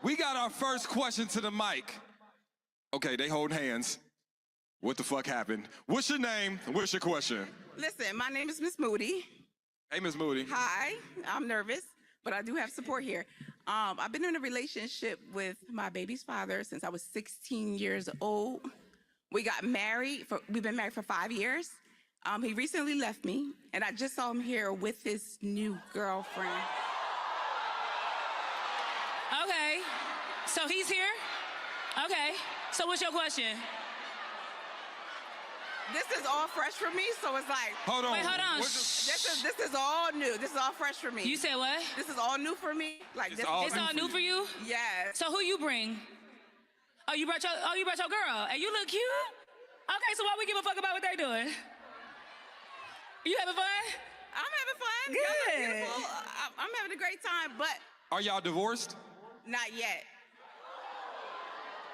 We got our first question to the mic. Okay, they hold hands. What the fuck happened? What's your name? What's your question? Listen, my name is Miss Moody. Hey, Miss Moody. Hi, I'm nervous, but I do have support here. I've been in a relationship with my baby's father since I was 16 years old. We got married, we've been married for 5 years. He recently left me, and I just saw him here with his new girlfriend. Okay, so he's here? Okay, so what's your question? This is all fresh for me, so it's like... Hold on. Wait, hold on. This is all new. This is all fresh for me. You said what? This is all new for me. Like It's this. all It's all new for you? Yes. So who you bring? Oh, you brought your girl, and you look cute? Okay, so why we give a fuck about what they doing? You having fun? I'm having fun. Good. Y'all look beautiful. I'm having a great time, but Are y'all divorced? not yet.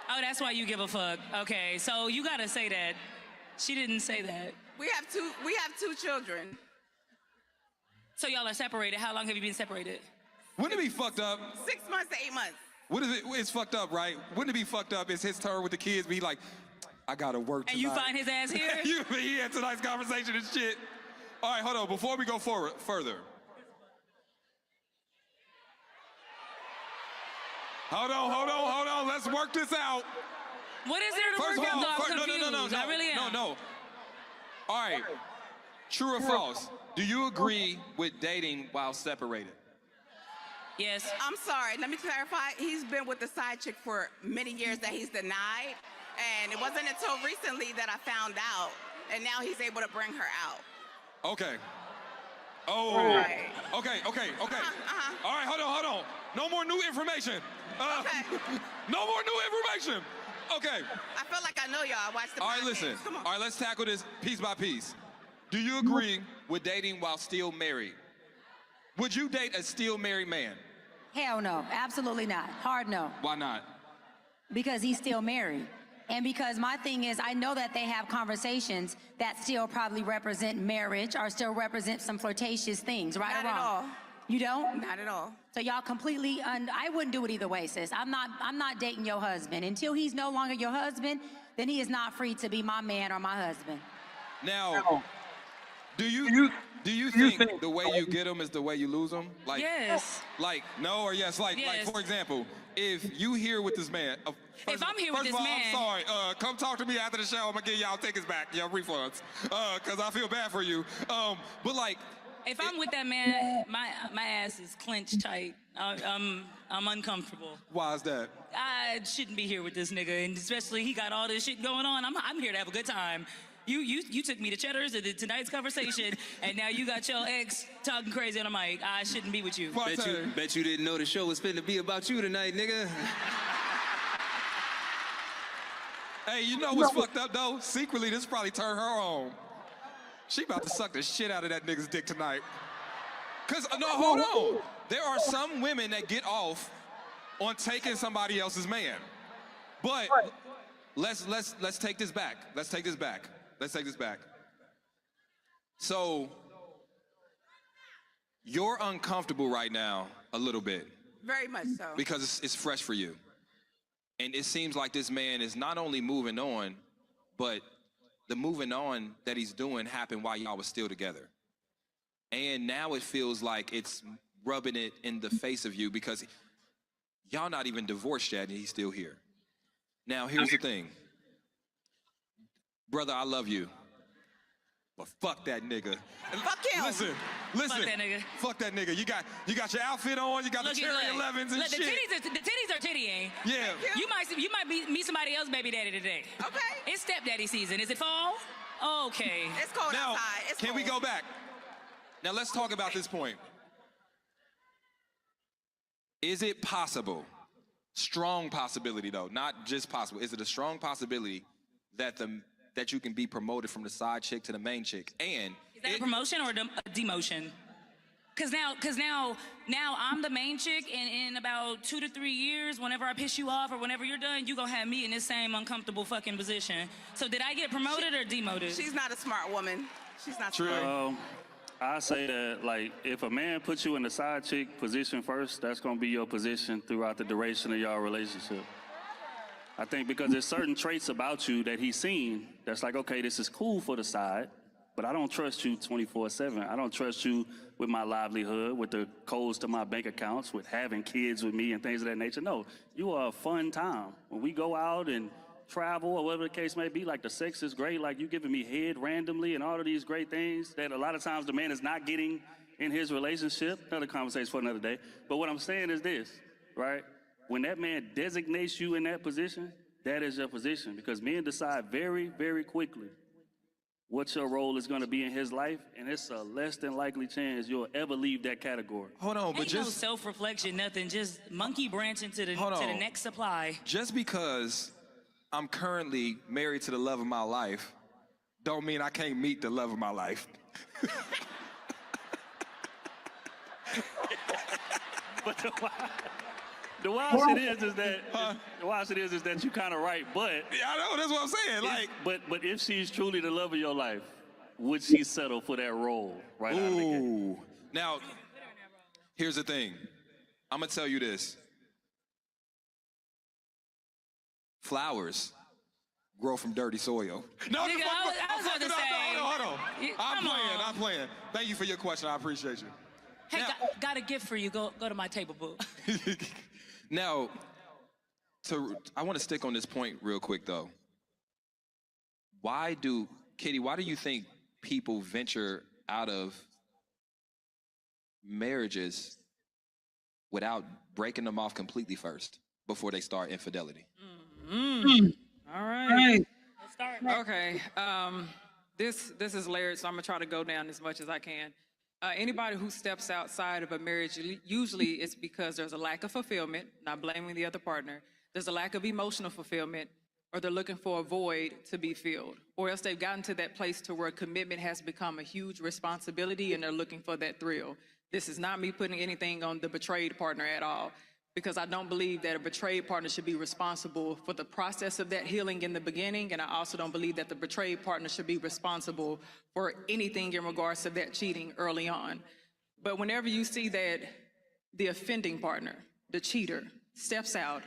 Oh, that's why you give a fuck. Okay, so you gotta say that. She didn't say that. We have two children. So y'all are separated. How long have you been separated? Wouldn't it be fucked up? 6 months to 8 months. What is it? It's fucked up, right? Wouldn't it be fucked up? It's his turn with the kids. Be like, I gotta work tonight. And you find his ass here? You be here tonight's conversation and shit. All right, hold on. Before we go further. Hold on. Let's work this out. What is there to First work of all, out? I'm confused. I really am. No. All right. True or false? Do you agree with dating while separated? Yes. I'm sorry, let me clarify. He's been with the side chick for many years that he's denied. And it wasn't until recently that I found out. And now he's able to bring her out. Okay. Oh. Right. Okay. All right, hold on. No more new information. Okay. No more new information. Okay. I feel like I know y'all. I watched the All right, podcast. listen. Come on. All right, let's tackle this piece by piece. Do you agree with dating while still married? Would you date a still married man? Hell no, absolutely not. Hard no. Why not? Because he's still married. And because my thing is, I know that they have conversations that still probably represent marriage or still represent some flirtatious things, right Not or wrong? at all. You don't? Not at all. So y'all completely, I wouldn't do it either way, sis. I'm not dating your husband. Until he's no longer your husband, then he is not free to be my man or my husband. Now, do you think the way you get them is the way you lose them? Like, Yes. Like, no or yes? Like, Yes. for example, if you here with this man. If I'm here with this First of all, man- I'm sorry. Come talk to me after the show. I'm going to give y'all tickets back, y'all refunds. Because I feel bad for you. But like, If I'm with that man, my ass is clenched tight. I'm uncomfortable. why is that? I shouldn't be here with this nigga, and especially he got all this shit going on. I'm here to have a good time. You took me to Cheddar's and tonight's conversation, and now you got your ex talking crazy on the mic. I shouldn't be with you. Bet you didn't know the show was finna be about you tonight, nigga. Hey, you know what's fucked up though? Secretly, this probably turned her on. She about to suck the shit out of that nigga's dick tonight. Cause no, hold on. There are some women that get off on taking somebody else's man. But let's take this back. Let's take this back. So you're uncomfortable right now a little bit. Very much so. Because it's fresh for you. And it seems like this man is not only moving on, but the moving on that he's doing happened while y'all was still together. And now it feels like it's rubbing it in the face of you because y'all not even divorced yet and he's still here. Now, here's the thing. Brother, I love you. But fuck that nigga. Fuck him. Listen. Fuck that nigga. Fuck that nigga. You got your outfit on, you got the Cherry 11s and look, shit. The titties are tittying. Yeah. You might meet somebody else baby daddy today. Okay. It's stepdaddy season. Is it fall? Okay. It's cold Now, outside. It's can cold. we go back? Now let's talk about this point. Is it possible, strong possibility though, not just possible, is it a strong possibility that you can be promoted from the side chick to the main chick? And is that a promotion or a demotion? Cause now I'm the main chick, and in about 2 to 3 years, whenever I piss you off or whenever you're done, you gonna have me in this same uncomfortable fucking position. So did I get promoted or demoted? She's not a smart woman. She's not True. smart. I say that, like, if a man puts you in the side chick position first, that's gonna be your position throughout the duration of your relationship. I think because there's certain traits about you that he's seen that's like, okay, this is cool for the side, but I don't trust you 24/7. I don't trust you with my livelihood, with the codes to my bank accounts, with having kids with me and things of that nature. No, you are a fun time. When we go out and travel or whatever the case may be, like the sex is great, like you giving me head randomly and all of these great things that a lot of times the man is not getting in his relationship. Another conversation for another day. But what I'm saying is this, right? When that man designates you in that position, that is your position, because men decide very, very quickly what your role is going to be in his life, and it's a less than likely chance you'll ever leave that category. Hold on, but Ain't no just self-reflection, nothing. Just monkey branching to the next supply. just because I'm currently married to the love of my life, don't mean I can't meet the love of my life. But the wild shit is that you kind of right, but Yeah, I know, that's what I'm saying. Like, but if she's truly the love of your life, would she settle for that role right out of the gate? ooh. Now, here's the thing. I'm gonna tell you this. Flowers grow from dirty soil. No, Nigga, I was about to say. Hold on. Come on. I'm playing. Thank you for your question. I appreciate you. Hey, Now- got a gift for you. Go to my table, boo. Now, I want to stick on this point real quick though. Kitty, why do you think people venture out of marriages without breaking them off completely first before they start infidelity? All right. Let's start. Okay. This is layered, so I'm gonna try to go down as much as I can. Anybody who steps outside of a marriage, usually it's because there's a lack of fulfillment, not blaming the other partner. There's a lack of emotional fulfillment, or they're looking for a void to be filled. Or else they've gotten to that place to where commitment has become a huge responsibility and they're looking for that thrill. This is not me putting anything on the betrayed partner at all, because I don't believe that a betrayed partner should be responsible for the process of that healing in the beginning, and I also don't believe that the betrayed partner should be responsible for anything in regards to that cheating early on. But whenever you see that the offending partner, the cheater, steps out,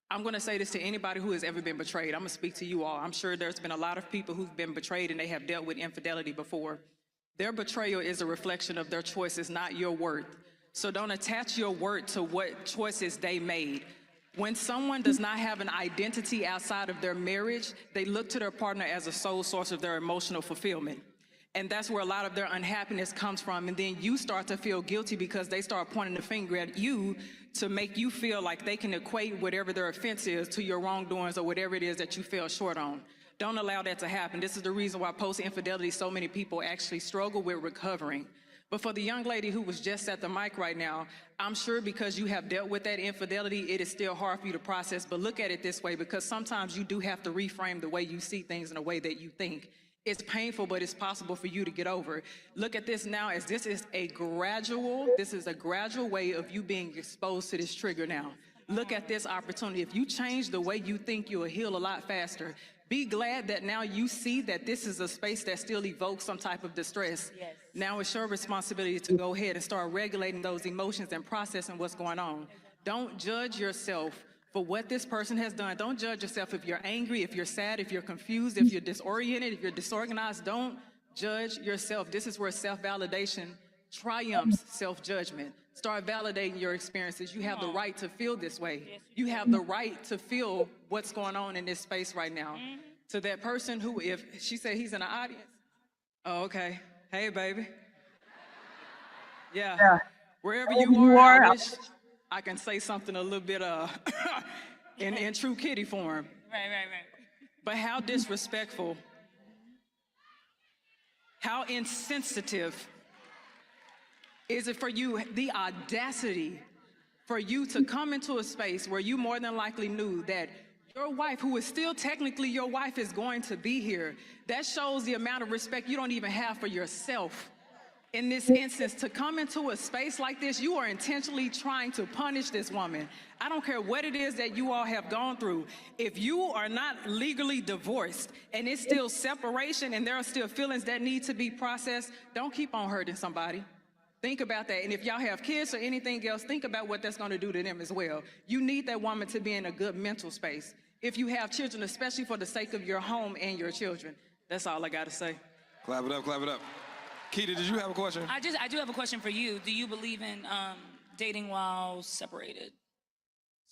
I'm gonna say this to anybody who has ever been betrayed. I'm gonna speak to you all. I'm sure there's been a lot of people who've been betrayed and they have dealt with infidelity before. Their betrayal is a reflection of their choices, not your worth. So don't attach your worth to what choices they made. When someone does not have an identity outside of their marriage, they look to their partner as a sole source of their emotional fulfillment. And that's where a lot of their unhappiness comes from. And then you start to feel guilty because they start pointing the finger at you to make you feel like they can equate whatever their offense is to your wrongdoings or whatever it is that you fell short on. Don't allow that to happen. This is the reason why post-infidelity, so many people actually struggle with recovering. But for the young lady who was just at the mic right now, I'm sure because you have dealt with that infidelity, it is still hard for you to process. But look at it this way, because sometimes you do have to reframe the way you see things in a way that you think. It's painful, but it's possible for you to get over. Look at this now as this is a gradual way of you being exposed to this trigger now. Look at this opportunity. If you change the way you think, you'll heal a lot faster. Be glad that now you see that this is a space that still evokes some type of distress. Yes. Now it's your responsibility to go ahead and start regulating those emotions and processing what's going on. Don't judge yourself for what this person has done. Don't judge yourself if you're angry, if you're sad, if you're confused, if you're disoriented, if you're disorganized. Don't judge yourself. This is where self-validation triumphs self-judgment. Start validating your experiences. You have the right to feel this way. You have the right to feel what's going on in this space right now. To that person who, if she said he's in the audience, oh, okay. Hey, baby. Yeah. Wherever you are, I wish I can say something a little bit in true kitty form. Right. But how disrespectful, how insensitive is it for you, the audacity for you to come into a space where you more than likely knew that your wife, who is still technically your wife, is going to be here. That shows the amount of respect you don't even have for yourself. In this instance, to come into a space like this, you are intentionally trying to punish this woman. I don't care what it is that you all have gone through. If you are not legally divorced and it's still separation and there are still feelings that need to be processed, don't keep on hurting somebody. Think about that. And if y'all have kids or anything else, think about what that's going to do to them as well. You need that woman to be in a good mental space. If you have children, especially for the sake of your home and your children. That's all I got to say. Clap it up, clap it up. Keita, did you have a question? I do have a question for you. Do you believe in dating while separated?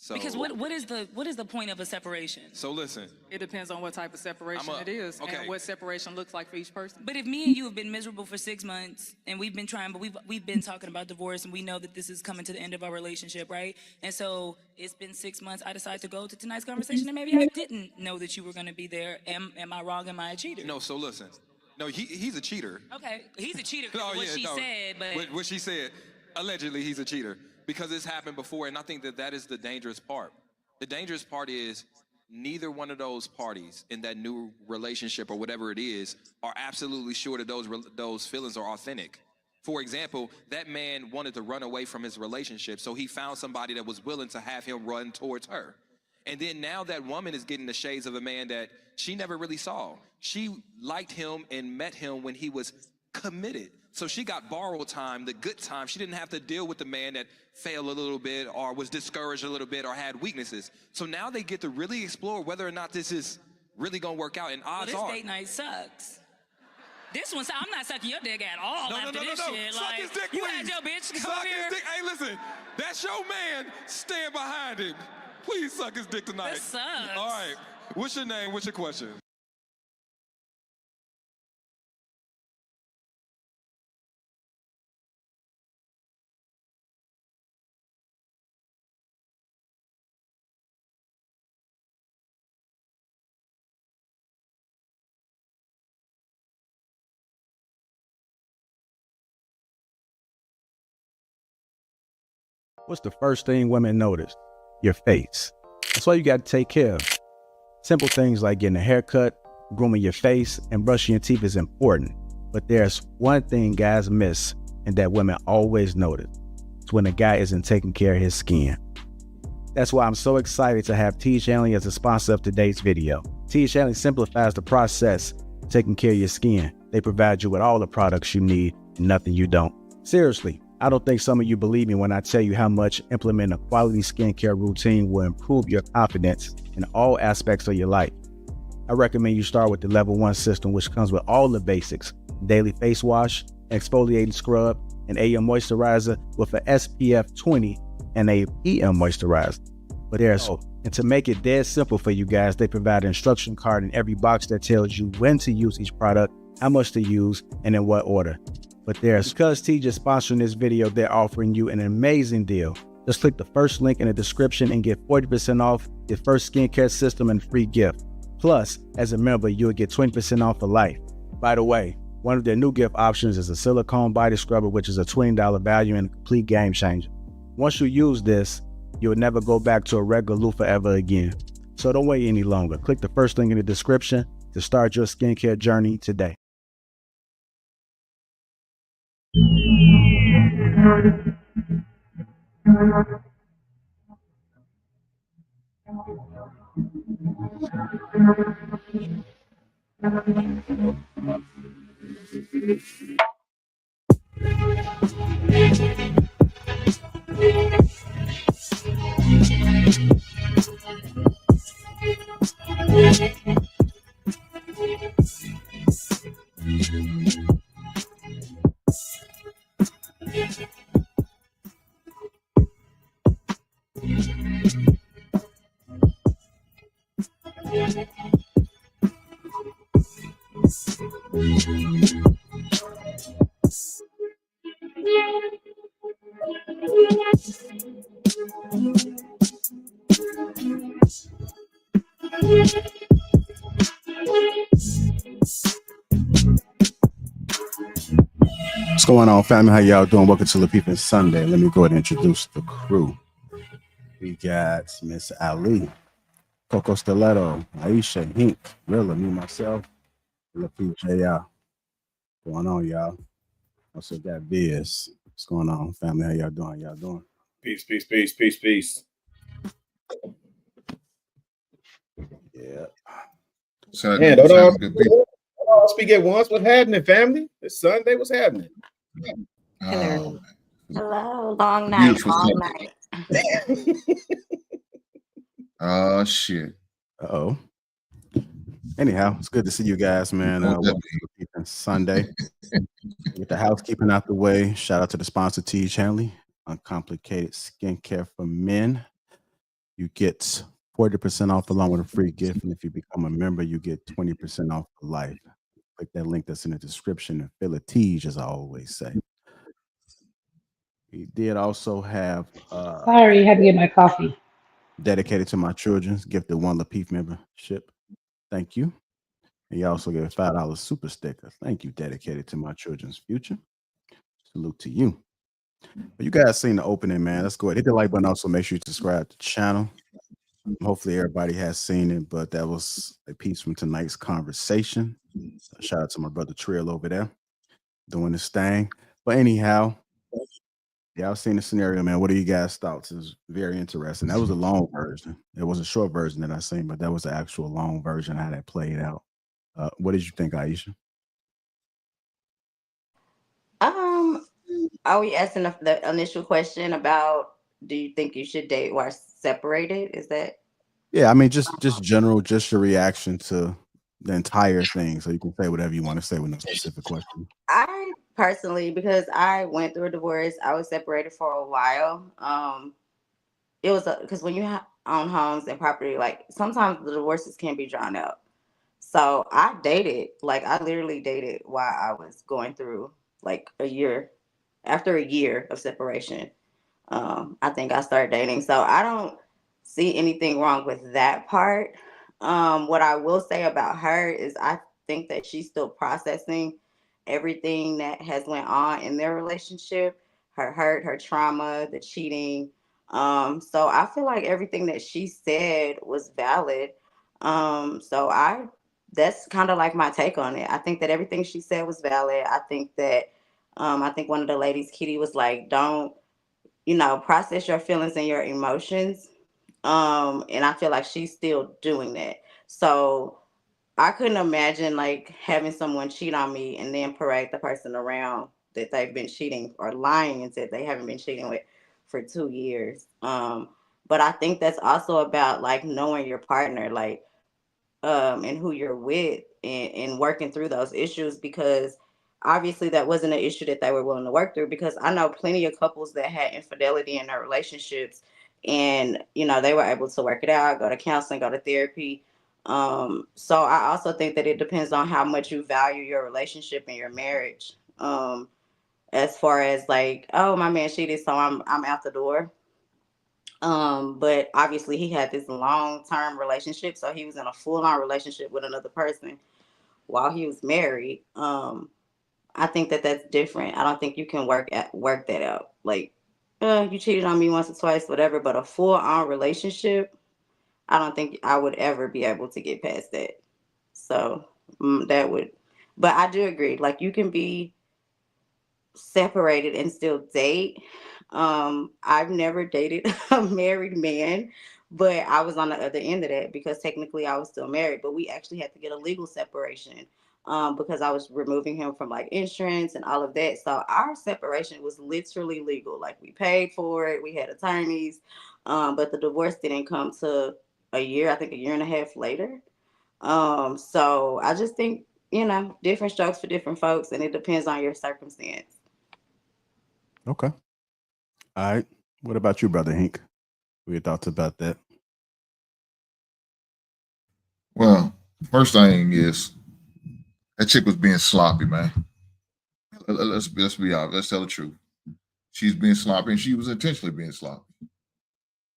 So, Because what is the point of a separation? So listen. It depends on what type of separation it is and what separation looks like for each person. But if me and you have been miserable for 6 months and we've been trying, but we've been talking about divorce and we know that this is coming to the end of our relationship, right? And so it's been 6 months. I decided to go to tonight's conversation and maybe I didn't know that you were going to be there. Am I wrong? Am I a cheater? No, so listen. No, he's a cheater. Okay, he's a cheater because said, but what she said, allegedly he's a cheater because it's happened before, and I think that is the dangerous part. The dangerous part is neither one of those parties in that new relationship or whatever it is are absolutely sure that those feelings are authentic. For example, that man wanted to run away from his relationship, so he found somebody that was willing to have him run towards her. And then now that woman is getting the shades of a man that she never really saw. She liked him and met him when he was committed. So she got borrowed time, the good time. She didn't have to deal with the man that failed a little bit or was discouraged a little bit or had weaknesses. So now they get to really explore whether or not this is really gonna work out. And odds are, this date night sucks. This one, I'm not sucking your dick at all after this shit. Suck his dick, you please. had your bitch come Suck here. his dick. Hey, listen, that's your man. Stand behind him. Please suck his dick tonight. This sucks. All right. What's your name? What's your question? What's the first thing women notice? Your face. That's why you got to take care of it. Simple things like getting a haircut, grooming your face, and brushing your teeth is important. But there's one thing guys miss and that women always notice. It's when a guy isn't taking care of his skin. That's why I'm so excited to have T. Shanley as a sponsor of today's video. T. Shanley simplifies the process of taking care of your skin. They provide you with all the products you need and nothing you don't. Seriously, I don't think some of you believe me when I tell you how much implementing a quality skincare routine will improve your confidence in all aspects of your life. I recommend you start with the Level 1 system, which comes with all the basics: daily face wash, exfoliating scrub, an AM moisturizer with an SPF 20 and a PM moisturizer. But there's hope. And to make it dead simple for you guys, they provide an instruction card in every box that tells you when to use each product how much to use, and in what order. But because T just sponsoring this video, they're offering you an amazing deal. Just click the first link in the description and get 40% off your first skincare system and free gift. Plus, as a member, you'll get 20% off for life. By the way, one of their new gift options is a silicone body scrubber, which is a $20 value and a complete game changer. Once you use this, you'll never go back to a regular loofah ever again. So don't wait any longer. Click the first link in the description to start your skincare journey today. What's going on, family? How y'all doing? Welcome to Lapeef Sunday. Let me go ahead and introduce the crew. We got Miss Ali, Coco Stiletto, Aisha, Hink, Rilla, me, myself, Lapeef JR. What's going on, y'all? Also got Biz. What's going on, family? How y'all doing? Y'all doing? Peace, peace, peace, peace, peace. Yeah. Man, don't all speak at once. What's happening, family? It's Sunday. What's happening? Hello. Hello. Long night. Long night. Oh shit. Uh-oh. Anyhow, it's good to see you guys, man. Sunday. Get the housekeeping out the way. Shout out to the sponsor, T. Chanley, Uncomplicated Skincare for Men. You get 40% off along with a free gift. And if you become a member, you get 20% off for life. Click that link that's in the description and fill a T, as I always say. We did also have sorry, had to get my coffee. Dedicated to my children's gifted one Lapeef membership. Thank you. And you also get a $5 super sticker. Thank you, dedicated to my children's future. Salute to you. But you guys seen the opening, man. Let's go ahead. Hit the like button. Also, make sure you subscribe to the channel. Hopefully everybody has seen it, but that was a piece from tonight's conversation. Shout out to my brother Trev over there doing this thing. But anyhow, y'all seen the scenario, man. What are you guys' thoughts? It was very interesting. That was a long version. It was a short version that I seen, but that was the actual long version how that played out. What did you think, Aisha? Are we asking the initial question about do you think you should date while separated? Is that? Yeah, I mean, just general, just your reaction to the entire thing. So you can say whatever you want to say with no specific question. I personally, because I went through a divorce, I was separated for a while. It was because when you own homes and property, like sometimes the divorces can be drawn out. So I dated, like I literally dated while I was going through like a year. After a year of separation, I think I started dating. So I don't see anything wrong with that part. What I will say about her is I think that she's still processing everything that has went on in their relationship, her hurt, her trauma, the cheating. So I feel like everything that she said was valid. That's kind of like my take on it. I think that everything she said was valid. I think one of the ladies, Kitty, was like, don't, process your feelings and your emotions. And I feel like she's still doing that. So I couldn't imagine like having someone cheat on me and then parade the person around that they've been cheating or lying and said they haven't been cheating with for 2 years. But I think that's also about like knowing your partner, like, and who you're with and working through those issues, because obviously that wasn't an issue that they were willing to work through, because I know plenty of couples that had infidelity in their relationships and they were able to work it out, go to counseling, go to therapy. So I also think that it depends on how much you value your relationship and your marriage. As far as like, oh, my man cheated, so I'm out the door. But obviously he had this long term relationship, so he was in a full on relationship with another person while he was married. I think that that's different. I don't think you can work that out. Like, you cheated on me once or twice, whatever. But a full on relationship, I don't think I would ever be able to get past that. So that would, but I do agree. Like, you can be separated and still date. I've never dated a married man, but I was on the other end of that because technically I was still married, but we actually had to get a legal separation because I was removing him from like insurance and all of that. So our separation was literally legal. Like, we paid for it, we had attorneys, but the divorce didn't come to a year, I think a year and a half later. So I just think, different strokes for different folks, and it depends on your circumstance. Okay. All right. What about you, Brother Hink? What are your thoughts about that? Well, first thing is that chick was being sloppy, man. Let's be honest. Let's tell the truth. She's being sloppy, and she was intentionally being sloppy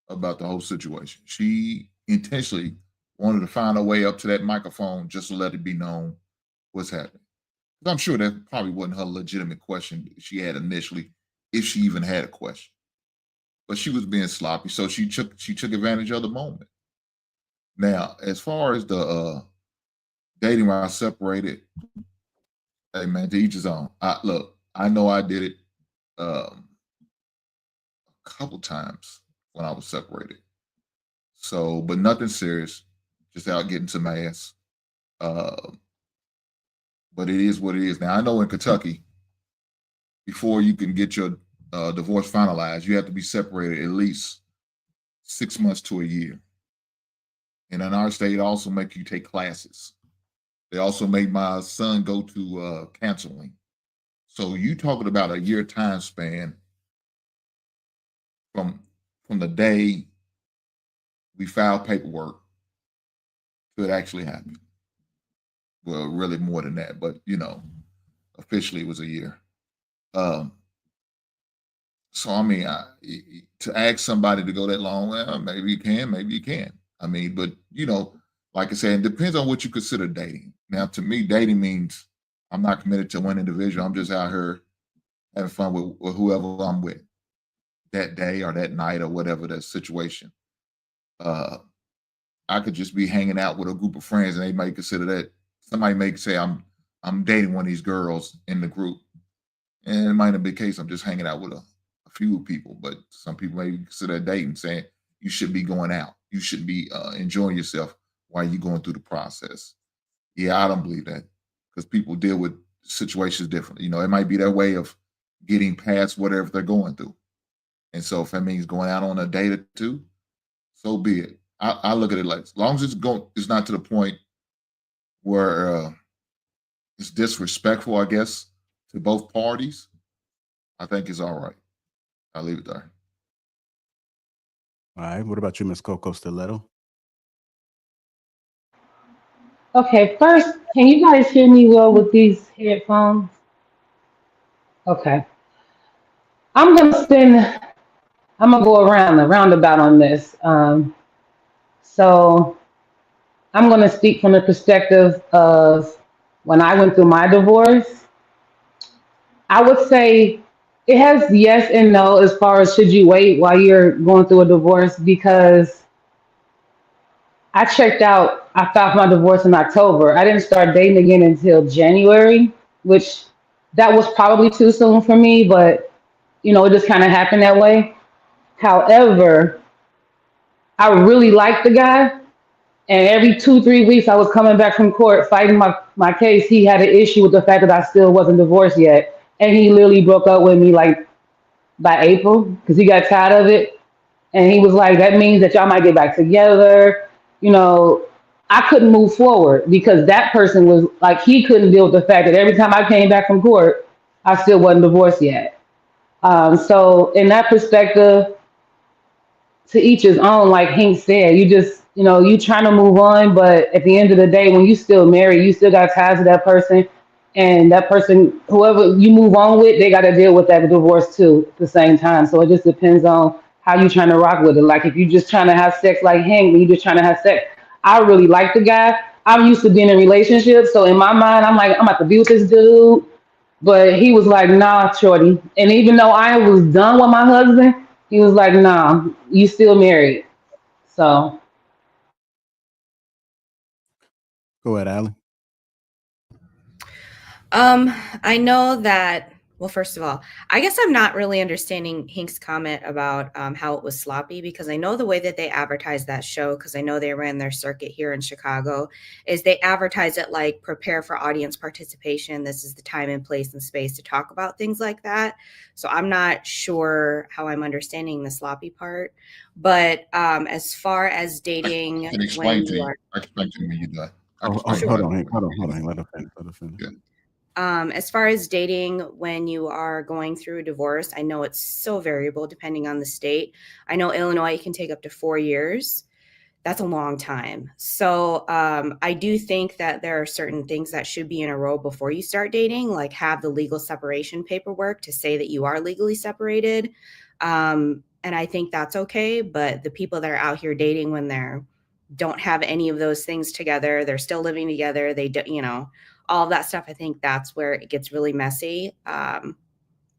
about the whole situation. She intentionally wanted to find her way up to that microphone just to let it be known what's happening. I'm sure that probably wasn't her legitimate question she had initially, if she even had a question. But she was being sloppy, so she took advantage of the moment. Now, as far as the dating when I separated, hey man, to each his own. Look, I know I did it a couple times when I was separated. So, but nothing serious, just out getting some ass. But it is what it is. Now, I know in Kentucky, before you can get your divorce finalized, you have to be separated at least 6 months to a year. And in our state, also make you take classes. They also made my son go to counseling. So you talking about a year time span from the day we filed paperwork to it actually happened. Well, really more than that, but officially it was a year. So I mean, to ask somebody to go that long, well, maybe you can, maybe you can't. I mean, but like I said, it depends on what you consider dating. Now, to me, dating means I'm not committed to one individual. I'm just out here having fun with whoever I'm with that day or that night or whatever the situation. I could just be hanging out with a group of friends, and they might consider that. Somebody may say I'm dating one of these girls in the group, and it might not be the case. I'm just hanging out with a few people, but some people may consider that dating, saying you should be going out, you should be enjoying yourself while you're going through the process. Yeah, I don't believe that, because people deal with situations differently. It might be their way of getting past whatever they're going through, and so if that means going out on a date or two, so be it. I look at it like, as long as it's not to the point where it's disrespectful, I guess, to both parties, I think it's all right. I'll leave it there. All right. What about you, Miss Coco Stiletto? Okay, first, can you guys hear me well with these headphones? Okay. I'm gonna go around the roundabout on this. So I'm gonna speak from the perspective of when I went through my divorce. I would say it has yes and no as far as should you wait while you're going through a divorce, because I checked out, I filed my divorce in October. I didn't start dating again until January, which that was probably too soon for me, but it just kind of happened that way. However, I really liked the guy. And every 2-3 weeks, I was coming back from court fighting my case. He had an issue with the fact that I still wasn't divorced yet. And he literally broke up with me like by April because he got tired of it. And he was like, that means that y'all might get back together. I couldn't move forward because that person was like, he couldn't deal with the fact that every time I came back from court, I still wasn't divorced yet. So in that perspective, to each his own, like Hank said, you just You know, you trying to move on, but at the end of the day, when you still married, you still got ties to that person, and that person, whoever you move on with, they got to deal with that divorce too at the same time. So it just depends on how you trying to rock with it. Like if you just trying to have sex like Hank, when you just trying to have sex, I really like the guy. I'm used to being in relationships, so in my mind, I'm like, I'm about to be with this dude. But he was like, nah, shorty. And even though I was done with my husband, he was like, nah, you still married. So Go ahead, Allie. I know that, well, first of all, I guess I'm not really understanding Hank's comment about how it was sloppy, because I know the way that they advertised that show, because I know they ran their circuit here in Chicago, is they advertise it like prepare for audience participation. This is the time and place and space to talk about things like that. So I'm not sure how I'm understanding the sloppy part. But as far as dating, I can explain to you. I can explain to you when you're done. Hold on, Hank. Hold on. Let her finish. Yeah. As far as dating when you are going through a divorce, I know it's so variable depending on the state. I know Illinois can take up to 4 years. That's a long time. So I do think that there are certain things that should be in a row before you start dating, like have the legal separation paperwork to say that you are legally separated. And I think that's okay. But the people that are out here dating when they're don't have any of those things together, they're still living together, they do, all of that stuff, I think that's where it gets really messy. But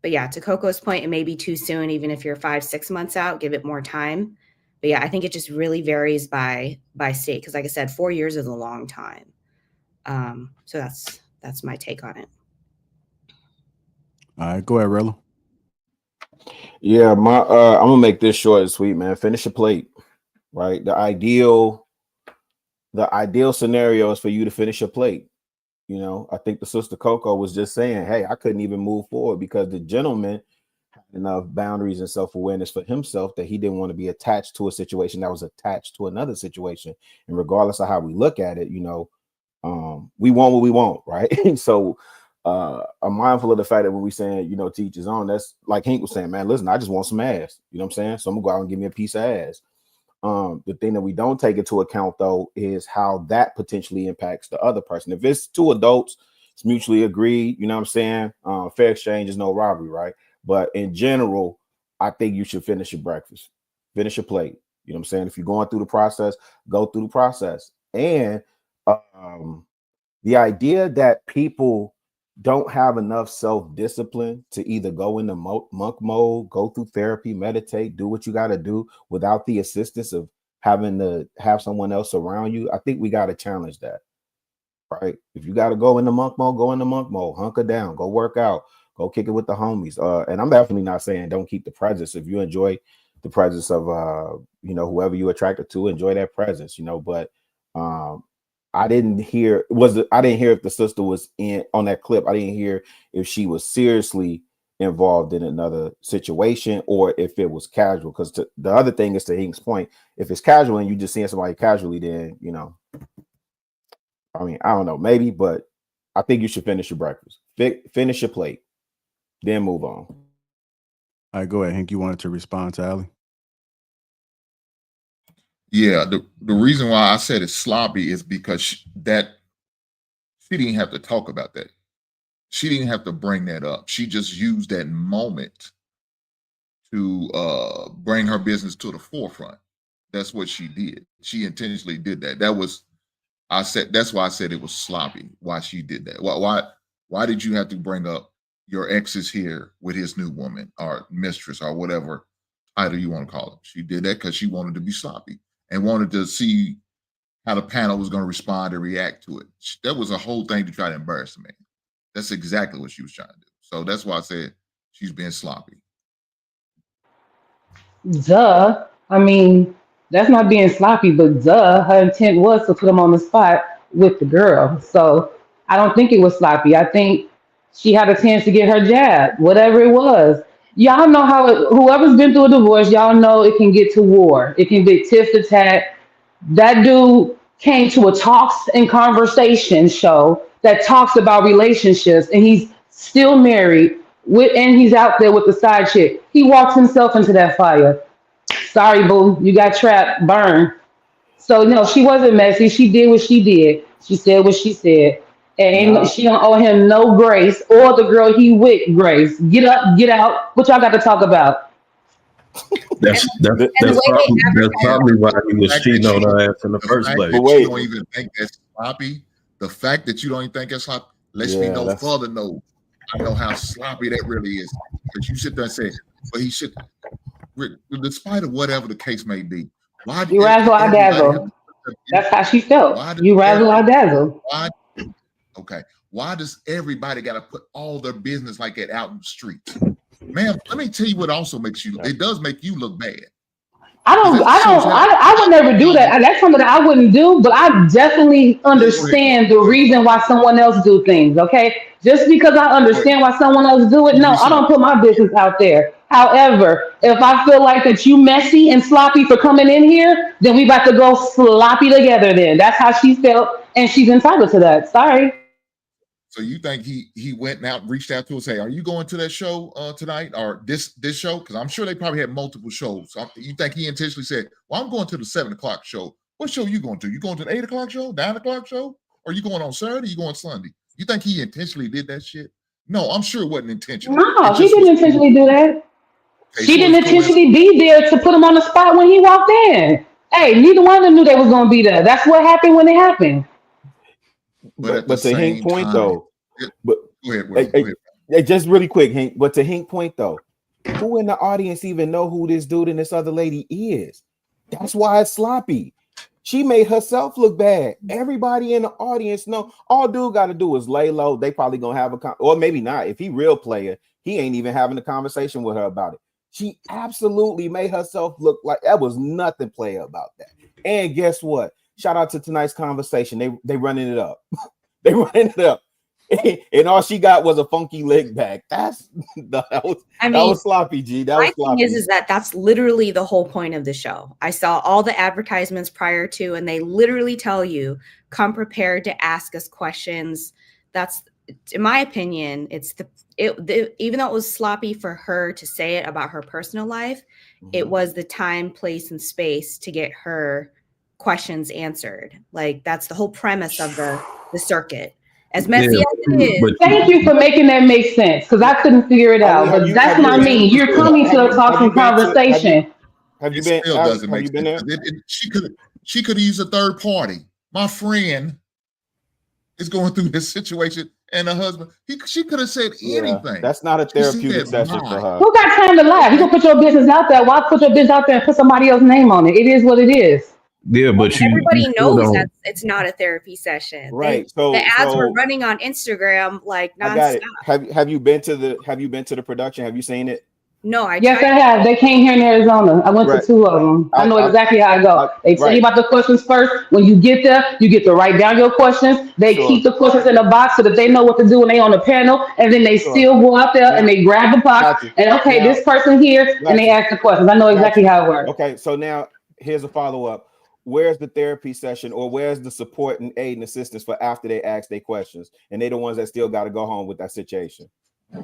yeah, to Coco's point, it may be too soon, even if you're 5-6 months out, give it more time. But yeah, I think it just really varies by state, because like I said, 4 years is a long time. So that's my take on it. All right, go ahead, Rilla. Yeah, I'm gonna make this short and sweet, man. Finish your plate, right? The ideal scenario is for you to finish your plate. You know, I think the sister Coco was just saying, hey, I couldn't even move forward because the gentleman had enough boundaries and self-awareness for himself that he didn't want to be attached to a situation that was attached to another situation. And regardless of how we look at it, we want what we want, right? So I'm mindful of the fact that when we saying, teach his own, that's like Hank was saying, man, listen, I just want some ass. You know what I'm saying? So I'm gonna go out and give me a piece of ass. The thing that we don't take into account, though, is how that potentially impacts the other person. If it's two adults, it's mutually agreed, you know what I'm saying? Fair exchange is no robbery, right? But in general, I think you should finish your breakfast, finish your plate. You know what I'm saying? If you're going through the process, go through the process. And the idea that people don't have enough self-discipline to either go into monk mode, go through therapy, meditate, do what you got to do without the assistance of having to have someone else around you. I think we got to challenge that, right? If you got to go into monk mode, go into monk mode, hunker down, go work out, go kick it with the homies. And I'm definitely not saying don't keep the presence. If you enjoy the presence of, whoever you're attracted to, enjoy that presence, but I didn't hear if the sister was in on that clip. I didn't hear if she was seriously involved in another situation or if it was casual. Because the other thing is, to Hink's point, if it's casual and you just seeing somebody casually, then I don't know, maybe, but I think you should finish your breakfast, finish your plate, then move on. All right, go ahead, Hank. You wanted to respond to Allie? Yeah, the reason why I said it's sloppy is because she didn't have to talk about that. She didn't have to bring that up. She just used that moment to bring her business to the forefront. That's what she did. She intentionally did that. That's why I said it was sloppy. Why she did that? Why did you have to bring up your ex is here with his new woman or mistress or whatever title you want to call it? She did that because she wanted to be sloppy and wanted to see how the panel was going to respond and react to it. That was a whole thing to try to embarrass the man. That's exactly what she was trying to do. So that's why I said she's being sloppy. duh. I mean, that's not being sloppy, but duh, her intent was to put him on the spot with the girl. So I don't think it was sloppy. I think she had a chance to get her jab, whatever it was. Y'all know whoever's been through a divorce, y'all know it can get to war. It can get tit for tat. That dude came to a talks and conversation show that talks about relationships, and he's still married and he's out there with the side chick. He walks himself into that fire. Sorry, boo, you got trapped, burn. So no, she wasn't messy. She did what she did. She said what she said. And Nah, she don't owe him no grace or the girl he with grace. Get up, get out. What y'all got to talk about? That's that's the, And the that's the, way they advertise. probably why he was fact cheating that on you, her ass in the the first fact place. but that you wait, don't even think that's sloppy, the fact that you don't even think that's sloppy lets me yeah, know that's further know I know how sloppy that really is. Because you sit there and say, but he should, despite of whatever the case may be, why You do razzle, I everybody have dazzle. That's how she felt. why does You razzle, I dazzle. why okay, why does everybody got to put all their business like that out in the streets? Man, let me tell you what also makes you, it does make you look bad. I Because don't, that I shows don't, how I would never do that. That's something that I wouldn't do, but I definitely go ahead. understand the reason why someone else do things, okay? Just because I What understand why someone else do it, did no, you I say? don't put my business out there. However, if I feel like that you messy and sloppy for coming in here, then we about to go sloppy together then. That's how she felt, and she's entitled to that. Sorry. So you think he went out, reached out to us, say, "Are you going to that show tonight or this show?" Because I'm sure they probably had multiple shows. So you think he intentionally said, "Well, I'm going to the 7 o'clock show." What show you going to? You going to the 8 o'clock show, 9 o'clock show, or you going on Saturday? You going Sunday? You think he intentionally did that shit? No, I'm sure it wasn't intentional. No, It he just didn't was. intentionally do that. Okay, She so didn't it's coincidence. intentionally be there to put him on the spot when he walked in. Hey, neither one of them knew they was gonna be there. That's what happened when it happened. But at the but to Hink same point time, though, it, but go ahead, hey, Will. Go ahead. just really quick, Hink. But to Hink point though, who in the audience even know who this dude and this other lady is? That's why it's sloppy. She made herself look bad. Everybody in the audience know. All dude got to do is lay low. They probably gonna have or maybe not. If he real player, he ain't even having a conversation with her about it. She absolutely made herself look like that was nothing player about that. And guess what? Shout out to tonight's conversation. They running it up. They running it up. And all she got was a funky leg back. That was sloppy, G. That was sloppy. My thing is that that's literally the whole point of the show. I saw all the advertisements prior to, and they literally tell you, come prepared to ask us questions. That's, in my opinion, even though it was sloppy for her to say it about her personal life, it was the time, place, and space to get her questions answered. Like, that's the whole premise of the circuit. As messy as it is. Thank you for making that make sense, because I couldn't figure it out. But that's what I mean. You're coming to a talking conversation. Have you It been? still doesn't Have make you been there? sense. She could have used a third party. My friend is going through this situation, and her husband. She could have said anything. That's not a therapeutic session for her. Who got time to lie? You gonna put your business out there? Why put your business out there and put somebody else's name on it? It is what it is. Yeah, but everybody knows that it's not a therapy session. Right. The ads were running on Instagram like nonstop. I got it. Have you been to the production? Have you seen it? No, Yes, I have. They came here in Arizona. I went to 2 of them. I know exactly how I go. They tell you about the questions first. When you get there, you get to write down your questions. They keep the questions in the box so that they know what to do when they on the panel. And then they still go out there and they grab the box and this person here and they ask the questions. I know exactly how it works. Okay, so now here's a follow-up. Where's the therapy session, or where's the support and aid and assistance for after they ask their questions and they the ones that still got to go home with that situation?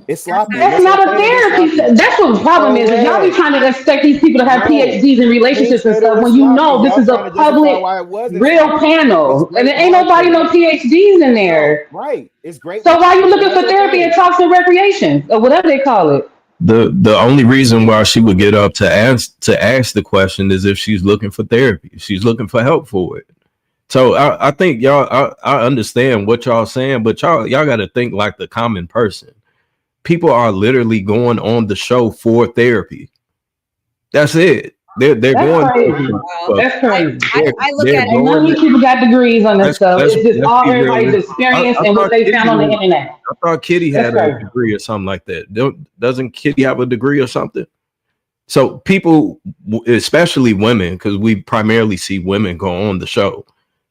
It's sloppy. That's not a therapy. That's what the problem is. Y'all be trying to expect these people to have PhDs in relationships and stuff when you know this is a public, real panel, and there ain't nobody no PhDs in there. Right. It's great. So why are you looking for therapy and talks and recreation or whatever they call it? The only reason why she would get up to ask the question is if she's looking for therapy. She's looking for help for it. So I think y'all, I understand what y'all saying, but y'all got to think like the common person. People are literally going on the show for therapy. That's it. They're going. Crazy. That's crazy. I look at it. None of these people got degrees on this stuff. It's just all everybody's experience and what they found on the internet. I thought Kitty had a degree or something like that. Doesn't Kitty have a degree or something? So people, especially women, because we primarily see women go on the show,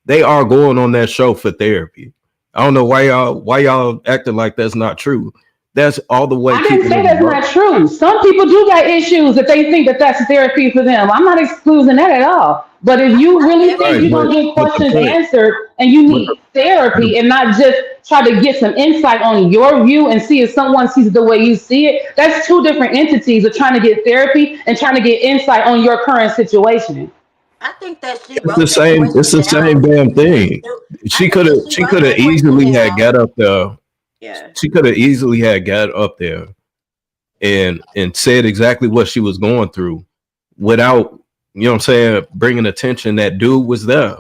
they are going on that show for therapy. I don't know why y'all acting like that's not true. That's all the way. I didn't say that's not true. Some people do got issues that they think that that's therapy for them. I'm not excluding that at all. But if you really think you're going to get questions answered and you need therapy and not just try to get some insight on your view and see if someone sees it the way you see it, that's two different entities of trying to get therapy and trying to get insight on your current situation. I think that she It's the wrote the same. It's the situation same down. damn thing. I She think could that have. she She wrote could have that question easily had down. got up there. Yeah. She could have easily had got up there and said exactly what she was going through without, you know what I'm saying, bringing attention that dude was there.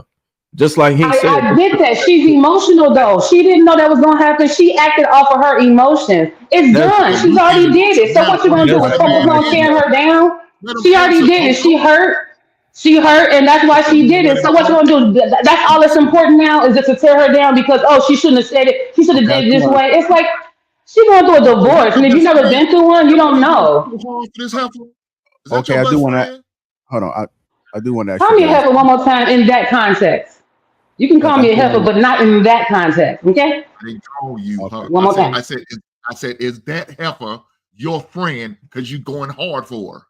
Just like he said. I get that. She's emotional though. She didn't know that was gonna happen. She acted off of her emotions. It's That's done. So She's you already feel did it. So now what you for gonna the do? for Is the focus man to on hit tearing her, her down? let him She already answer, did it. She Coco. hurt. She hurt, and that's why So she you gonna did let it. him So what you talk? gonna do? That's all that's important now is just to tear her down because oh she shouldn't have said it. She should have Okay, I did it do this want. way. It's like she going through a So you divorce, and think if your you've never friend been through one, you your don't friend going know. too hard for this heifer? Is that Okay, your I do best want to. friend? Hold on. I do want to ask Call you me a guys. heifer one more time in that context. You can Like call I me do a heifer, want. but not in that context. Okay? I didn't call you Okay. her. One more time. I said, is that heifer your friend? Because you going hard for her.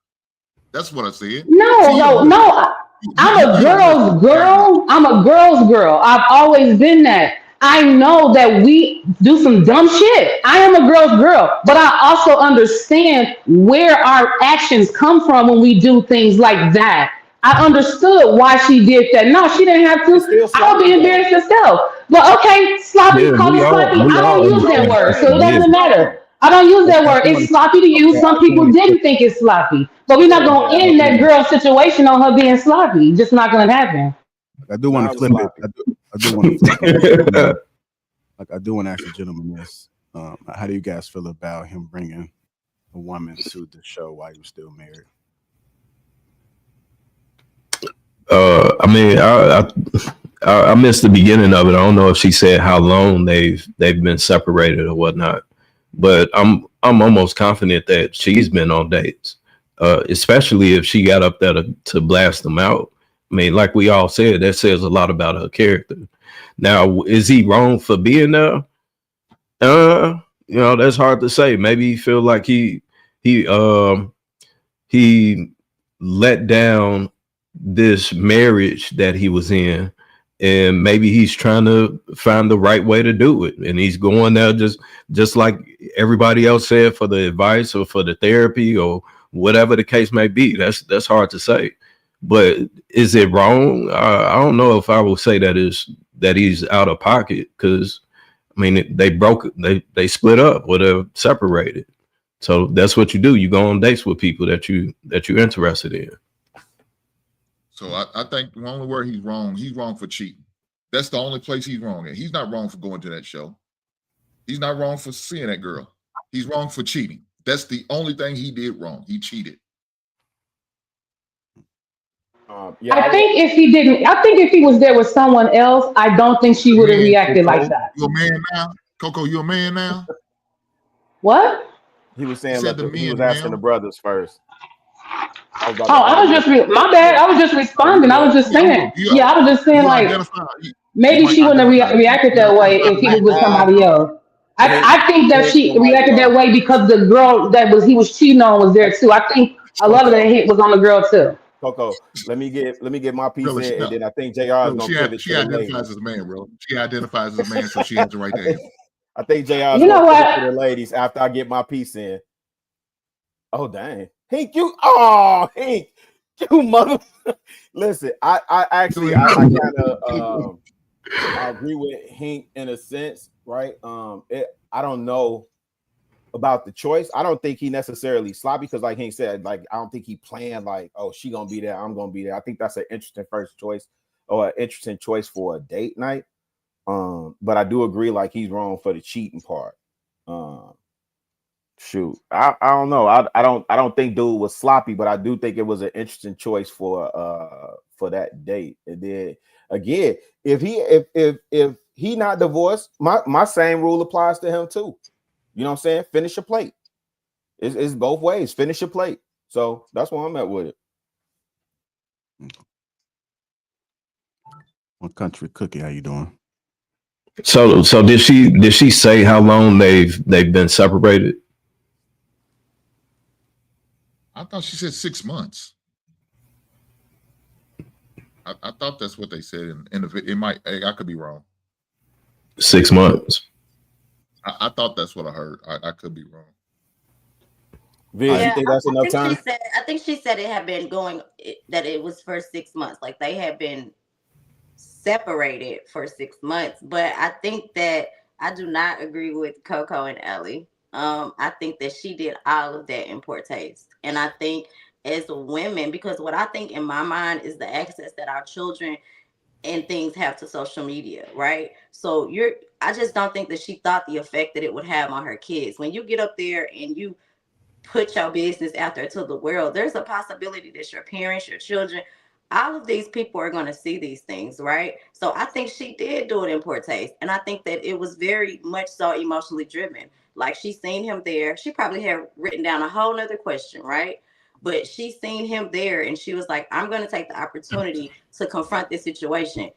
That's what I said. See, No, you don't no, listen. no. I'm a You don't listen. girl's girl. I'm a girl's girl. I've always been that. I know that we do some dumb shit. I am a girl's girl, but I also understand where our actions come from when we do things like that. I understood why she did that. No, she didn't have It's to. still I would sloppy be though. embarrassed herself. But okay, sloppy, Yeah, call me sloppy. we I don't all use No, that I'm understand. word, so saying it it's Yeah. doesn't sloppy. matter. I don't use Okay, that I word. do It's want sloppy to to. you. Okay, I Some do people want to flip didn't it. think it's sloppy. But we're not Yeah, gonna hell end no. that girl situation on her being sloppy. Just not gonna happen. I do want Nah, to it was flip it. sloppy. I do want to flip it. Ask the gentleman. Like I do want to ask the gentleman this. How do you guys feel about him bringing a woman to the show while he was still married? I mean, I missed the beginning of it. I don't know if she said how long they've been separated or whatnot, but I'm almost confident that she's been on dates, especially if she got up there to blast them out. I mean, like we all said, that says a lot about her character. Now, is he wrong for being there? That's hard to say. Maybe he feel like he he let down this marriage that he was in, and maybe he's trying to find the right way to do it, and he's going there just like everybody else said, for the advice or for the therapy or whatever the case may be. That's hard to say, but is it wrong? I don't know if I will say that he's out of pocket, because I mean they split up or they're separated. So that's what you do. You go on dates with people that you're interested in. So I think the only word he's wrong for cheating. That's the only place he's wrong at. He's not wrong for going to that show. He's not wrong for seeing that girl. He's wrong for cheating. That's the only thing he did wrong. He cheated. Yeah, I think if he didn't, I think if he was there with someone else, I don't think she would have Man, reacted like Coco, that. you a man now? Coco, you a man now? What? he was You saying said let the he was men asking the now. brothers first. I was about Oh, to I was just my bad. yeah. I was just Oh, you responding. I good. was just saying. You, Yeah, I was just saying you like identify. You maybe might she wouldn't have identify. reacted You that way identify if he with was with somebody else. Hank, I think that Hank she and White reacted that Wall. way because the girl that he was cheating on was there too. I think a lot of that Coco, hit was on the girl too. Coco, let me get my piece Bro, in, and then I think JR is gonna pivot she to the identifies ladies. as a man, bro. She identifies as a man, so she has the right to answer. I think JR is You know gonna pivot what? to the ladies after I get my piece in. Oh dang, Hank, Hank, you mother. Listen, I actually I kind of I agree with Hank in a sense, right? I don't know about the choice. I don't think he necessarily sloppy because, like Hank said, like I don't think he planned like, oh, she gonna be there, I'm gonna be there. I think that's an interesting first choice or an interesting choice for a date night. But I do agree, like he's wrong for the cheating part. Shoot, I don't know. I don't think dude was sloppy, but I do think it was an interesting choice for that date. And then again, if he not divorced, my same rule applies to him too. You know what I'm saying? Finish your plate. It's both ways. Finish your plate. So that's where I'm at with it. One country cookie, how you doing? So did she say how long they've been separated? I thought she said 6 months. I thought that's what they said in the it might. I could be wrong. 6 months. I thought that's what I heard. I could be wrong. Viz, you Yeah, think that's I enough think she time? said. I think she said it had been going. That it was for 6 months. Like they had been separated for 6 months. But I think that I do not agree with Coco and Ellie. I think that she did all of that in poor taste, and I think as women, because what I think in my mind is the access that our children and things have to social media, right? So I just don't think that she thought the effect that it would have on her kids. When you get up there and you put your business out there to the world, there's a possibility that your parents, your children, all of these people are going to see these things, right? So I think she did do it in poor taste. And I think that it was very much so emotionally driven. Like she seen him there. She probably had written down a whole nother question, right? But she seen him there and she was like, I'm going to take the opportunity to confront this situation.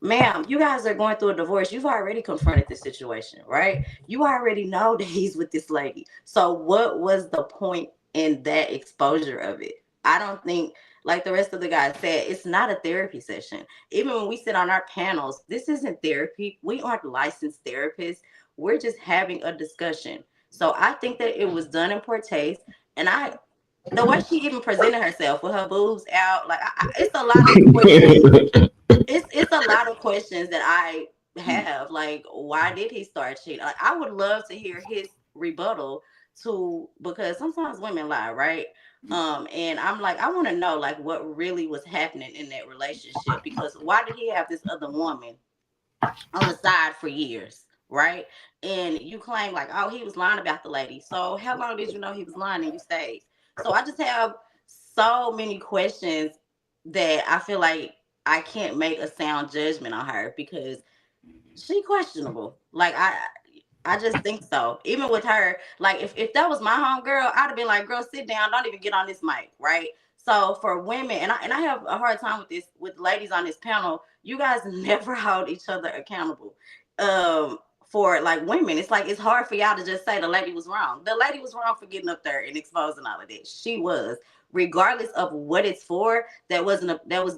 Ma'am, you guys are going through a divorce. You've already confronted this situation, right? You already know that he's with this lady. So what was the point in that exposure of it? I don't think, like the rest of the guys said, it's not a therapy session. Even when we sit on our panels, this isn't therapy. We aren't licensed therapists. We're just having a discussion. So I think that it was done in poor taste. And the way she even presented herself with her boobs out, like it's a lot of questions. It's a lot of questions that I have. Like, why did he start cheating? Like, I would love to hear his rebuttal to, because sometimes women lie, right? And I'm like, I want to know like what really was happening in that relationship, because why did he have this other woman on the side for years, right? And you claim like, oh, he was lying about the lady. So how long did you know he was lying and you stayed? So I just have so many questions that I feel like I can't make a sound judgment on her because she questionable. Like I just think so. Even with her, like if that was my homegirl, I'd have been like, girl, sit down, don't even get on this mic, right? So for women, and I have a hard time with this with ladies on this panel, you guys never hold each other accountable. For like women, it's like it's hard for y'all to just say the lady was wrong. The lady was wrong for getting up there and exposing all of that. She was, regardless of what it's for, that was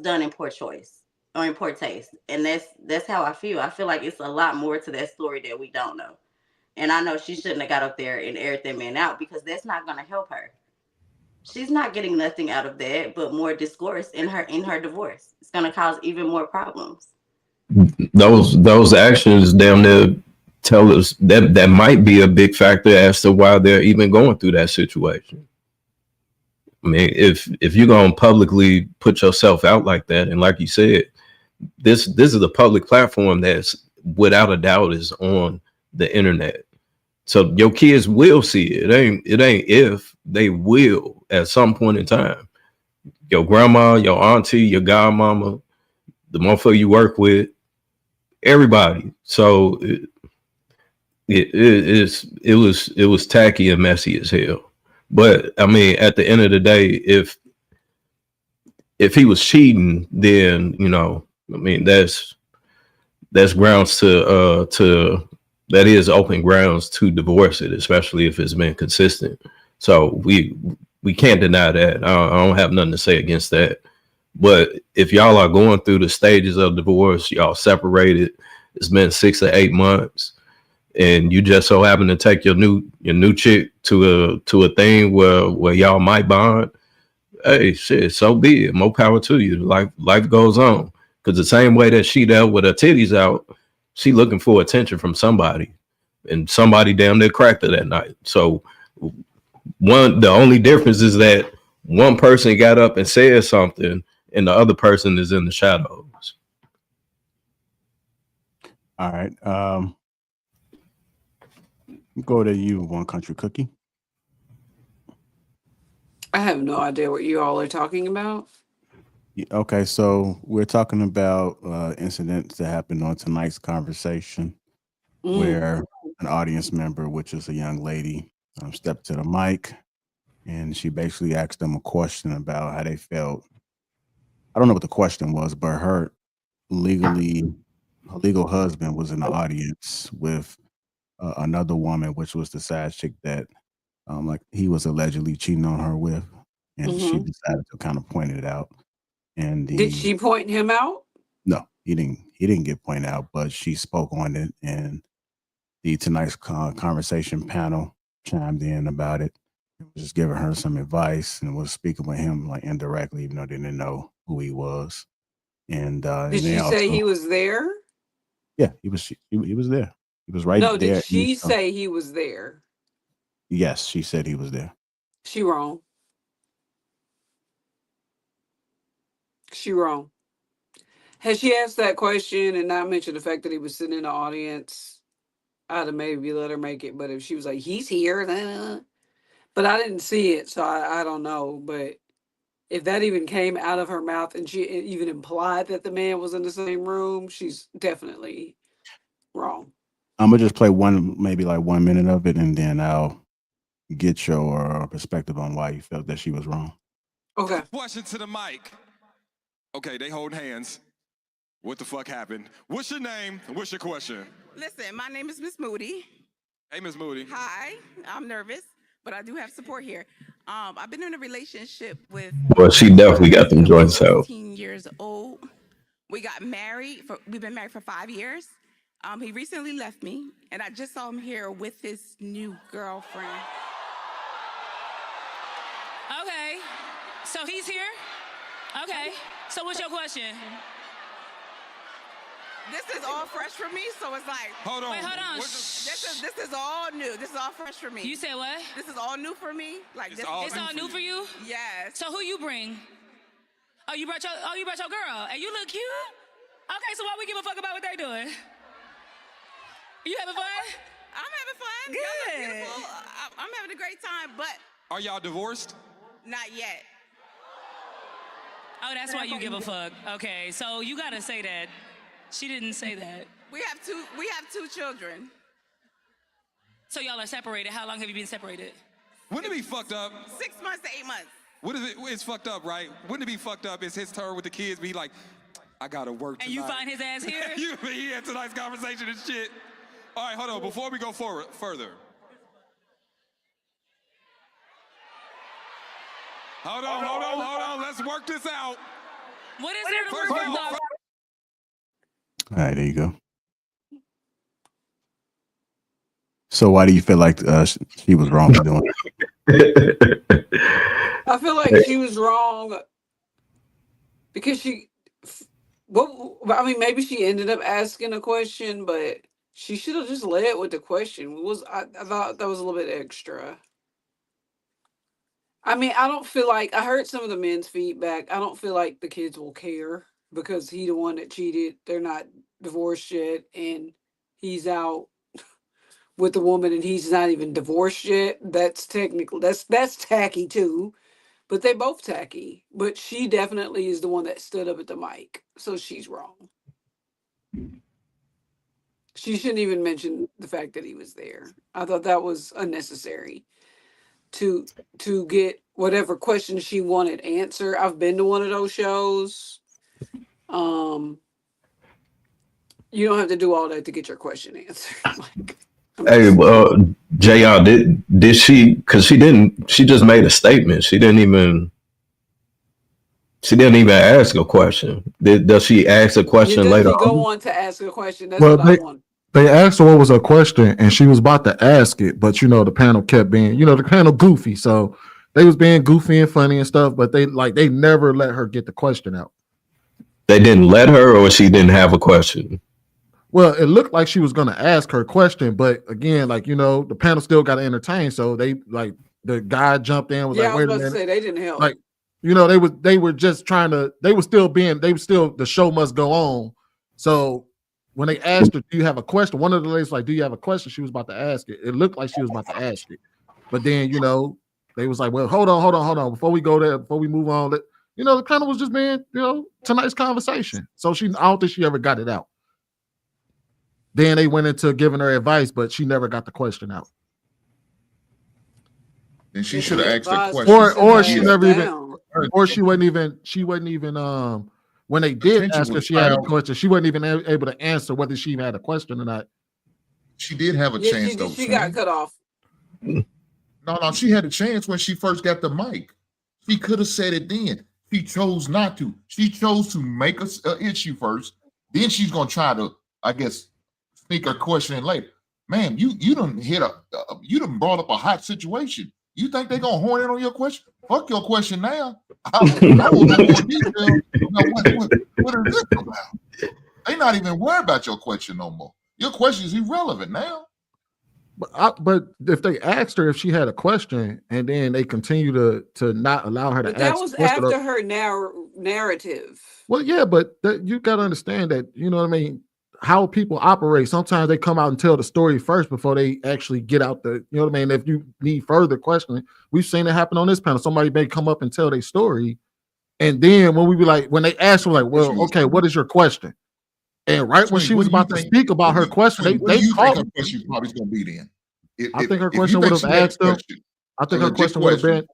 done in poor choice or in poor taste. And that's how I feel. I feel like it's a lot more to that story that we don't know. And I know she shouldn't have got up there and aired that man out because that's not going to help her. She's not getting nothing out of that but more discourse in her divorce. It's going to cause even more problems. Those actions damn near tell us that might be a big factor as to why they're even going through that situation. I mean, if you're gonna publicly put yourself out like that, and like you said, this is a public platform that's without a doubt is on the internet. So your kids will see it. It ain't if, they will at some point in time. Your grandma, your auntie, your godmama, the motherfucker you work with, everybody. So it was tacky and messy as hell. But I mean, at the end of the day, if he was cheating, then I mean that's grounds to that is open grounds to divorce it, especially if it's been consistent. So we can't deny that. I don't have nothing to say against that. But if y'all are going through the stages of divorce, y'all separated, it's been 6 to 8 months, and you just so happen to take your new chick to a thing where y'all might bond, hey, shit, so be it. More power to you. Life goes on. Because the same way that she dealt with her titties out, she looking for attention from somebody, and somebody damn near cracked her that night. So the only difference is that one person got up and said something, and the other person is in the shadows. All right. Go to you, One Country Cookie. I have no idea what you all are talking about. Okay, so we're talking about incidents that happened on tonight's conversation where an audience member, which is a young lady, stepped to the mic and she basically asked them a question about how they felt. I don't know what the question was, but her legal husband was in the audience with another woman, which was the side chick that like he was allegedly cheating on her with, and she decided to kind of point it out. And Did she point him out? No, he didn't get pointed out, but she spoke on it, and the tonight's conversation panel chimed in about it, just giving her some advice and was speaking with him like indirectly, even though they didn't know who he was. And Did she say he was there? Yeah, he was there. He was right No, there. did she say he was there? Yes, she said he was there. She wrong. She wrong. Has she asked that question and not mentioned the fact that he was sitting in the audience? I'd have maybe let her make it, but if she was like, he's here, but I didn't see it, so I don't know. But if that even came out of her mouth and she even implied that the man was in the same room, she's definitely wrong. I'm gonna just play maybe like 1 minute of it, and then I'll get your perspective on why you felt that she was wrong. Okay. Question to the mic. Okay, they hold hands. What the fuck happened? What's your name? What's your question? Listen, my name is Miss Moody. Hey, Miss Moody. Hi, I'm nervous, but I do have support here. I've been in a relationship with. Well, she definitely got them joints out. 16 years old. We've been married for 5 years. He recently left me, and I just saw him here with his new girlfriend. Okay, so he's here? Okay, so what's your question? This is all fresh for me, so it's like. Hold on. Wait, hold on. This is all new. This is all fresh for me. You said what? This is all new for me. Like It's this. all It's all new for you? Yes. So who you bring? Oh, you brought your girl, and you look cute? Okay, so why we give a fuck about what they doing? You having fun? I'm having fun. Good. Y'all look beautiful. I'm having a great time, but Are y'all divorced? not yet. Oh, that's why you give a fuck. Okay, so you gotta say that. She didn't say that. We have two children. So y'all are separated. How long have you been separated? Wouldn't it be fucked up? 6 months to 8 months. What is it? It's fucked up, right? Wouldn't it be fucked up? It's his turn with the kids. Be like, I gotta work tonight. And you find his ass here? He had tonight's conversation and shit. All right, hold on. Before we go further. Hold on. Let's work this out. What is there to work out? All right, there you go. So why do you feel like she was wrong for doing it? I feel like she was wrong because maybe she ended up asking a question, but she should have just led with the question. I thought that was a little bit extra. I mean, I don't feel like, I heard some of the men's feedback. I don't feel like the kids will care because he the one that cheated. They're not divorced yet, and he's out with the woman and he's not even divorced yet. That's technically, that's tacky too, but they both tacky. But she definitely is the one that stood up at the mic, so she's wrong. She shouldn't even mention the fact that he was there. I thought that was unnecessary to get whatever question she wanted answer. I've been to one of those shows. You don't have to do all that to get your question answered. Hey, JR, did she? Because she didn't. She just made a statement. She didn't even ask a question. Does she ask a question later? Does she go on to ask a question? That's what I want. They asked her what was her question, and she was about to ask it, but the panel kept being, the panel goofy, so they was being goofy and funny and stuff, but they never let her get the question out. They didn't let her, or she didn't have a question. Well, it looked like she was going to ask her question, but again, the panel still got to entertain, so they the guy jumped in, was I was wait a about minute, to say they didn't help. They were just trying to, the show must go on, so. When they asked her, do you have a question? One of the ladies like, do you have a question? She was about to ask it. It looked like she was about to ask it. But then, they was like, well, hold on. Before we go there, before we move on, the panel was just being, tonight's conversation. So I don't think she ever got it out. Then they went into giving her advice, but she never got the question out. And she should have asked the question. Or she never even, or she wasn't even, when they did ask her, she had a question. She wasn't even able to answer whether she even had a question or not. She did have a chance, though. She got cut off. No, she had a chance when she first got the mic. She could have said it then. She chose not to. She chose to make an issue first. Then she's gonna try to, I guess, sneak her question in later. Man, you done brought up a hot situation. You think they gonna horn in on your question? Fuck your question now. I want to know more detail. What is this about? They not even worried about your question no more. Your question is irrelevant now. But if they asked her if she had a question and then they continue to not allow her to But that ask was the question, after her narrative. well, yeah, but you got to understand that, you know what I mean, how people operate. Sometimes they come out and tell the story first before they actually get out the, you know what I mean? If you need further questioning, we've seen it happen on this panel. Somebody may come up and tell their story. And then when we be like, when they ask them, like, well, okay, what is your question? And right when she was about to speak about her question, they called. Her question probably going to be then. I think her question would have asked them. I think her question would have been.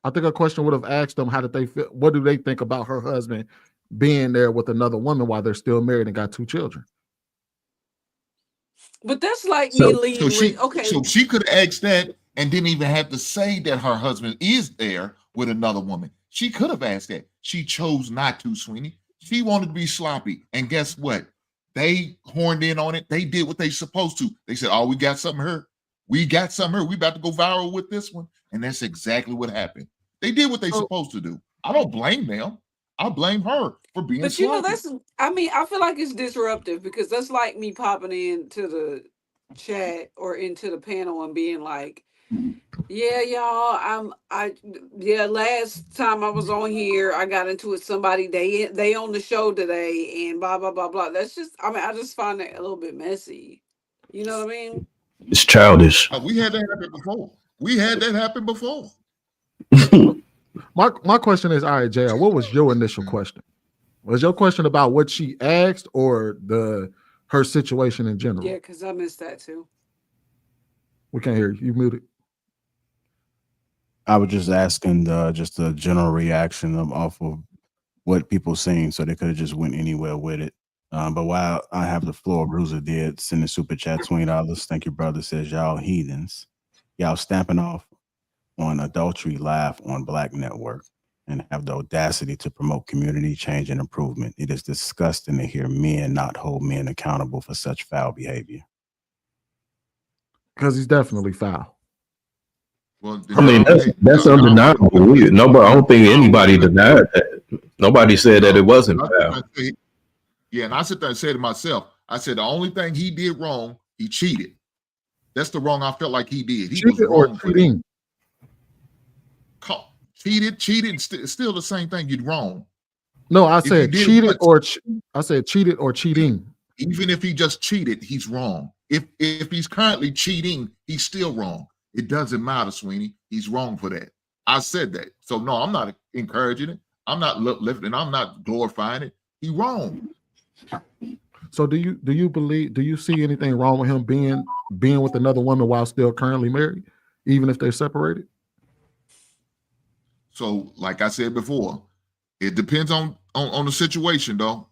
I think her question would have asked them, how did they feel? What do they think about her husband being there with another woman while they're still married and got 2 children? But that's like me leading. So she could have asked that and didn't even have to say that her husband is there with another woman. She could have asked that. She chose not to, Sweeney. She wanted to be sloppy. And guess what? They horned in on it. They did what they supposed to. They said, oh, we got something here. We got something here. We about to go viral with this one. And that's exactly what happened. They did what they supposed to do. I don't blame them. I blame her for being But sloppy. I feel like it's disruptive because that's like me popping into the chat or into the panel and being like, yeah, y'all, last time I was on here, I got into it with somebody, they on the show today and blah, blah, blah, blah. That's just, I just find that a little bit messy. You know what I mean? It's childish. We had that happen before. My question is, all right, JR, what was your initial question? Was your question about what she asked or her situation in general? Yeah, because I missed that too. We can't hear you. You muted. I was just asking just a general reaction off of what people seen, so they could have just went anywhere with it. But while I have the floor, Bruiser did send a super chat, $20. Thank you, brother. Says y'all heathens, y'all stamping off on adultery live on Black Network and have the audacity to promote community change and improvement. It is disgusting to hear men not hold men accountable for such foul behavior. Because he's definitely foul. Well, I mean, that's undeniable. I don't think anybody denied that. Nobody said that it wasn't foul. Yeah, and I sit there and say to myself, I said the only thing he did wrong, he cheated. That's the wrong I felt like he did. He was wrong for cheating. Cheated, still the same thing. You're wrong. No, I said cheated or cheating. Even if he just cheated, he's wrong. If he's currently cheating, he's still wrong. It doesn't matter, Sweeney. He's wrong for that. I said that. So no, I'm not encouraging it. I'm not lifting. I'm not glorifying it. He's wrong. So do you see anything wrong with him being with another woman while still currently married, even if they're separated? So, like I said before, it depends on the situation, though,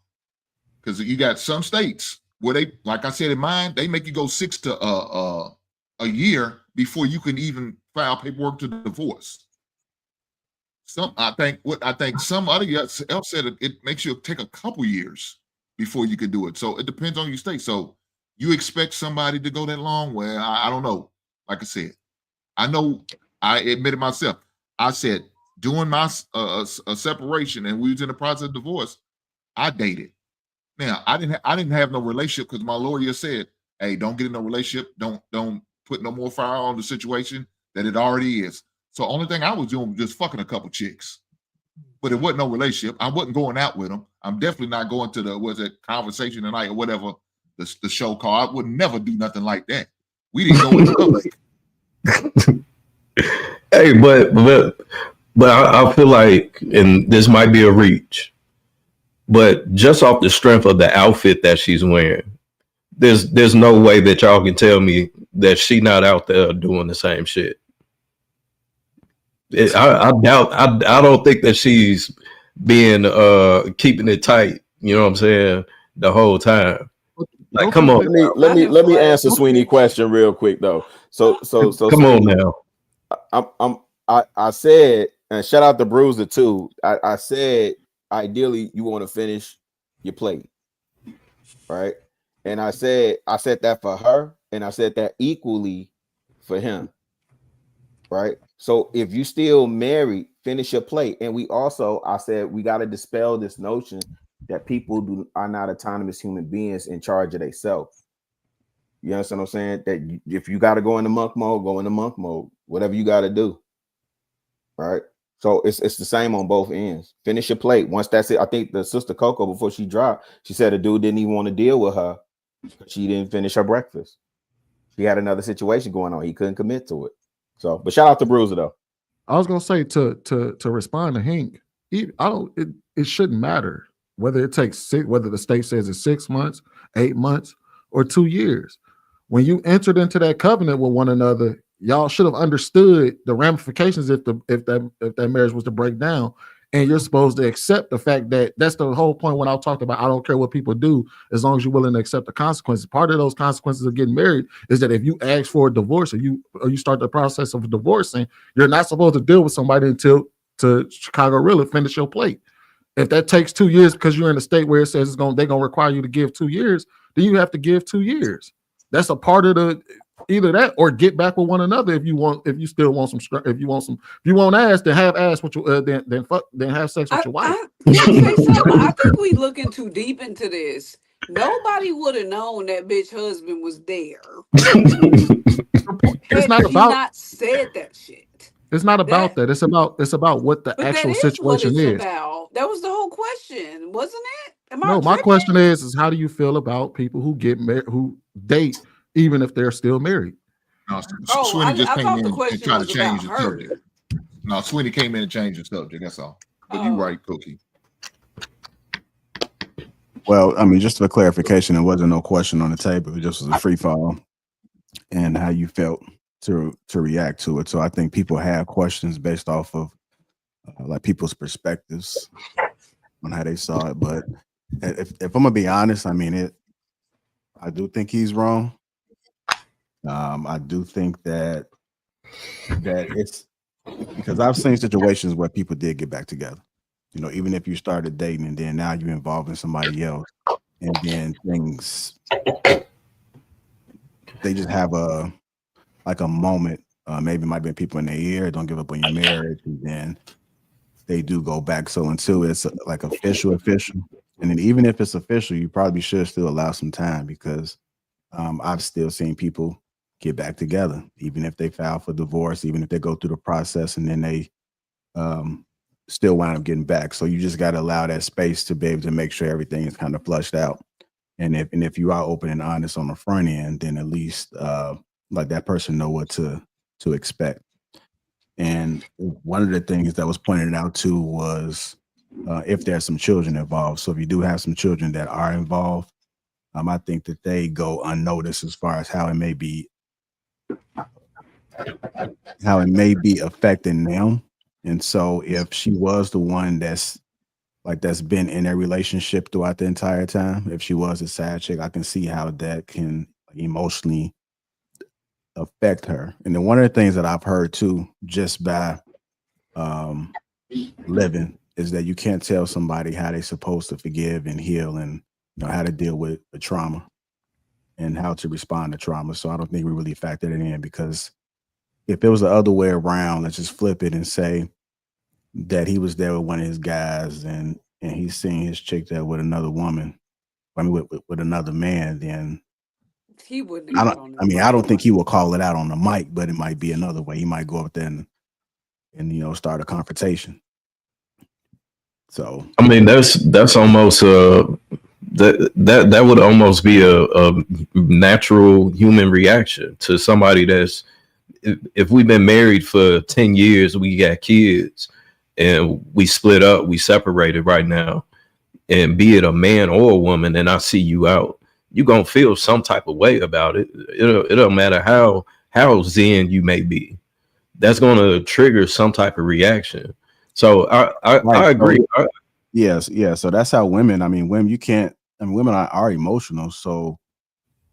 because you got some states where they, like I said in mine, they make you go 6 to a year before you can even file paperwork to divorce. I think some other else said it makes you take a couple years before you can do it. So it depends on your state. So you expect somebody to go that long? Well, I don't know. Like I said, I know I admitted myself. I said during my separation and we was in the process of divorce, I dated. Now I didn't have no relationship because my lawyer said, "Hey, don't get in no relationship. Don't put no more fire on the situation that it already is." So only thing I was doing was just fucking a couple chicks. But it wasn't no relationship. I wasn't going out with them. I'm definitely not going to the confrontation tonight or whatever the show called. I would never do nothing like that. We didn't go in public. Hey, but I feel like, and this might be a reach, but just off the strength of the outfit that she's wearing, there's no way that y'all can tell me that she not out there doing the same shit. I doubt. I don't think that she's being keeping it tight. You know what I'm saying? The whole time. Like, come on. Let me answer Sweeney's question real quick though. So come on now. I said, and shout out to Bruiser too. I said ideally you want to finish your plate, right? And I said that for her, and I said that equally for him. right? So if you still married, finish your plate. And we also, I said, we got to dispel this notion that people are not autonomous human beings in charge of themselves. You understand what I'm saying? That if you got to go into monk mode, go into monk mode. Whatever you got to do, right? So it's the same on both ends. Finish your plate. Once that's it, I think the sister Coco, before she dropped, she said a dude didn't even want to deal with her. She didn't finish her breakfast. She had another situation going on. He couldn't commit to it. So, but shout out to Bruiser though. I was gonna say to respond to Hank, it shouldn't matter whether it takes whether the state says it's 6 months, 8 months, or 2 years. When you entered into that covenant with one another, y'all should have understood the ramifications if that marriage was to break down. And you're supposed to accept the fact that that's the whole point when I talked about I don't care what people do as long as you're willing to accept the consequences. Part of those consequences of getting married is that if you ask for a divorce or you start the process of divorcing, you're not supposed to deal with somebody until to Chicago Real finish your plate. If that takes 2 years because you're in a state where it says they're gonna require you to give 2 years, then you have to give 2 years. That's a part of the either that or get back with one another if you want. If you still want some, if you want ass, then have ass with your then have sex with your wife. Can I say something? I think we looking too deep into this. Nobody would have known that bitch husband was there. It's not about not said that shit. It's not about that. It's about what the actual situation is. About. That was the whole question, wasn't it? No, my question is how do you feel about people who get married, who date, even if they're still married? No, Sweeney just came in and tried to change the subject. No, Sweeney came in and changed the subject. That's all. But you're right, Cookie. Well, I mean, just for clarification, there wasn't no question on the table. It just was a free fall, and how you felt to react to it. So I think people have questions based off of like people's perspectives on how they saw it. But if I'm gonna be honest, I mean I do think he's wrong. I do think that it's because I've seen situations where people did get back together. You know, even if you started dating and then now you're involved in somebody else, and then things they just have a moment. Maybe it might be people in their ear, don't give up on your marriage, and then they do go back. So until it's like official, and then even if it's official, you probably should still allow some time because I've still seen people get back together, even if they file for divorce, even if they go through the process and then they still wind up getting back. So you just got to allow that space to be able to make sure everything is kind of flushed out. And if you are open and honest on the front end, then at least like that person know what to expect. And one of the things that was pointed out too was if there's some children involved. So if you do have some children that are involved, I think that they go unnoticed as far as how it may be affecting them. And so if she was the one that's been in a relationship throughout the entire time, if she was a side chick, I can see how that can emotionally affect her. And then one of the things that I've heard too, just by living, is that you can't tell somebody how they're supposed to forgive and heal and how to deal with the trauma and how to respond to trauma. So I don't think we really factored it in, because if it was the other way around, let's just flip it and say that he was there with one of his guys and he's seeing his chick there with another woman, I mean with another man, then he wouldn't. I don't think he will call it out on the mic, but it might be another way. He might go up there and start a confrontation. So I mean that's almost that would almost be a natural human reaction to somebody that's, if we've been married for 10 years, we got kids and we split up, we separated right now, and be it a man or a woman, and I see you out, you're going to feel some type of way about it. It don't matter how zen you may be. That's going to trigger some type of reaction. So I agree. Yes. So that's how women, women are emotional. So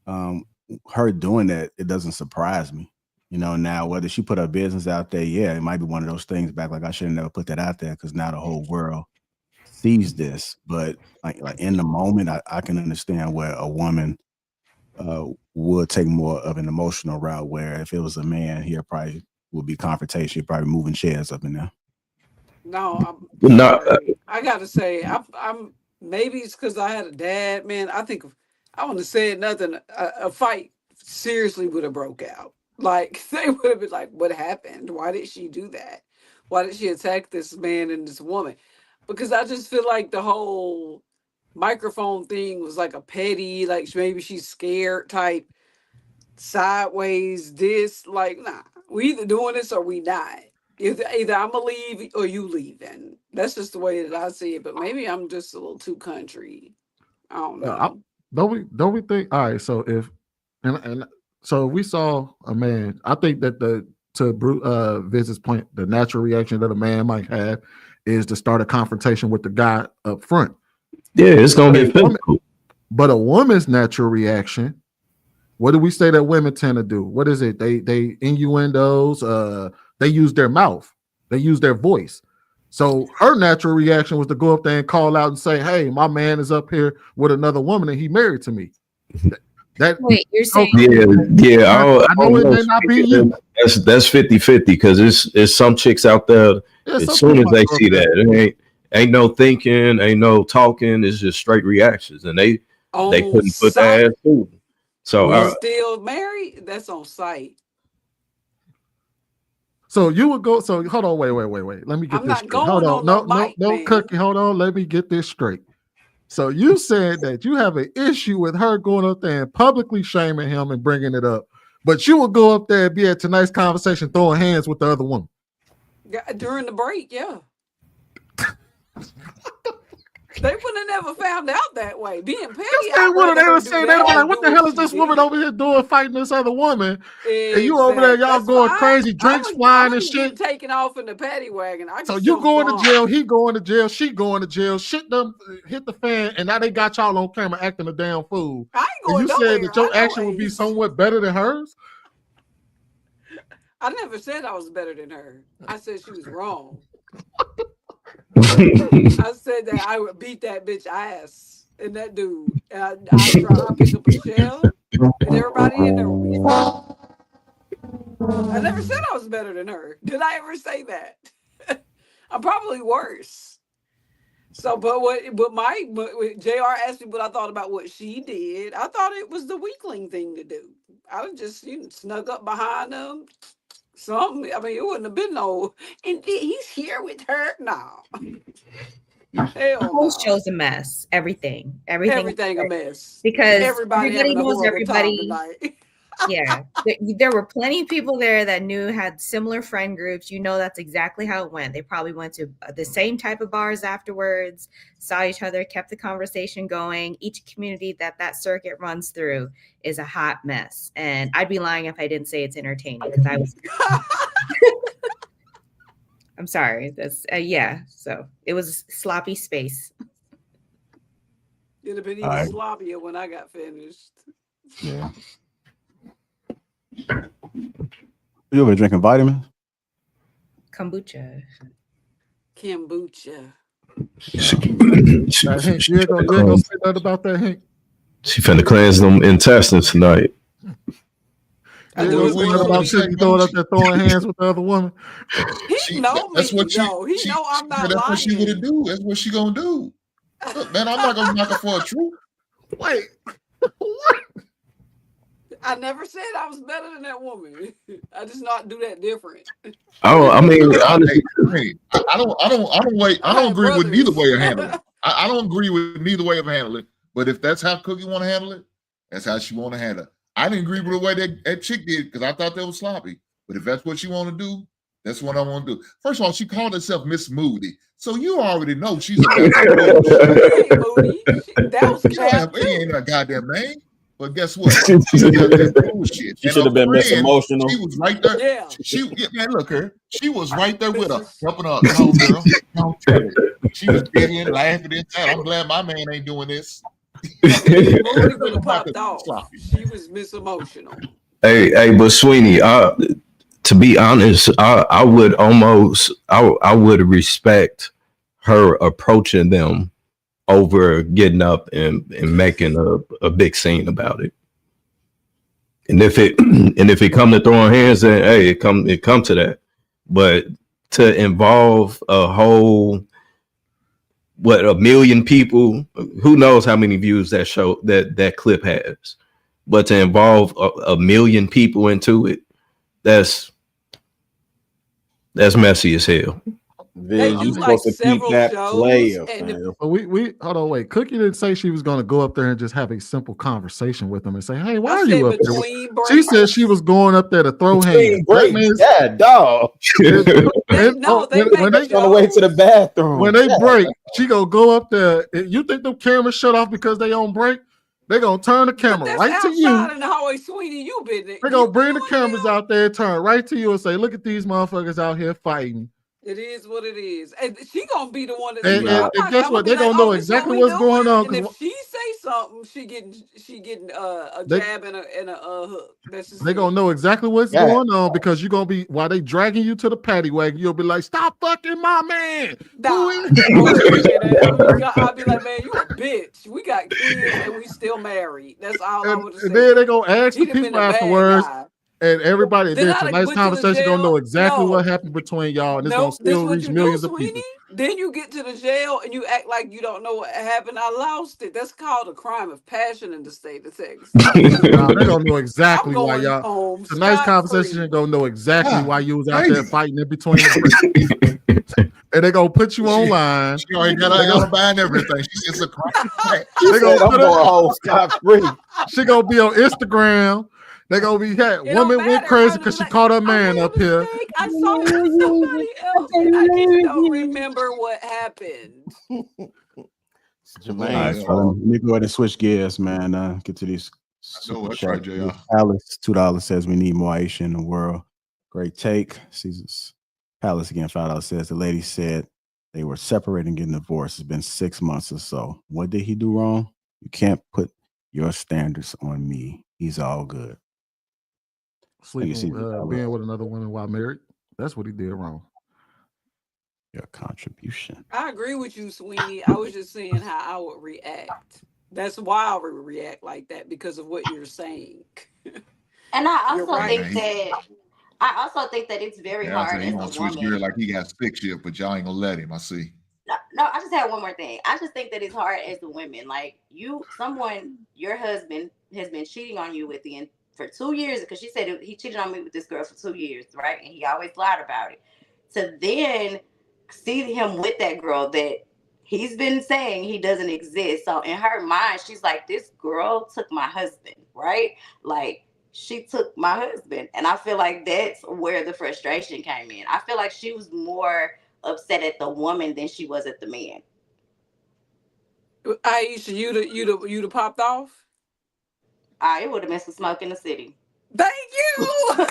her doing that, it doesn't surprise me. Now whether she put her business out there, yeah, it might be one of those things back, like I should have never put that out there because now the whole world sees this. But like in the moment, I can understand where a woman would take more of an emotional route, where if it was a man, he'll probably would be confrontation. You're probably moving chairs up in there. No, I'm No, sorry. I gotta say, I'm maybe it's because I had a dad, man. I think if I wouldn't have said nothing, a fight seriously would have broke out. Like they would have been like, "What happened? Why did she do that? Why did she attack this man and this woman?" Because I just feel like the whole microphone thing was like a petty, like maybe she's scared type, sideways. This like, nah, we either doing this or we not. Either I'm gonna leave or you leaving. That's just the way that I see it. But maybe I'm just a little too country. I don't know. Don't we think? All right, so if and so we saw a man. I think that Viz's point, the natural reaction that a man might have is to start a confrontation with the guy up front. Yeah, it's gonna get physical. But a woman's natural reaction, what do we say that women tend to do? What is it? They innuendos. They use their mouth. They use their voice. So her natural reaction was to go up there and call out and say, "Hey, my man is up here with another woman and he married to me." Wait, you're saying? Yeah. I know it may not be you. That's 50-50 because it's some chicks out there. As soon as they see that, it ain't no thinking, ain't no talking. It's just straight reactions, and they couldn't put their ass through. So still married? That's on site. So you would go. So hold on, wait. Let me get this straight. Hold on, no, Cookie. Hold on, let me get this straight. So you said that you have an issue with her going up there and publicly shaming him and bringing it up, but you would go up there and be at tonight's conversation throwing hands with the other woman. Yeah, during the break, yeah. They would have never found out that way. Being petty, they would have never said that. Like, what the hell is this woman over here doing fighting this other woman? Exactly. And you over there, y'all going crazy, drinks flying and shit. Taking off in the paddy wagon. So you going to jail, he going to jail, she going to jail, shit them hit the fan, and now they got y'all on camera acting a damn fool. I ain't going and you nowhere. said that your action would be somewhat better than hers? I never said I was better than her. I said she was wrong. I said that I would beat that bitch ass and that dude. And I pick up a shell and everybody in there would be fine. I never said I was better than her. Did I ever say that? I'm probably worse. So, but JR asked me what I thought about what she did. I thought it was the weakling thing to do. I was just snuck up behind them. Something. I mean, it wouldn't have been no. And he's here with her now. The whole show's a mess. Everything a mess. Because everybody knows everybody. Yeah, there were plenty of people there that had similar friend groups. You know, that's exactly how it went. They probably went to the same type of bars afterwards, saw each other, kept the conversation going. Each community that circuit runs through is a hot mess. And I'd be lying if I didn't say it's entertaining because I was. I'm sorry. That's So it was sloppy space. It'd have been even sloppier when I got finished. Yeah. You over drinking vitamins? Kombucha. Hank, you ain't gonna say nothing about that, Hank? She finna cleanse them intestines tonight. I do about Cookie throwing up there throwing hands with the other woman. He know me. He know I'm not lying. That's what she gonna do. That's what she gonna do. Look, man, I'm not gonna knock her for a truth. Wait, what? I never said I was better than that woman. I just not do that different. Oh, I mean, honestly, I don't agree with neither way of handling it. I don't agree with neither way of handling it. But if that's how Cookie want to handle it, that's how she want to handle it. I didn't agree with the way that chick did because I thought that was sloppy. But if that's what she want to do, that's what I want to do. First of all, she called herself Miss Moody. So you already know she's a goddamn Moody. That was ain't a goddamn name. But guess what? She should have been Miss Emotional. She was right there. Yeah. Man, look her. She was right there with her, helping her. No, girl. Don't tell it. She was getting laughing inside. I'm glad my man ain't doing this. Moody would have popped off. She was Miss Emotional. Hey, but Sweeney, to be honest, I would respect her approaching them over getting up and making a big scene about it. And if it come to throwing hands, then hey, it come to that. But to involve a whole a million people, who knows how many views that show that clip has, but to involve a million people into it, that's messy as hell. Viz, you supposed to keep that player, fam. But we hold on, wait. Cookie didn't say she was gonna go up there and just have a simple conversation with him and say, "Hey, why are you up there?" She said she was going up there to throw hands. That means, yeah, dog. when they on the way to the bathroom. When they break, she gonna go up there. You think them cameras shut off because they on break? They gonna turn the camera right to you. In the hallway, sweetie, you been there. They gonna bring the cameras out there, turn right to you, and say, "Look at these motherfuckers out here fighting." It is what it is, and she gonna be the one that's. And guess what? They gonna know exactly what's going on. And if she say something, she getting a jab and a hook. That's just they gonna know exactly what's going on because you're gonna be while they dragging you to the paddy wagon. You'll be like, "Stop fucking my man." I'll be like, "Man, you a bitch. We got kids and we still married." That's all I would say. And then they gonna ask the people afterwards. And everybody did tonight's conversation gonna know exactly what happened between y'all, and it's gonna still reach millions of people. Then you get to the jail and you act like you don't know what happened. I lost it. That's called a crime of passion in the state of Texas. They're gonna know exactly why y'all. Tonight's conversation gonna know exactly why you was out there fighting in between. And they gonna put you online. She already got her buying everything. She says a crime. They gonna put her whole scot free. She gonna be on Instagram. They gonna be woman went crazy because she caught her man up here. I saw somebody else and I just don't remember what happened. Jermaine, all right, so let me go ahead and switch gears, man. Get to these. That's right, JR. Alice, $2 says we need more Aisha in the world. Great take. Caesar's Palace again, $5 says the lady said they were separating, getting divorced. It's been 6 months or so. What did he do wrong? You can't put your standards on me. He's all good. Sleeping, being with another woman while married. That's what he did wrong. Your contribution. I agree with you, Sweeney. I was just saying how I would react. That's why I would react like that, because of what you're saying. And I also right. think that it's very hard He as want a to switch woman. gear like he got stick shift, but y'all ain't gonna let him. I see. No, I just have one more thing. I just think that it's hard as the women. Like your husband has been cheating on you for 2 years, because she said he cheated on me with this girl for 2 years, right? And he always lied about it. To then see him with that girl that he's been saying he doesn't exist. So in her mind, she's like, this girl took my husband, right? Like, she took my husband. And I feel like that's where the frustration came in. I feel like she was more upset at the woman than she was at the man. Aisha, you'd have popped off? It would have been some smoke in the city. Thank you.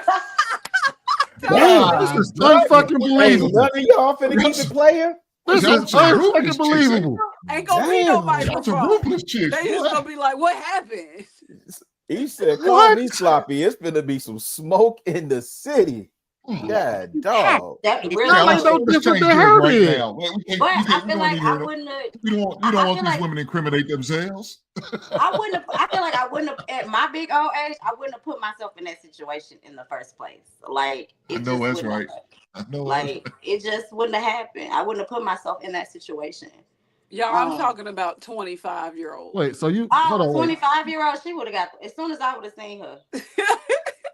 This is unfucking believable. None of y'all finna keep it player. This is unfucking believable. Ain't gonna be no That's a microphone. ruthless chick. They just gonna be like, what happened? He said, call me sloppy. It's gonna be some smoke in the city. Yeah, dog. That really Ain't no different than her did. But I feel like I wouldn't have. You don't want these women to incriminate themselves. I feel like I wouldn't have, at my big old age, I wouldn't have put myself in that situation in the first place. Like, I know that's right. I know. Like, it just wouldn't have happened. I wouldn't have put myself in that situation. Y'all, I'm talking about 25-year-old. Wait, so you hold on, 25-year-old, she would have got as soon as I would have seen her.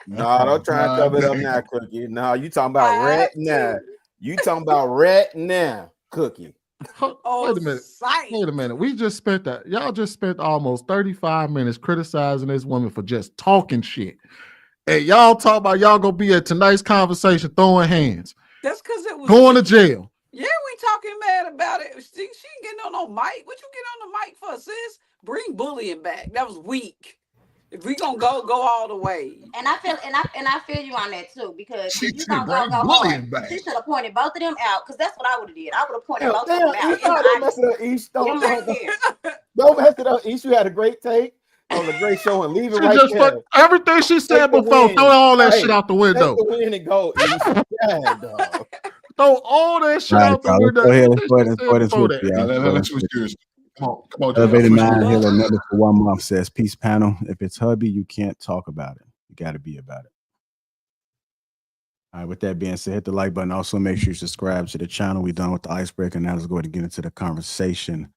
No, don't try and cover it up now, Cookie. No, you talking about right now. You talking about right now, Cookie. Wait a minute. We just spent y'all just spent almost 35 minutes criticizing this woman for just talking shit. And y'all talk about y'all gonna be at tonight's conversation throwing hands. That's because it was going to jail. Yeah, we talking mad about it. She ain't getting on no mic. What you get on the mic for, sis? Bring bullying back. That was weak. If we gonna go all the way. And I feel you on that too, because if you gonna go hard, she should have pointed both of them out, because that's what I would have did. I would have pointed both of them out. Don't mess it up, East. Don't mess it up, East. You had a great take on the great show and leave it right there. Everything she said before, throw all that shit out the window. Take the win and go, East. Yeah, dog. Throw all that shit out the window. Go ahead. Let's switch gears. Come on. Elevated 9 Hill, another for 1 month says, peace panel. If it's hubby, you can't talk about it. You got to be about it. All right, with that being said, hit the like button. Also, make sure you subscribe to the channel. We're done with the icebreaker. Now let's go ahead and get into the conversation.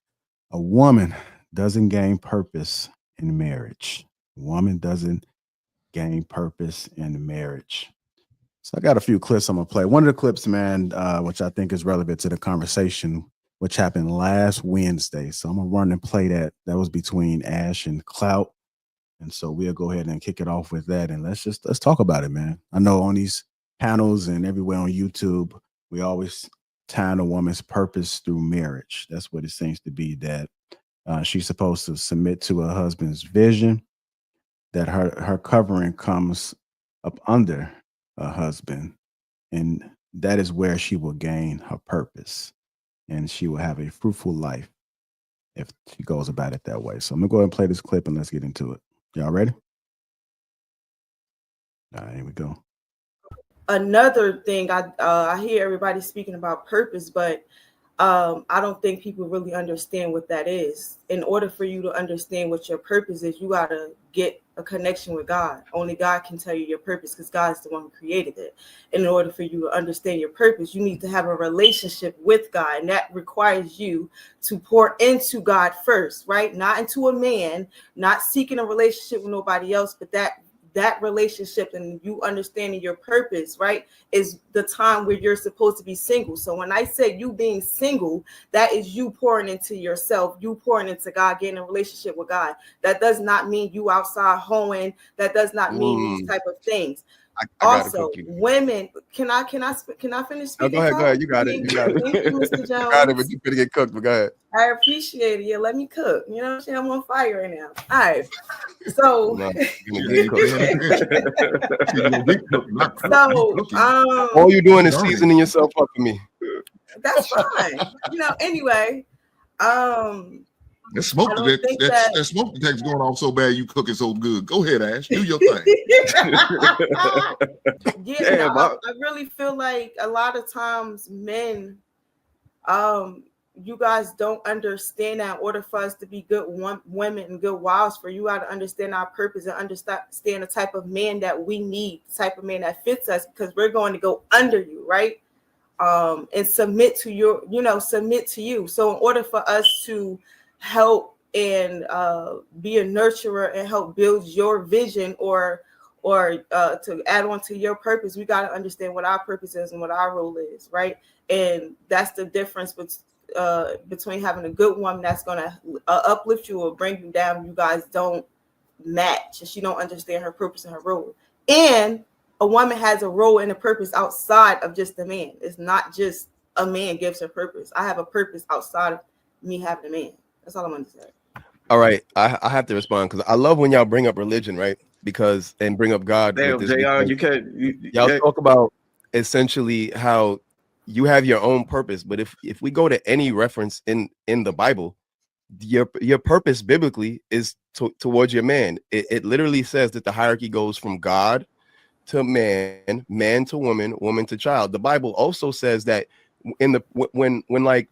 A woman doesn't gain purpose in marriage. A woman doesn't gain purpose in marriage. So I got a few clips I'm going to play. One of the clips, man, which I think is relevant to the conversation, which happened last Wednesday. So I'm going to run and play that. That was between Ash and Clout. And so we'll go ahead and kick it off with that. And let's talk about it, man. I know on these panels and everywhere on YouTube, we always tie a woman's purpose through marriage. That's what it seems to be, that she's supposed to submit to her husband's vision, that her covering comes up under her husband, and that is where she will gain her purpose, and she will have a fruitful life if she goes about it that way. So I'm gonna go ahead and play this clip and let's get into it. Y'all ready? All right, here we go. Another thing, I hear everybody speaking about purpose, but I don't think people really understand what that is. In order for you to understand what your purpose is, you got to get a connection with God. Only God can tell you your purpose, because God is the one who created it. In order for you to understand your purpose, you need to have a relationship with God, and that requires you to pour into God first, right? Not into a man, not seeking a relationship with nobody else, but that relationship and you understanding your purpose, right, is the time where you're supposed to be single. So when I say you being single, that is you pouring into yourself, you pouring into God, getting a relationship with God. That does not mean you outside hoeing. That does not mean these type of things. Also, women, can I finish speaking? Go ahead. You got it. Thank you, Mr. Jones. You got it, but you're gonna get cooked. But go ahead. I appreciate it. Yeah, let me cook. You know what I'm saying? I'm on fire right now. All right. So, all you're doing is seasoning yourself up for me. That's fine. Anyway, that smoke detector's going off so bad, you cooking so good. Go ahead, Ash. Do your thing. I really feel like a lot of times men, you guys don't understand that in order for us to be good women and good wives, for you got to understand our purpose and understand the type of man that we need, the type of man that fits us, because we're going to go under you, right? And submit to submit to you. So in order for us to help and be a nurturer and help build your vision or to add on to your purpose, we got to understand what our purpose is and what our role is, right? And that's the difference between having a good woman that's going to uplift you or bring you down. You guys don't match, and she don't understand her purpose and her role. And a woman has a role and a purpose outside of just a man. It's not just a man gives her purpose. I have a purpose outside of me having a man. That's all I'm going to say. All right, I have to respond because I love when y'all bring up religion, right? And bring up God. Damn, JR, you can't. Y'all talk about essentially how you have your own purpose, but if we go to any reference in the Bible, your purpose biblically is towards your man. It literally says that the hierarchy goes from God to man, man to woman, woman to child. The Bible also says that when like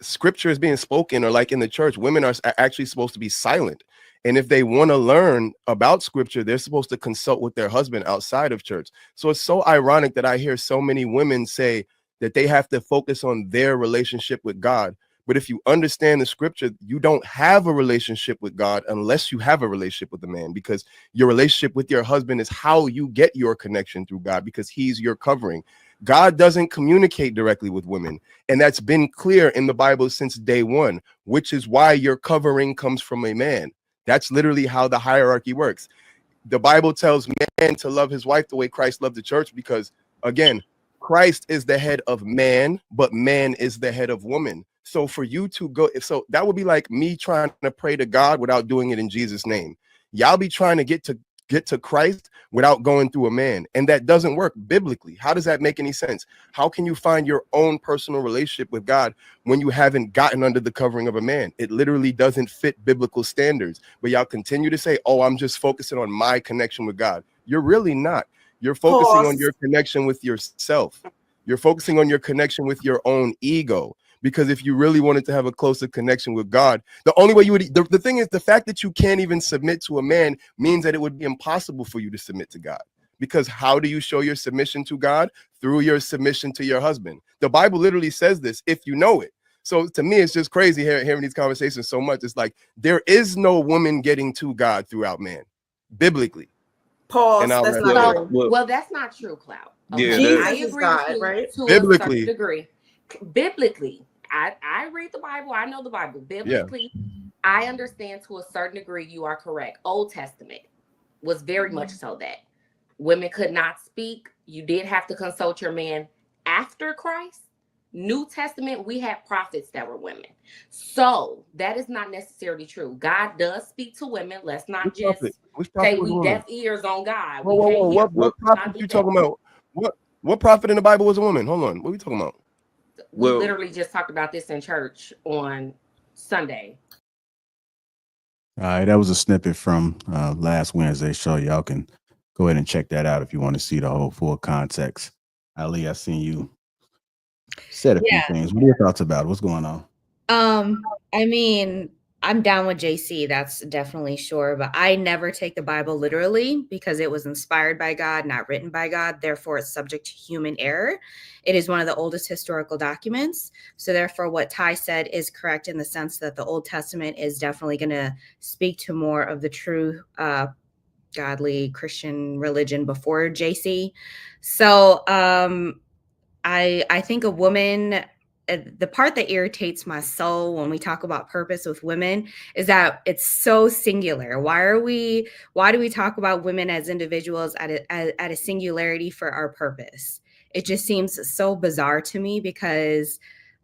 scripture is being spoken, or like in the church, women are actually supposed to be silent. And if they want to learn about scripture, they're supposed to consult with their husband outside of church. So it's so ironic that I hear so many women say that they have to focus on their relationship with God. But if you understand the scripture, you don't have a relationship with God unless you have a relationship with the man, because your relationship with your husband is how you get your connection through God, because he's your covering. God doesn't communicate directly with women. And that's been clear in the Bible since day one, which is why your covering comes from a man. That's literally how the hierarchy works. The Bible tells man to love his wife the way Christ loved the church, because, again, Christ is the head of man, but man is the head of woman. So for you to go, so that would be like me trying to pray to God without doing it in Jesus' name. Y'all be trying to get to Christ without going through a man, and that doesn't work biblically. How does that make any sense? How can you find your own personal relationship with God when you haven't gotten under the covering of a man? It literally doesn't fit biblical standards. But y'all continue to say, oh, I'm just focusing on my connection with God. You're really not. You're focusing on your connection with yourself. You're focusing on your connection with your own ego, Because if you really wanted to have a closer connection with God, the only way you would, the thing is, the fact that you can't even submit to a man means that it would be impossible for you to submit to God. Because how do you show your submission to God? Through your submission to your husband. The Bible literally says this, if you know it. So to me, it's just crazy hearing these conversations so much. It's like, there is no woman getting to God throughout man, biblically. Pause. And I'll That's rest not there. true. Well, that's not true, Cloud. Yeah, Okay, I Jesus is agree with God, you right? to a certain Biblically. degree. Biblically, I read the Bible. I know the Bible. Biblically, I understand to a certain degree you are correct. Old Testament was very much so that women could not speak. You did have to consult your man after Christ. New Testament, we had prophets that were women. So that is not necessarily true. God does speak to women. Let's not just Which prophet say was we a woman? deaf ears on God. Whoa, We whoa, can't whoa. hear. What prophet you talking about? What prophet in the Bible was a woman? Hold on. What are we talking about? We literally just talked about this in church on Sunday. All right, that was a snippet from last Wednesday's show. Y'all can go ahead and check that out if you want to see the whole full context. Ali, I seen you said a few things. What are your thoughts about it? What's going on? I mean, I'm down with JC. That's definitely sure. But I never take the Bible literally because it was inspired by God, not written by God. Therefore, it's subject to human error. It is one of the oldest historical documents. So therefore, what Ty said is correct in the sense that the Old Testament is definitely going to speak to more of the true godly Christian religion before JC. So I think a woman, the part that irritates my soul when we talk about purpose with women is that it's so singular. Why do we talk about women as individuals at a singularity for our purpose? It just seems so bizarre to me because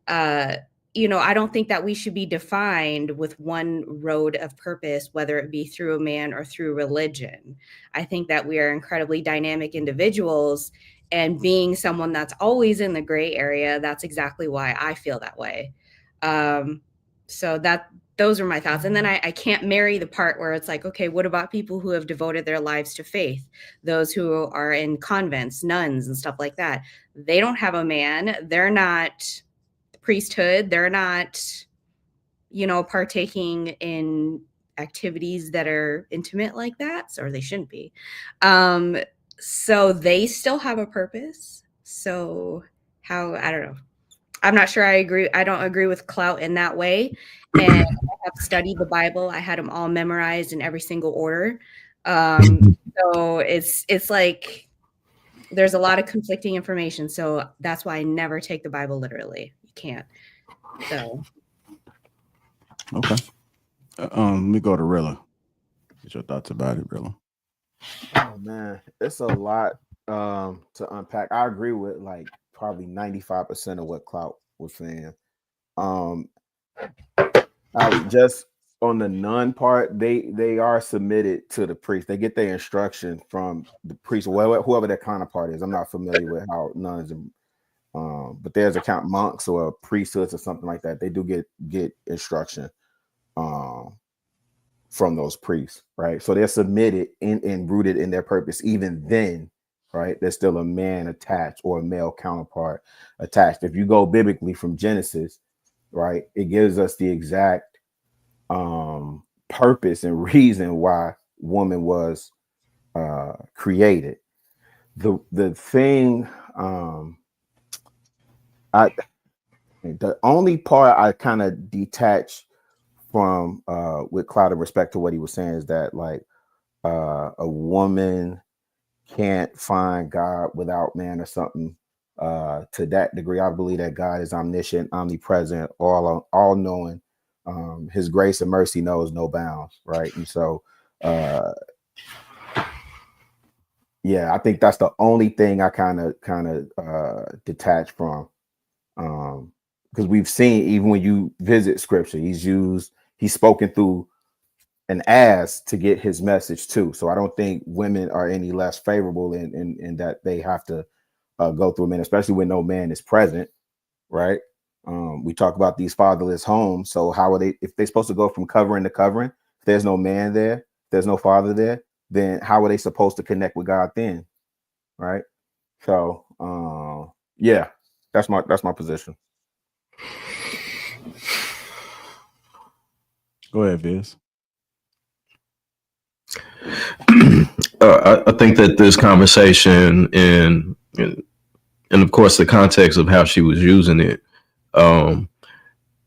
I don't think that we should be defined with one road of purpose, whether it be through a man or through religion. I think that we are incredibly dynamic individuals, and being someone that's always in the gray area, that's exactly why I feel that way. So those are my thoughts. And then I can't marry the part where it's like, okay, what about people who have devoted their lives to faith? Those who are in convents, nuns and stuff like that. They don't have a man. They're not priesthood. They're not, partaking in activities that are intimate like that, or they shouldn't be. So they still have a purpose. So I don't know. I'm not sure I agree. I don't agree with Clout in that way. And I have studied the Bible. I had them all memorized in every single order. So it's like there's a lot of conflicting information. So that's why I never take the Bible literally. You can't. So Okay. Let me go to Rilla. What's your thoughts about it, Rilla? Oh man, it's a lot to unpack. I agree with like probably 95% of what Clout was saying. Just on the nun part, they are submitted to the priest. They get their instruction from the priest, whoever their counterpart is. I'm not familiar with how nuns and but there's a monks or priesthoods or something like that. They do get instruction from those priests, right? So they're submitted and rooted in their purpose. Even then, right? There's still a man attached or a male counterpart attached. If you go biblically from Genesis, right, it gives us the exact purpose and reason why woman was created. The thing the only part I kind of detach from with Cloud in respect to what he was saying is that like a woman can't find God without man or something to that degree. I believe that God is omniscient, omnipresent, all knowing. His grace and mercy knows no bounds, right? And so yeah, I think that's the only thing I kind of detach from. Because we've seen, even when you visit scripture, he's spoken through an ass to get his message too. So I don't think women are any less favorable in that they have to go through a man, especially when no man is present, right? We talk about these fatherless homes. So how are they, if they're supposed to go from covering to covering, if there's no man there, if there's no father there, then how are they supposed to connect with God then? Right? So yeah, that's my position. Go ahead, Viz. I think that this conversation and of course the context of how she was using it,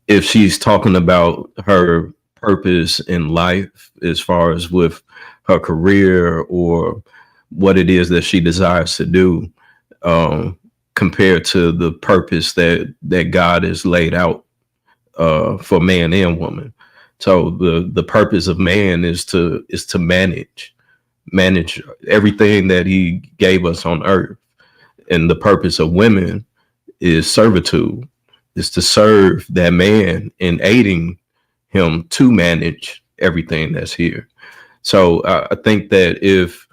if she's talking about her purpose in life as far as with her career or what it is that she desires to do, compared to the purpose that God has laid out for man and woman. So the purpose of man is to manage everything that he gave us on earth. And the purpose of women is servitude, is to serve that man in aiding him to manage everything that's here. So I think that if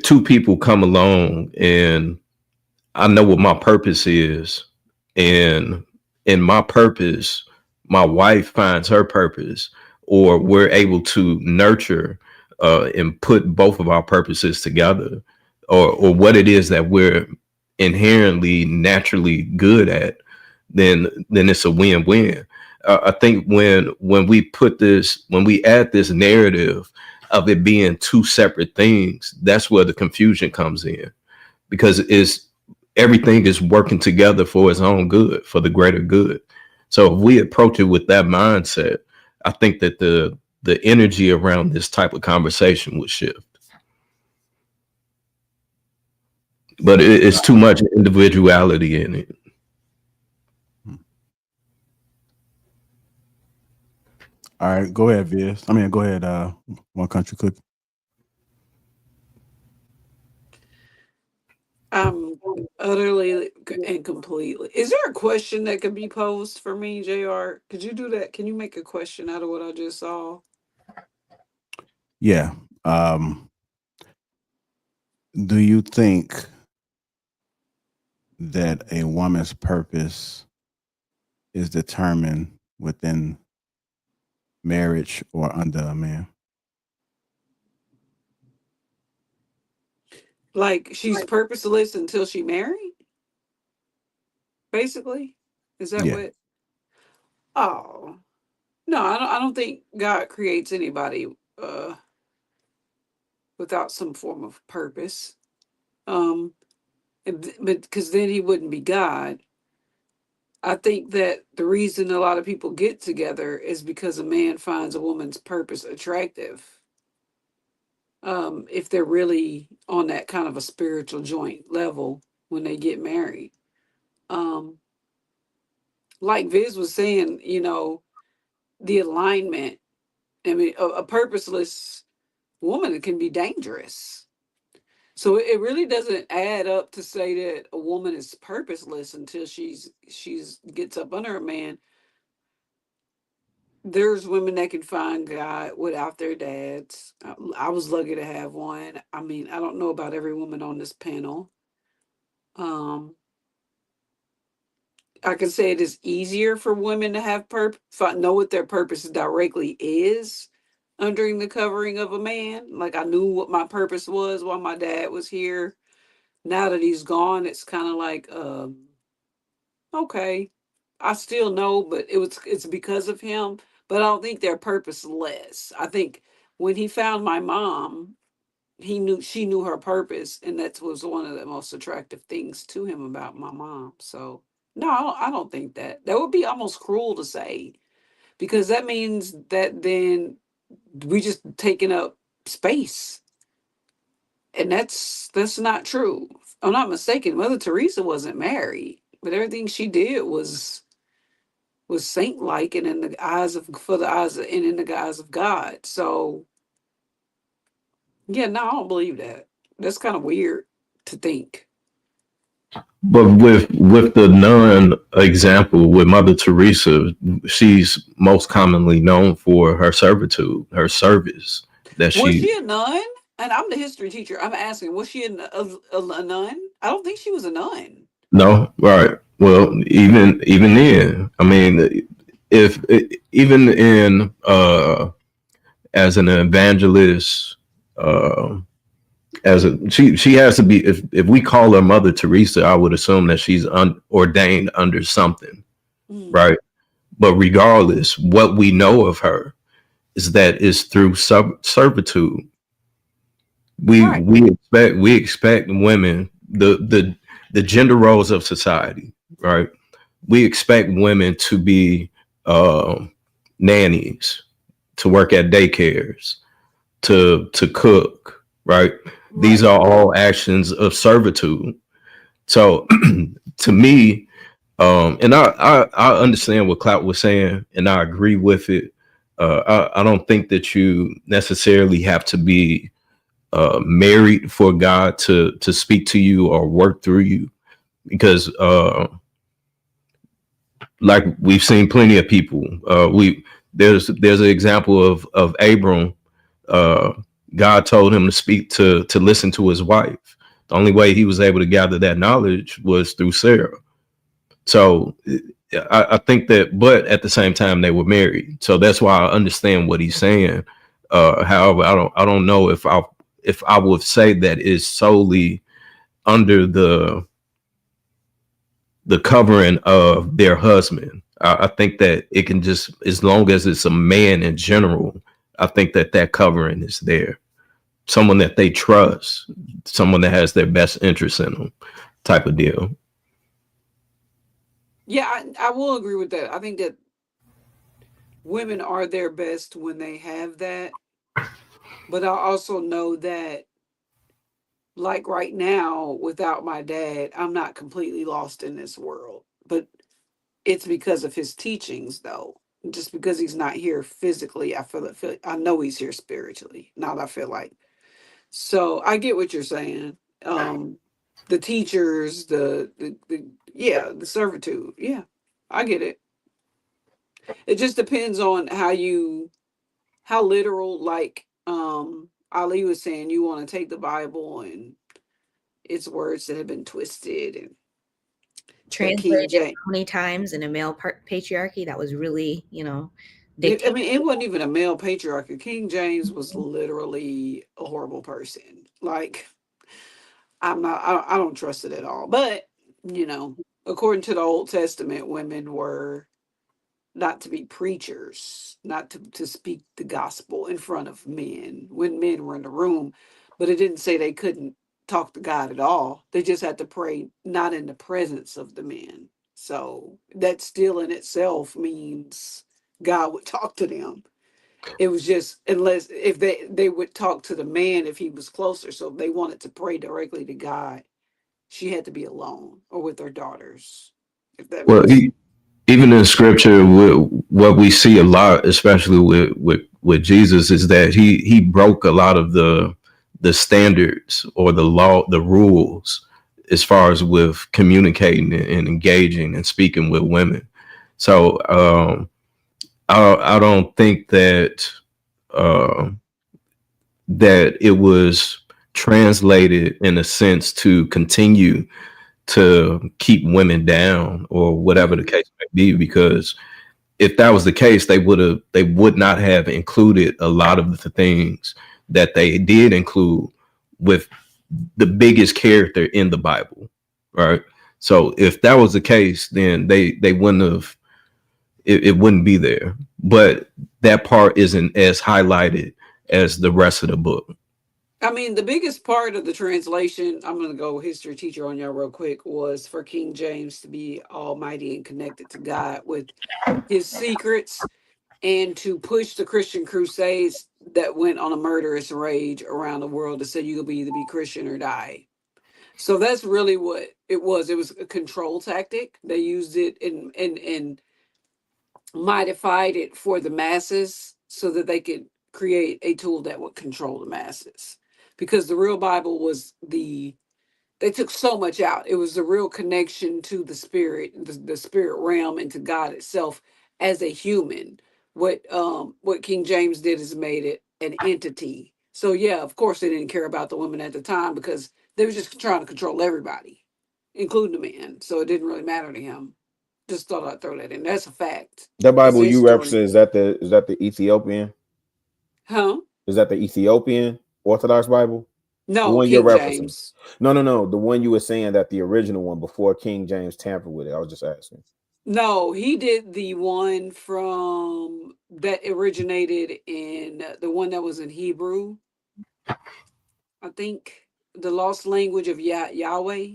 two people come along and I know what my purpose is, and in my purpose, my wife finds her purpose, or we're able to nurture and put both of our purposes together, or what it is that we're inherently naturally good at, then it's a win-win. I think when we add this narrative of it being two separate things, that's where the confusion comes in, because everything is working together for its own good, for the greater good. So if we approach it with that mindset, I think that the energy around this type of conversation would shift. But it's too much individuality in it. All right, go ahead, Viz. Go ahead, One Country Cookie. Utterly and completely. Is there a question that could be posed for me, JR? Could you do that? Can you make a question out of what I just saw? Yeah. Do you think that a woman's purpose is determined within marriage or under a man? Like she's purposeless until she married? Basically? Is that what? Oh. No, I don't think God creates anybody without some form of purpose. But because then he wouldn't be God. I think that the reason a lot of people get together is because a man finds a woman's purpose attractive. If they're really on that kind of a spiritual joint level when they get married. Like Viz was saying, the alignment. I mean, a purposeless woman can be dangerous. So it really doesn't add up to say that a woman is purposeless until she's gets up under a man. There's women that can find God without their dads. I was lucky to have one. I mean, I don't know about every woman on this panel. I can say it is easier for women to have know what their purpose directly is under the covering of a man. Like I knew what my purpose was while my dad was here. Now that he's gone, it's kind of like, okay, I still know, but it's because of him. But I don't think they're purposeless. I think when he found my mom, she knew her purpose, and that was one of the most attractive things to him about my mom. So no, I don't think that would be almost cruel to say, because that means that then we just taking up space, and that's not true. If I'm not mistaken, Mother Teresa wasn't married, but everything she did was saint-like and in the eyes of God. So yeah, no, I don't believe that. That's kind of weird to think. But with the nun example with Mother Teresa, she's most commonly known for her servitude, her service. Was she a nun? And I'm the history teacher. I'm asking, was she a nun? I don't think she was a nun. No, right. Well, even then, I mean, if even in as an evangelist, she has to be. If we call her Mother Teresa, I would assume that she's ordained under something, right? But regardless, what we know of her is that it's through servitude. We expect women, the gender roles of society, right? We expect women to be nannies, to work at daycares, to cook, right? These are all actions of servitude. So to me, and I understand what Clout was saying, and I agree with it. I don't think that you necessarily have to be married for God to speak to you or work through you, because like we've seen plenty of people. There's an example of Abram. God told him to speak to listen to his wife. The only way he was able to gather that knowledge was through Sarah. So I think that, but at the same time they were married. So that's why I understand what he's saying. However, I don't know if I would say that is solely under the covering of their husband. I think that it can just, as long as it's a man in general, I think that covering is there. Someone that they trust, someone that has their best interest in them, type of deal. Yeah, I will agree with that. I think that women are their best when they have that. But I also know that, like right now, without my dad, I'm not completely lost in this world. But it's because of his teachings, though. Just because he's not here physically, I know he's here spiritually. Now that I feel like. So I get what you're saying. The teachers, the servitude. Yeah, I get it. It just depends on how literal, like Ali was saying, you want to take the Bible and its words that have been twisted and Translated how many times in a male patriarchy that was really, I mean, it wasn't even a male patriarchy. King James was literally a horrible person. Like, I don't trust it at all. But, according to the Old Testament, women were not to be preachers, not to speak the gospel in front of men when men were in the room. But it didn't say they couldn't talk to God at all. They just had to pray not in the presence of the men. So that still in itself means God would talk to them. It was just, unless if they would talk to the man if he was closer. So if they wanted to pray directly to God, she had to be alone or with her daughters. If that Well, makes sense. even in scripture, what we see a lot, especially with Jesus, is that he broke a lot of the standards or the law, the rules, as far as with communicating and engaging and speaking with women. So I don't think that that it was translated in a sense to continue to keep women down or whatever the case may be, because if that was the case, they would not have included a lot of the things that they did include with the biggest character in the Bible, right? So if that was the case, then they wouldn't have, it wouldn't be there. But that part isn't as highlighted as the rest of the book. I mean, the biggest part of the translation, I'm going to go history teacher on y'all real quick, was for King James to be almighty and connected to God with his secrets, and to push the Christian crusades that went on a murderous rage around the world to say you could either be Christian or die. So that's really what it was. It was a control tactic. They used it and modified it for the masses so that they could create a tool that would control the masses. Because the real Bible was they took so much out. It was the real connection to the spirit, the spirit realm, and to God itself as a human. What King James did is made it an entity. So yeah, of course they didn't care about the women at the time because they were just trying to control everybody, including the men. So it didn't really matter to him. Just thought I'd throw that in. That's a fact. The That's Bible you history. represent, is that the Ethiopian? Huh? Is that the Ethiopian Orthodox Bible? The No, one you're King referencing. James. No. The one you were saying that the original one before King James tampered with it. I was just asking. No, he did the one from that originated in the one that was in Hebrew. I think the lost language of Yahweh.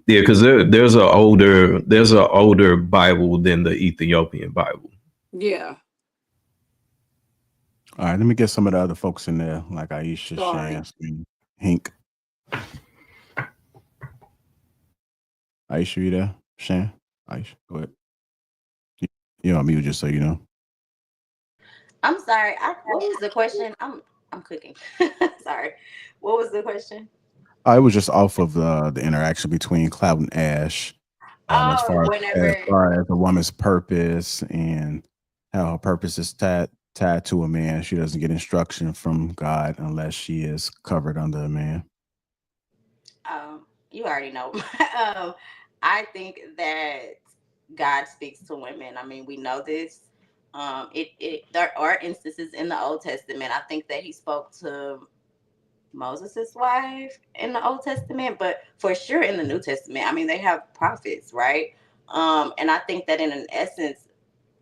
Yeah, because there's an older Bible than the Ethiopian Bible. Yeah. All right, let me get some of the other folks in there, like Aisha, Sorry. Shan, Hink. Aisha, you there? Shan? Aisha, go ahead. You're on mute, just so you know. I'm sorry. What was the question? I'm cooking. Sorry. What was the question? It was just off of the interaction between Cloud and Ash, as Oh, far as whenever. a woman's purpose and how her purpose is tied to a man. She doesn't get instruction from God unless she is covered under a man. You already know. I think that God speaks to women. I mean, we know this. There are instances in the Old Testament. I think that he spoke to Moses' wife in the Old Testament, but for sure in the New Testament. I mean, they have prophets, right? And I think that in an essence,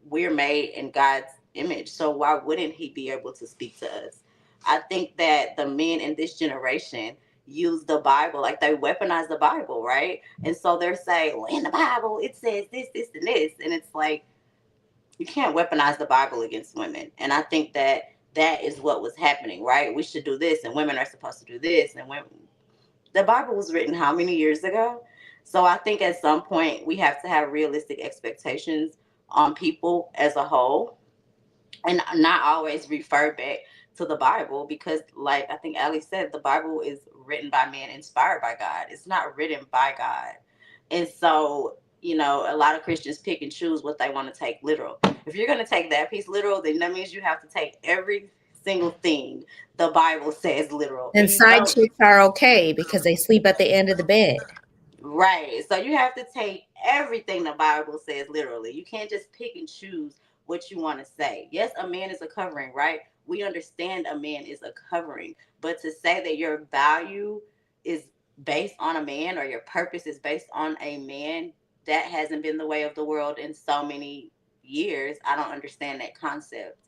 we're made in God's image. So why wouldn't he be able to speak to us? I think that the men in this generation use the Bible, like they weaponize the Bible, right? And so they're saying, well, in the Bible, it says this, this, and this. And it's like, you can't weaponize the Bible against women. And I think that that is what was happening, right? We should do this, and women are supposed to do this. And when the Bible was written how many years ago? So I think at some point we have to have realistic expectations on people as a whole and not always refer back to the Bible because, like I think Ali said, the Bible is written by men, inspired by God. It's not written by God. And so, a lot of Christians pick and choose what they want to take literal. If you're going to take that piece literal, then that means you have to take every single thing the Bible says literal. And And you side don't. chicks are okay because they sleep at the end of the bed. Right. So you have to take everything the Bible says literally. You can't just pick and choose what you want to say. Yes, a man is a covering, right? We understand a man is a covering. But to say that your value is based on a man or your purpose is based on a man, that hasn't been the way of the world in so many years. I don't understand that concept.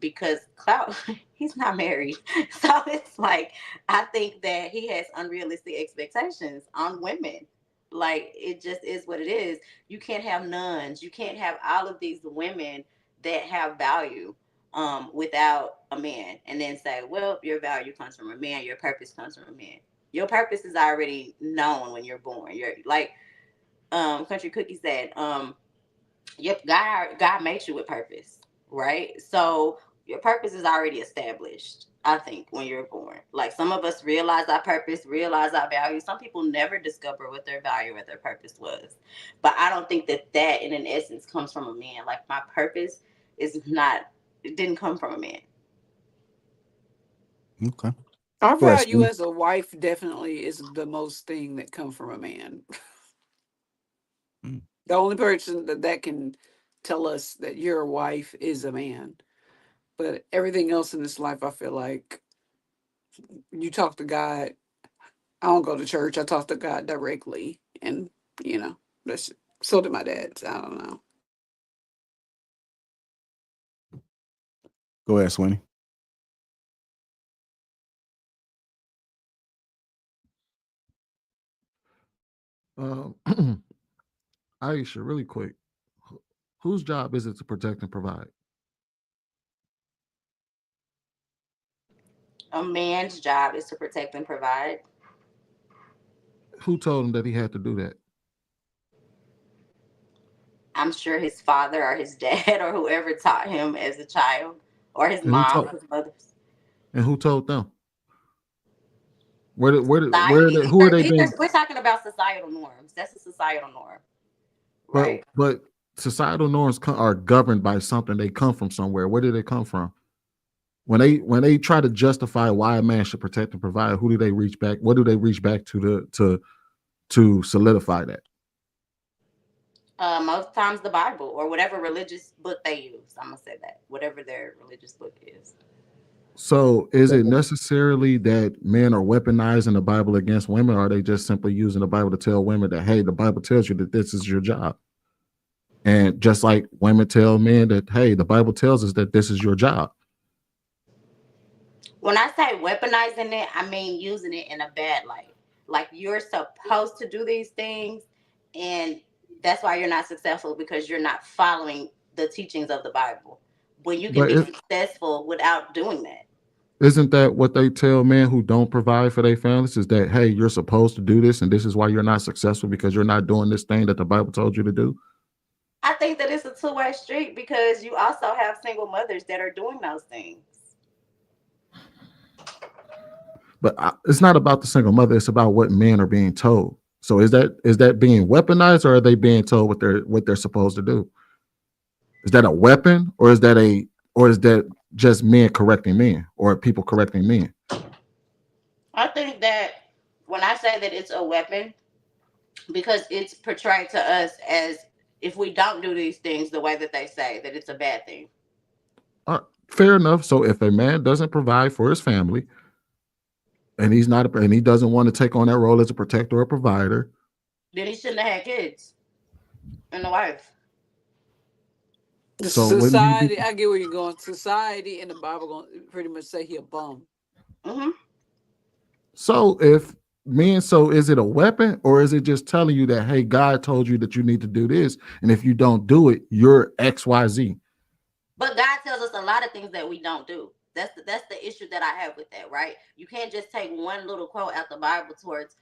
Because Cloud, he's not married. So it's like, I think that he has unrealistic expectations on women. Like, it just is what it is. You can't have nuns. You can't have all of these women that have value without a man and then say, well, your value comes from a man. Your purpose comes from a man. Your purpose is already known when you're born. You're like Country Cookie said, yep, God makes you with purpose, right? So your purpose is already established, I think, when you're born. Like some of us realize our purpose, realize our value. Some people never discover what their value or their purpose was. But I don't think that in an essence comes from a man. Like my purpose is not, it didn't come from a man. Okay. Our Go ahead, value Steve. as a wife definitely is the most thing that come from a man. The only person that can tell us that your wife is a man. But everything else in this life, I feel like you talk to God. I don't go to church. I talk to God directly. And, that's so did my dad. So I don't know. Go ahead, Sweeney. Aisha, really quick, whose job is it to protect and provide? A man's job is to protect and provide. Who told him that he had to do that? I'm sure his father or his dad or whoever taught him as a child, or his And who mom, told? his brothers. And who told them? Society. Who are they being? We're talking about societal norms. That's a societal norm, But right? but societal norms are governed by something. They come from somewhere. Where do they come from? When they try to justify why a man should protect and provide, who do they reach back? What do they reach back to solidify that? Most times the Bible or whatever religious book they use. I'm gonna say that whatever their religious book is. So is it necessarily that men are weaponizing the Bible against women, or are they just simply using the Bible to tell women that, hey, the Bible tells you that this is your job? And just like women tell men that, hey, the Bible tells us that this is your job. When I say weaponizing it, I mean using it in a bad light. Like you're supposed to do these things, and that's why you're not successful, because you're not following the teachings of the Bible. When you can But be successful without doing that. isn't that what they tell men who don't provide for their families, is that, hey, you're supposed to do this, and this is why you're not successful, because you're not doing this thing that the Bible told you to do? I think that it's a two-way street, because you also have single mothers that are doing those things. But it's not about the single mother. It's about what men are being told. So is that being weaponized, or are they being told what they're supposed to do? Is that a weapon, or is that just men correcting men, or people correcting men? I think that when I say that it's a weapon, because it's portrayed to us as if we don't do these things the way that they say, that it's a bad thing. Fair enough. So if a man doesn't provide for his family, and he doesn't want to take on that role as a protector or provider, Then he shouldn't have had kids and a wife. so wouldn't he be? Society, I get where you're going. Society and the Bible going to pretty much say he a bum. Mm-hmm. So so is it a weapon, or is it just telling you that, hey, God told you that you need to do this, and if you don't do it, you're XYZ? But God tells us a lot of things that we don't do. That's the issue that I have with that, right? You can't just take one little quote out the Bible towards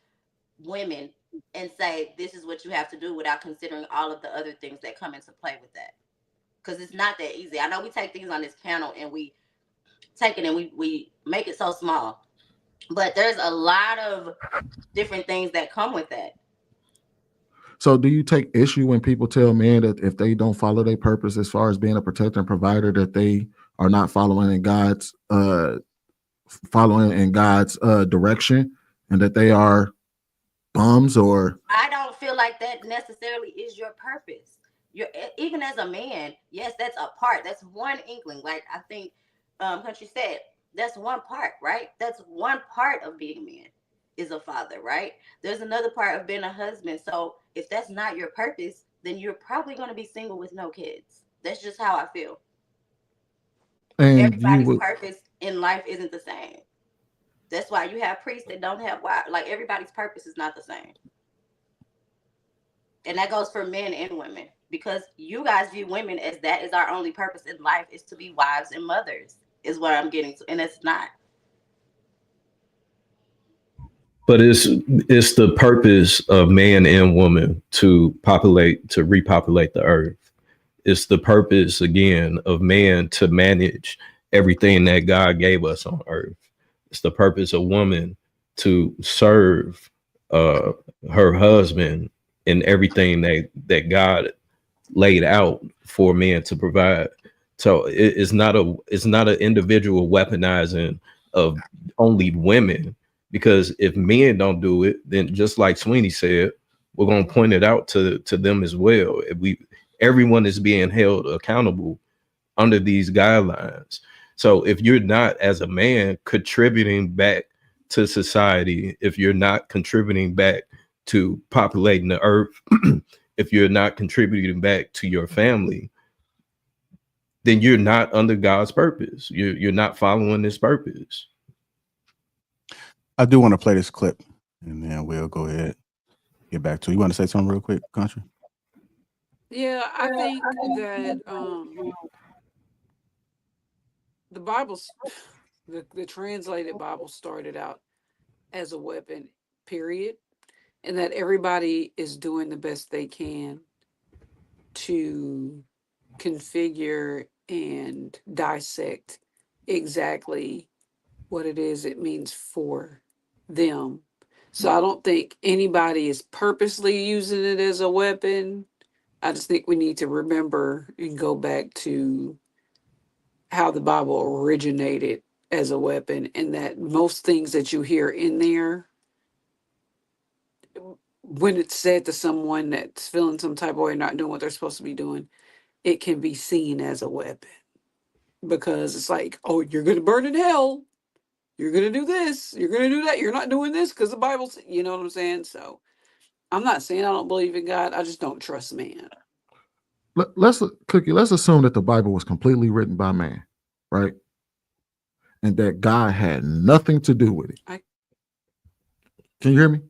women and say this is what you have to do without considering all of the other things that come into play with that. Because it's not that easy. I know we take things on this panel and we take it and we make it so small. But there's a lot of different things that come with that. So do you take issue when people tell men that if they don't follow their purpose as far as being a protector and provider, that they are not following in God's direction, and that they are bums? Or I don't feel like that necessarily is your purpose. You're, even as a man, yes, that's a part. That's one inkling. Like I think Country said, that's one part, right? That's one part of being a man, is a father, right? There's another part of being a husband. So if that's not your purpose, then you're probably going to be single with no kids. That's just how I feel. and Everybody's purpose in life isn't the same. That's why you have priests that don't have wives. Like everybody's purpose is not the same. And that goes for men and women, because you guys view women as that is our only purpose in life, is to be wives and mothers, is what I'm getting to. And it's not. But it's the purpose of man and woman to repopulate the earth. It's the purpose, again, of man to manage everything that God gave us on earth. It's the purpose of woman to serve her husband in everything that God laid out for men to provide. So it's not an individual weaponizing of only women, because if men don't do it, then just like Sweeney said, we're going to point it out to them as well. Everyone is being held accountable under these guidelines. So if you're not, as a man, contributing back to society, if you're not contributing back to populating the earth, if you're not contributing back to your family, then you're not under God's purpose. You're not following this purpose. I do want to play this clip, and then we'll go ahead get back to it. You want to say something real quick, Country? Yeah, I think that the Bible's the translated Bible started out as a weapon, period, and that everybody is doing the best they can to configure and dissect exactly what it is it means for them. So I don't think anybody is purposely using it as a weapon. I just think we need to remember and go back to how the Bible originated as a weapon, and that most things that you hear in there, when it's said to someone that's feeling some type of way, not doing what they're supposed to be doing, it can be seen as a weapon. because it's like, oh, you're going to burn in hell. You're going to do this. You're going to do that. You're not doing this because the Bible's, you know what I'm saying? So I'm not saying I don't believe in God. I just don't trust man. Let's assume that the Bible was completely written by man, right? And that God had nothing to do with it. Can you hear me?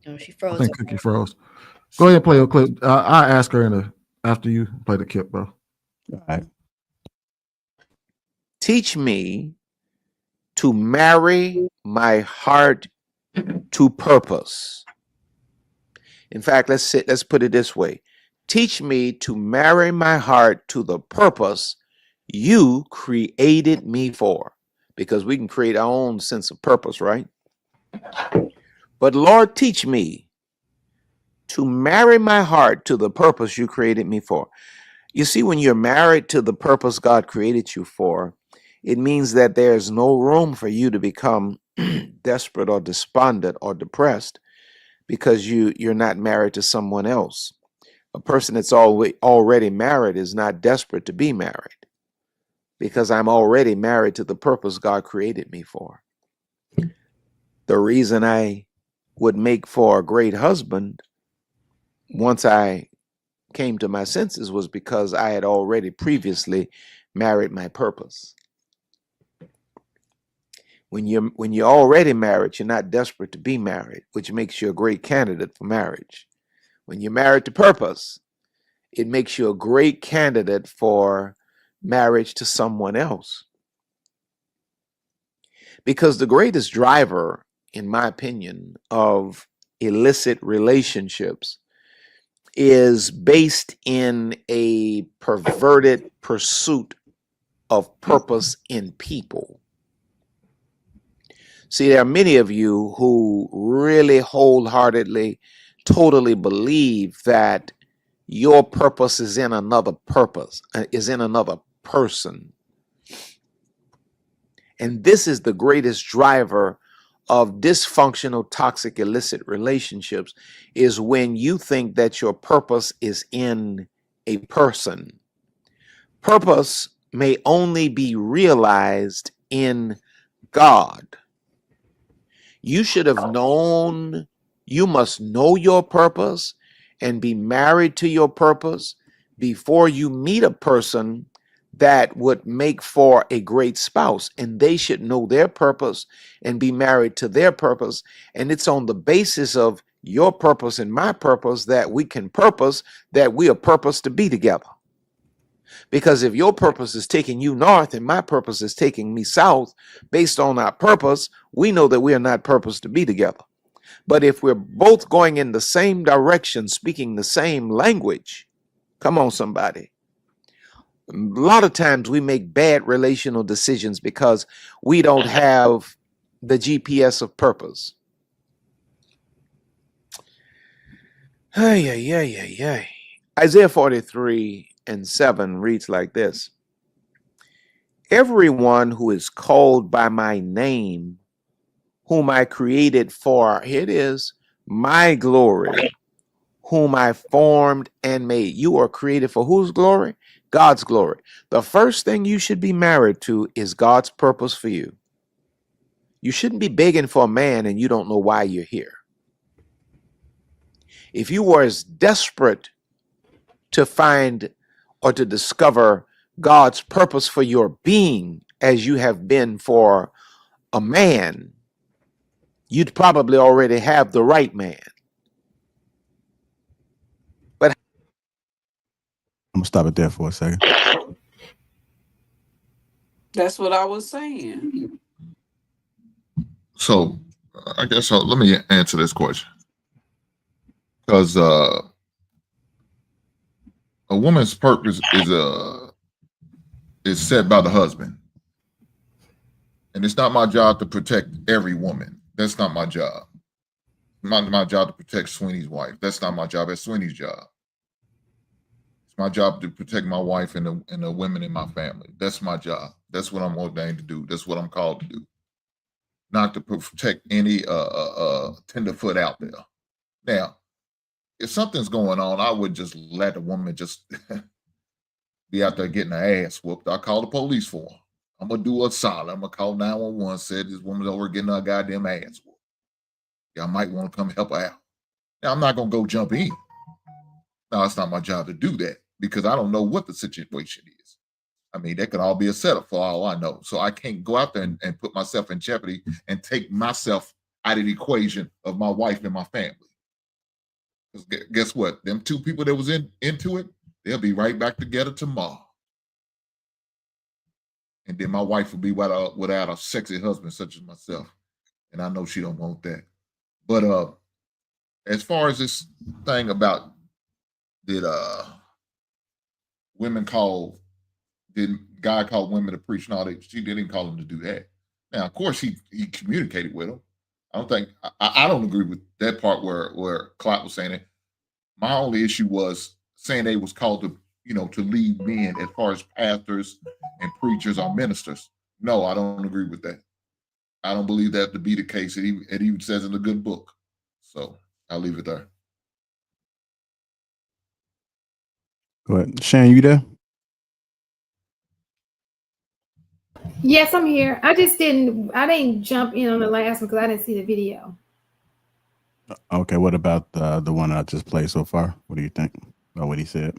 No, she I froze. think Cookie froze. Go ahead and play a clip. I'll ask her after you play the clip, bro. All right. Teach me to marry my heart to purpose. In fact, let's put it this way. Teach me to marry my heart to the purpose you created me for. Because we can create our own sense of purpose, right? But Lord, teach me to marry my heart to the purpose you created me for. You see, when you're married to the purpose God created you for, it means that there's no room for you to become desperate or despondent or depressed because you're not married to someone else. A person that's already married is not desperate to be married because I'm already married to the purpose God created me for. The reason I would make for a great husband once I came to my senses was because I had already previously married my purpose. When you're already married, you're not desperate to be married, which makes you a great candidate for marriage. When you're married to purpose, it makes you a great candidate for marriage to someone else. Because the greatest driver, in my opinion, of illicit relationships is based in a perverted pursuit of purpose in people. See, there are many of you who really wholeheartedly, totally believe that your purpose is in another purpose, is in another person. And this is the greatest driver of dysfunctional, toxic, illicit relationships, is when you think that your purpose is in a person. Purpose may only be realized in God. You should have known, you must know your purpose and be married to your purpose before you meet a person that would make for a great spouse. And they should know their purpose and be married to their purpose. And it's on the basis of your purpose and my purpose that we can purpose that we are purposed to be together. Because if your purpose is taking you north and my purpose is taking me south, based on our purpose, we know that we are not purposed to be together. But if we're both going in the same direction, speaking the same language, come on, somebody. A lot of times we make bad relational decisions because we don't have the GPS of purpose. Isaiah 43:7 reads like this. Everyone who is called by my name, whom I created for, here it is, my glory, whom I formed and made. You are created for whose glory? God's glory. The first thing you should be married to is God's purpose for you. You shouldn't be begging for a man and you don't know why you're here. If you were as desperate to find or to discover God's purpose for your being as you have been for a man, you'd probably already have the right man. But I'm gonna stop it there for a second. That's what I was saying. So I guess let me answer this question. Because a woman's purpose is set by the husband. And it's not my job to protect every woman. That's not my job. My job to protect Sweeney's wife. That's not my job. That's Sweeney's job. It's my job to protect my wife and the women in my family. That's my job. That's what I'm ordained to do. That's what I'm called to do. Not to protect any tenderfoot out there. Now, if something's going on, I would just let a woman just be out there getting her ass whooped. I call the police for her. I'm gonna do a solid. I'm gonna call 911. Said this woman's over getting her goddamn ass whooped. Y'all might want to come help her out. Now I'm not gonna go jump in. No, it's not my job to do that because I don't know what the situation is. I mean, that could all be a setup for all I know. So I can't go out there and put myself in jeopardy and take myself out of the equation of my wife and my family. Because guess what? Them two people that was into it, they'll be right back together tomorrow. And then my wife will be without a sexy husband such as myself. And I know she don't want that. But as far as this thing about did God call women to preach? No, she didn't call him to do that. Now, of course, he communicated with them. I don't agree with that part where Clark was saying it. My only issue was saying they was called to lead men as far as pastors and preachers or ministers. No, I don't agree with that. I don't believe that to be the case. It even says in the good book. So I'll leave it there. Go ahead. Shane, you there? Yes, I'm here. I didn't jump in on the last one because I didn't see the video. Okay, what about the one I just played so far? What do you think about what he said?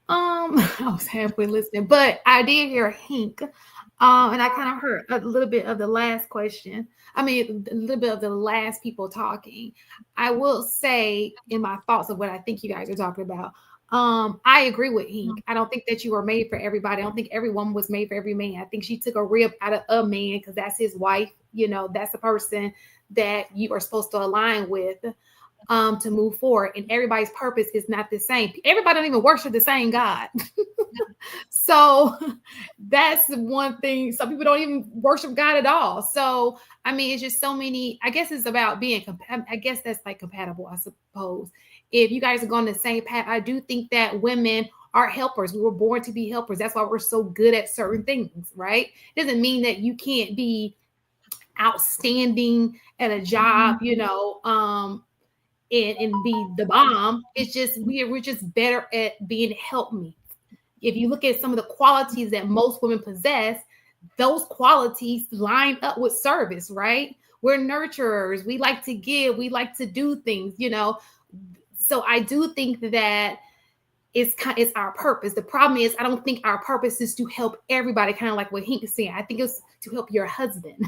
I was halfway listening, but I did hear Hink. And I kind of heard a little bit of the last question. I mean, a little bit of the last people talking. I will say in my thoughts of what I think you guys are talking about. I agree with Hink. I don't think that you were made for everybody. I don't think every woman was made for every man. I think she took a rib out of a man because that's his wife. That's the person that you are supposed to align with to move forward. And everybody's purpose is not the same. Everybody don't even worship the same God. So that's one thing. Some people don't even worship God at all. So, I mean, it's just so many, I guess it's about being, I guess that's like compatible, I suppose. If you guys are going the same path, I do think that women are helpers. We were born to be helpers. That's why we're so good at certain things, right? It doesn't mean that you can't be outstanding at a job, and be the bomb. It's just, we're just better at being helpmeet. If you look at some of the qualities that most women possess, those qualities line up with service, right? We're nurturers. We like to give. We like to do things, So I do think that it's our purpose. The problem is I don't think our purpose is to help everybody, kind of like what Hink is saying. I think it's to help your husband.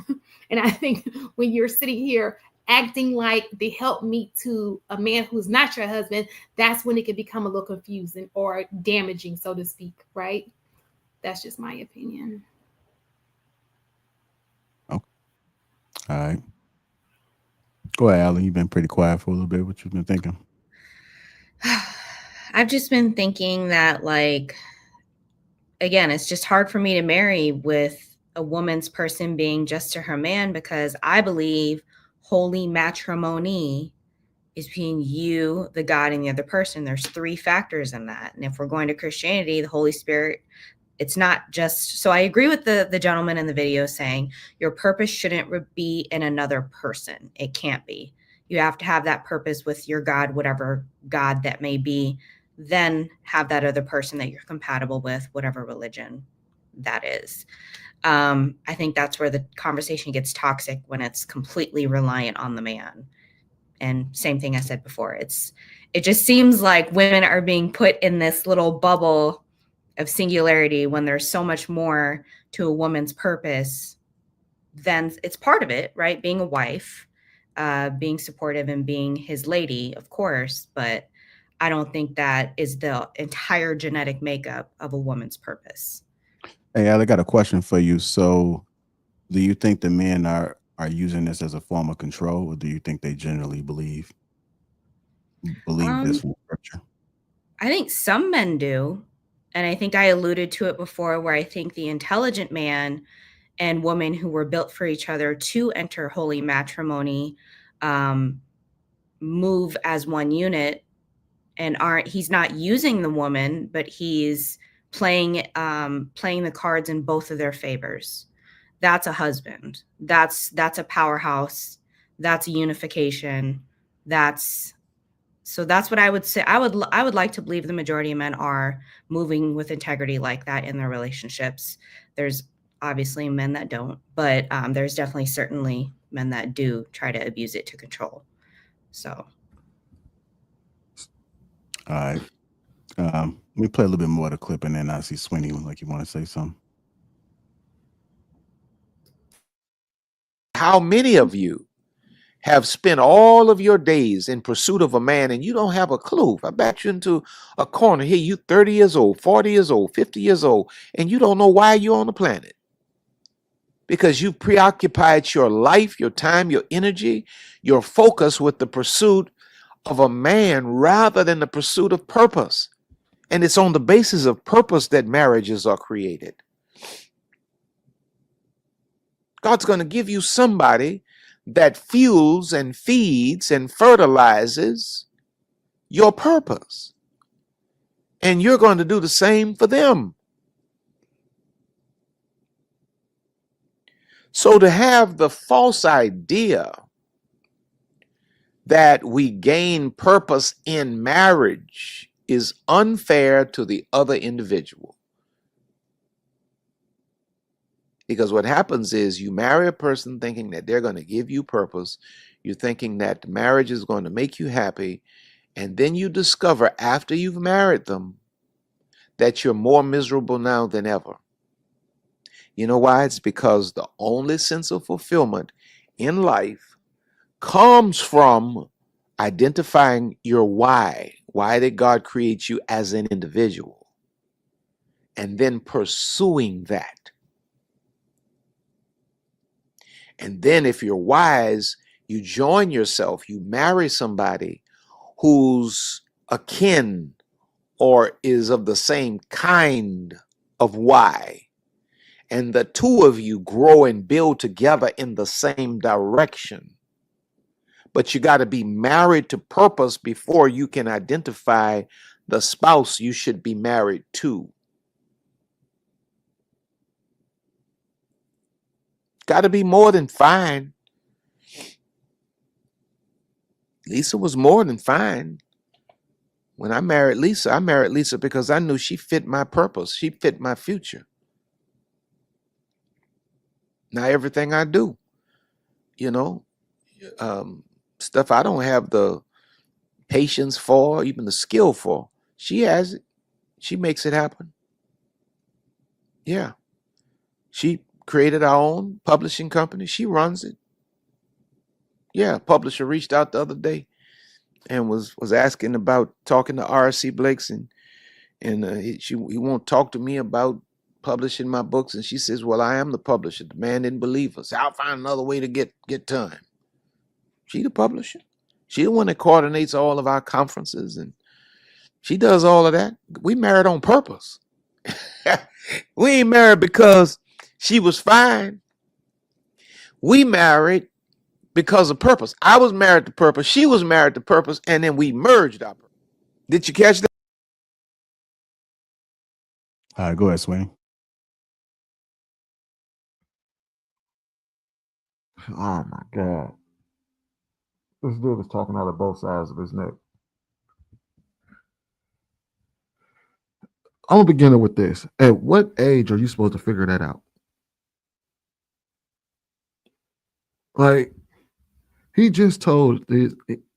And I think when you're sitting here acting like the helpmeet to a man who's not your husband, that's when it can become a little confusing or damaging, so to speak, right? That's just my opinion. Okay. All right. Go ahead, Alan. You've been pretty quiet for a little bit. What you been thinking? I've just been thinking that, like, again, it's just hard for me to marry with a woman's person being just to her man, because I believe holy matrimony is between you, the God, and the other person. There's 3 factors in that. And if we're going to Christianity, the Holy Spirit, it's not just, so I agree with the gentleman in the video saying your purpose shouldn't be in another person. It can't be. You have to have that purpose with your God, whatever God that may be, then have that other person that you're compatible with, whatever religion that is. I think that's where the conversation gets toxic, when it's completely reliant on the man. And same thing I said before, it just seems like women are being put in this little bubble of singularity when there's so much more to a woman's purpose than it's part of it, right? Being a wife, being supportive and being his lady, of course, but I don't think that is the entire genetic makeup of a woman's purpose. Hey, I got a question for you. So do you think the men are using this as a form of control, or do you think they generally believe this from scripture? I think some men do. And I think I alluded to it before, where I think the intelligent man and woman who were built for each other to enter holy matrimony move as one unit, and he's not using the woman, but he's playing the cards in both of their favors. That's a husband. That's a powerhouse. That's a unification. That's So that's what I would say. I would like to believe the majority of men are moving with integrity like that in their relationships. There's obviously men that don't, but there's definitely certainly men that do try to abuse it to control. So. All right. Let me play a little bit more of the clip, and then I see Sweeney like you want to say something. How many of you have spent all of your days in pursuit of a man and you don't have a clue? I back you into a corner here, you 30 years old, 40 years old, 50 years old, and you don't know why you're on the planet. Because you've preoccupied your life, your time, your energy, your focus with the pursuit of a man rather than the pursuit of purpose. And it's on the basis of purpose that marriages are created. God's going to give you somebody that fuels and feeds and fertilizes your purpose. And you're going to do the same for them. So to have the false idea that we gain purpose in marriage is unfair to the other individual. Because what happens is you marry a person thinking that they're going to give you purpose. You're thinking that marriage is going to make you happy. And then you discover after you've married them that you're more miserable now than ever. You know why? It's because the only sense of fulfillment in life comes from identifying your why. Why did God create you as an individual? And then pursuing that. And then if you're wise, you join yourself, you marry somebody who's akin or is of the same kind of why. And the two of you grow and build together in the same direction. But you got to be married to purpose before you can identify the spouse you should be married to. Got to be more than fine. Lisa was more than fine. When I married Lisa because I knew she fit my purpose. She fit my future. Now everything I do, stuff I don't have the patience for, even the skill for, she has it. She makes it happen. Yeah. She created our own publishing company. She runs it. Yeah, publisher reached out the other day and was asking about talking to R.C. Blakes, and he won't talk to me about publishing my books. And she says, well, I am the publisher. The man didn't believe us. I'll find another way to get time. She the publisher. She the one that coordinates all of our conferences, and she does all of that. We married on purpose. We ain't married because she was fine. We married because of purpose. I was married to purpose. She was married to purpose. And then we merged our purpose. Did you catch that? All right, go ahead, Sweeney. Oh my God. This dude is talking out of both sides of his neck. I'm gonna begin with this. At what age are you supposed to figure that out? Like, he just told,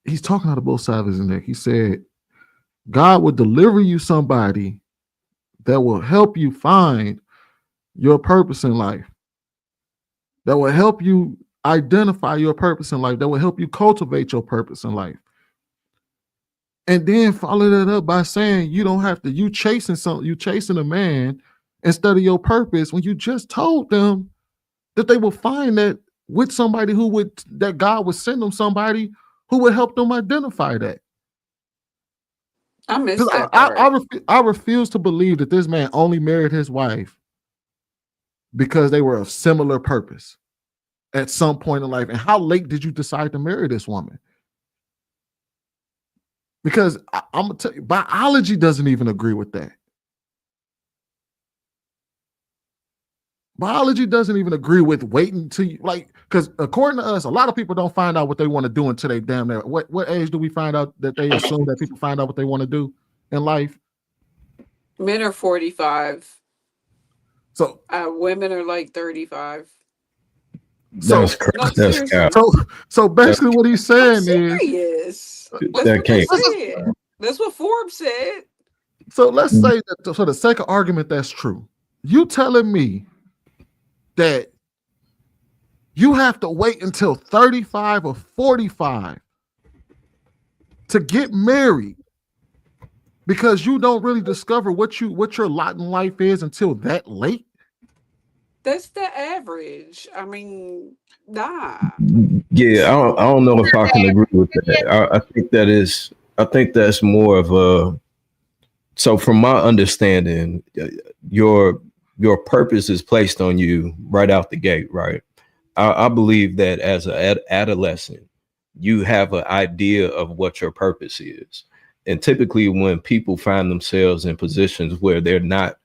he's talking out of both sides of his neck. He said, God will deliver you somebody that will help you find your purpose in life, that will help you identify your purpose in life, that will help you cultivate your purpose in life. And then follow that up by saying you don't have to, you chasing a man instead of your purpose, when you just told them that they will find that with somebody that God would send them somebody who would help them identify that. I missed that part. I refuse to believe that this man only married his wife because they were of similar purpose at some point in life. And how late did you decide to marry this woman? Because I'm gonna tell you, biology doesn't even agree with that. Biology doesn't even agree with waiting till you, like, because according to us, a lot of people don't find out what they want to do until they damn near. What age do we find out that they assume that people find out what they want to do in life? Men are 45. So women are like 35. That's correct. No, That's seriously. cap. So basically, what he's saying is Serious. That's that what they can't. said. That's what Forbes said. So let's say that for the sake of argument, that's true. You telling me that you have to wait until 35 or 45 to get married because you don't really discover what your lot in life is until that late? That's the average. I mean, nah. Yeah, I don't know if I can agree with that. I think that's more of a. So from my understanding, your purpose is placed on you right out the gate, right? I believe that as an adolescent, you have an idea of what your purpose is. And typically when people find themselves in positions where they're not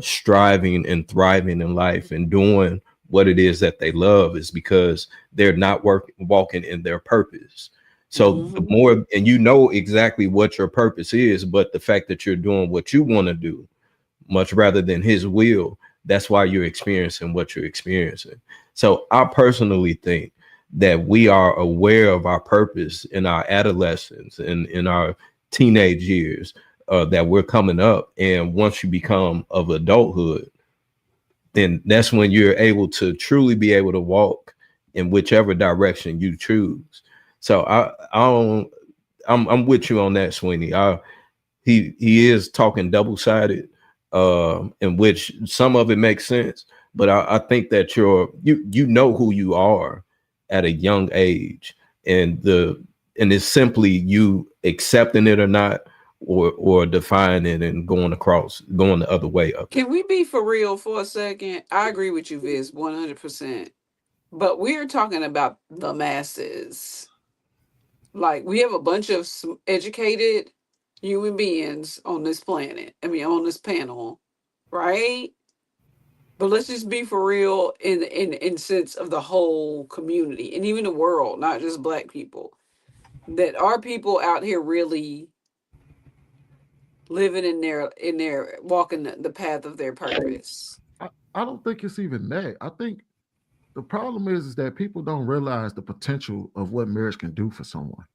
striving and thriving in life and doing what it is that they love, is because they're not walking in their purpose. So the more, and you know exactly what your purpose is, but the fact that you're doing what you want to do much rather than his will, that's why you're experiencing what you're experiencing. So I personally think that we are aware of our purpose in our adolescence and in our teenage years, that we're coming up. And once you become of adulthood, then that's when you're able to truly be able to walk in whichever direction you choose. So I'm with you on that, Sweeney. He is talking double-sided, in which some of it makes sense, but I think that you know who you are at a young age, and it's simply you accepting it or not, or defying it and going the other way up. Can we be for real for a second? I agree with you, Viz, 100%. But we're talking about the masses. Like, we have a bunch of educated human beings on this planet. I mean, on this panel, right? But let's just be for real in sense of the whole community and even the world, not just Black people. That are people out here really living in their walking the path of their purpose. I don't think it's even that. I think the problem is that people don't realize the potential of what marriage can do for someone.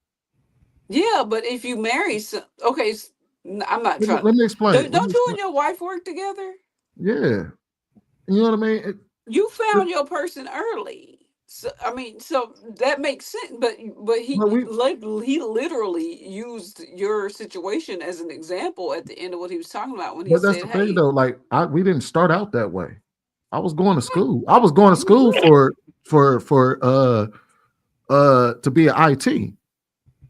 Yeah, but if you marry, okay, I'm not trying. Let me explain. Don't you and your wife work together? Yeah, you know what I mean. You found your person early. So I mean, so that makes sense. But he literally used your situation as an example at the end of what he was talking about when he But said, that's the "Hey, thing, though. Like, we didn't start out that way. I was going to school. I was going to school to be an IT.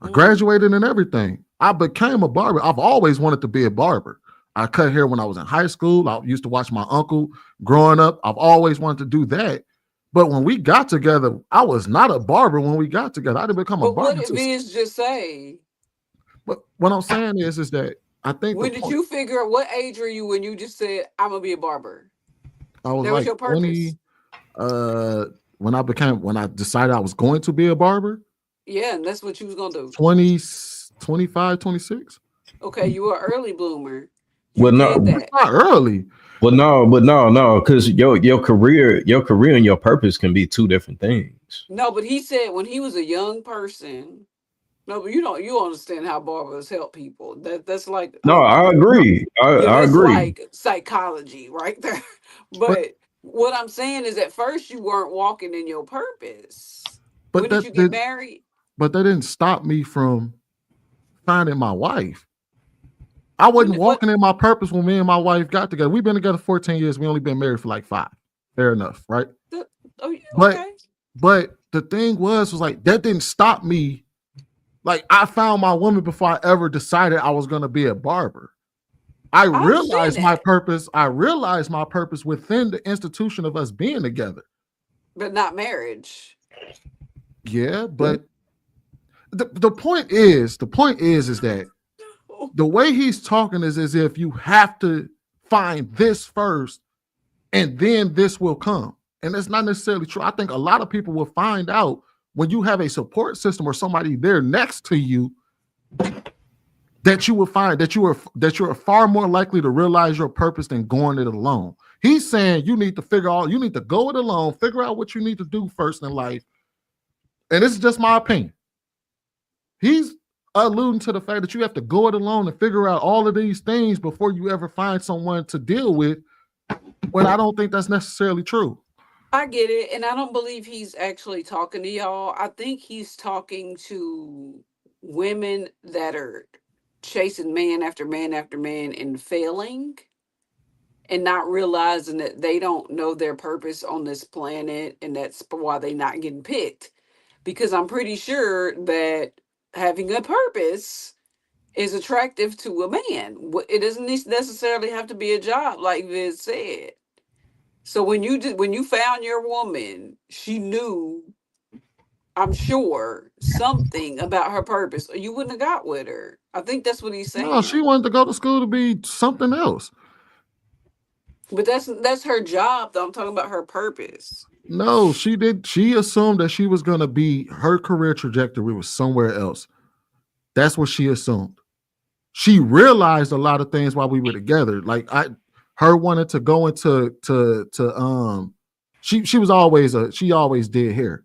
I graduated and everything. I became a barber. I've always wanted to be a barber. I cut hair when I was in high school. I used to watch my uncle growing up. I've always wanted to do that. But when we got together, I was not a barber when we got together. I didn't become a barber. What did Vince just say? But what I'm saying is that I think when did you figure out, what age were you when you just said, I'm gonna be a barber? I was that like was your purpose. 20, when I decided I was going to be a barber. Yeah, and that's what you was gonna do. 25, 26. Okay, you were an early bloomer. Well, not early. Well, no, because your career and your purpose can be two different things. No, but he said when he was a young person. No, but you understand how barbers help people. That's like no, I agree. I agree. Like psychology right there. But what I'm saying is, at first you weren't walking in your purpose. But when did you get married? But that didn't stop me from finding my wife. I wasn't walking in my purpose when me and my wife got together. We've been together 14 years. We only been married for like 5. Fair enough, right? But the thing was like, that didn't stop me. Like, I found my woman before I ever decided I was going to be a barber. I realized my purpose. I realized my purpose within the institution of us being together. But not marriage. Yeah, but the point is that the way he's talking is as if you have to find this first and then this will come. And it's not necessarily true. I think a lot of people will find out when you have a support system or somebody there next to you, that you will find that you're far more likely to realize your purpose than going it alone. He's saying you need to go it alone, figure out what you need to do first in life. And this is just my opinion. He's alluding to the fact that you have to go it alone and figure out all of these things before you ever find someone to deal with, when I don't think that's necessarily true. I get it, and I don't believe he's actually talking to y'all. I think he's talking to women that are chasing man after man after man and failing, and not realizing that they don't know their purpose on this planet, and that's why they're not getting picked. Because I'm pretty sure that having a purpose is attractive to a man. It doesn't necessarily have to be a job, like Viz said. So when you found your woman, she knew, I'm sure, something about her purpose, or you wouldn't have got with her. I think that's what he's saying. No, she wanted to go to school to be something else. But that's her job, though. I'm talking about her purpose. No, she did. She assumed that she was going to be, her career trajectory was somewhere else. That's what she assumed. She realized a lot of things while we were together. Like her wanted to go into she was always she always did hair,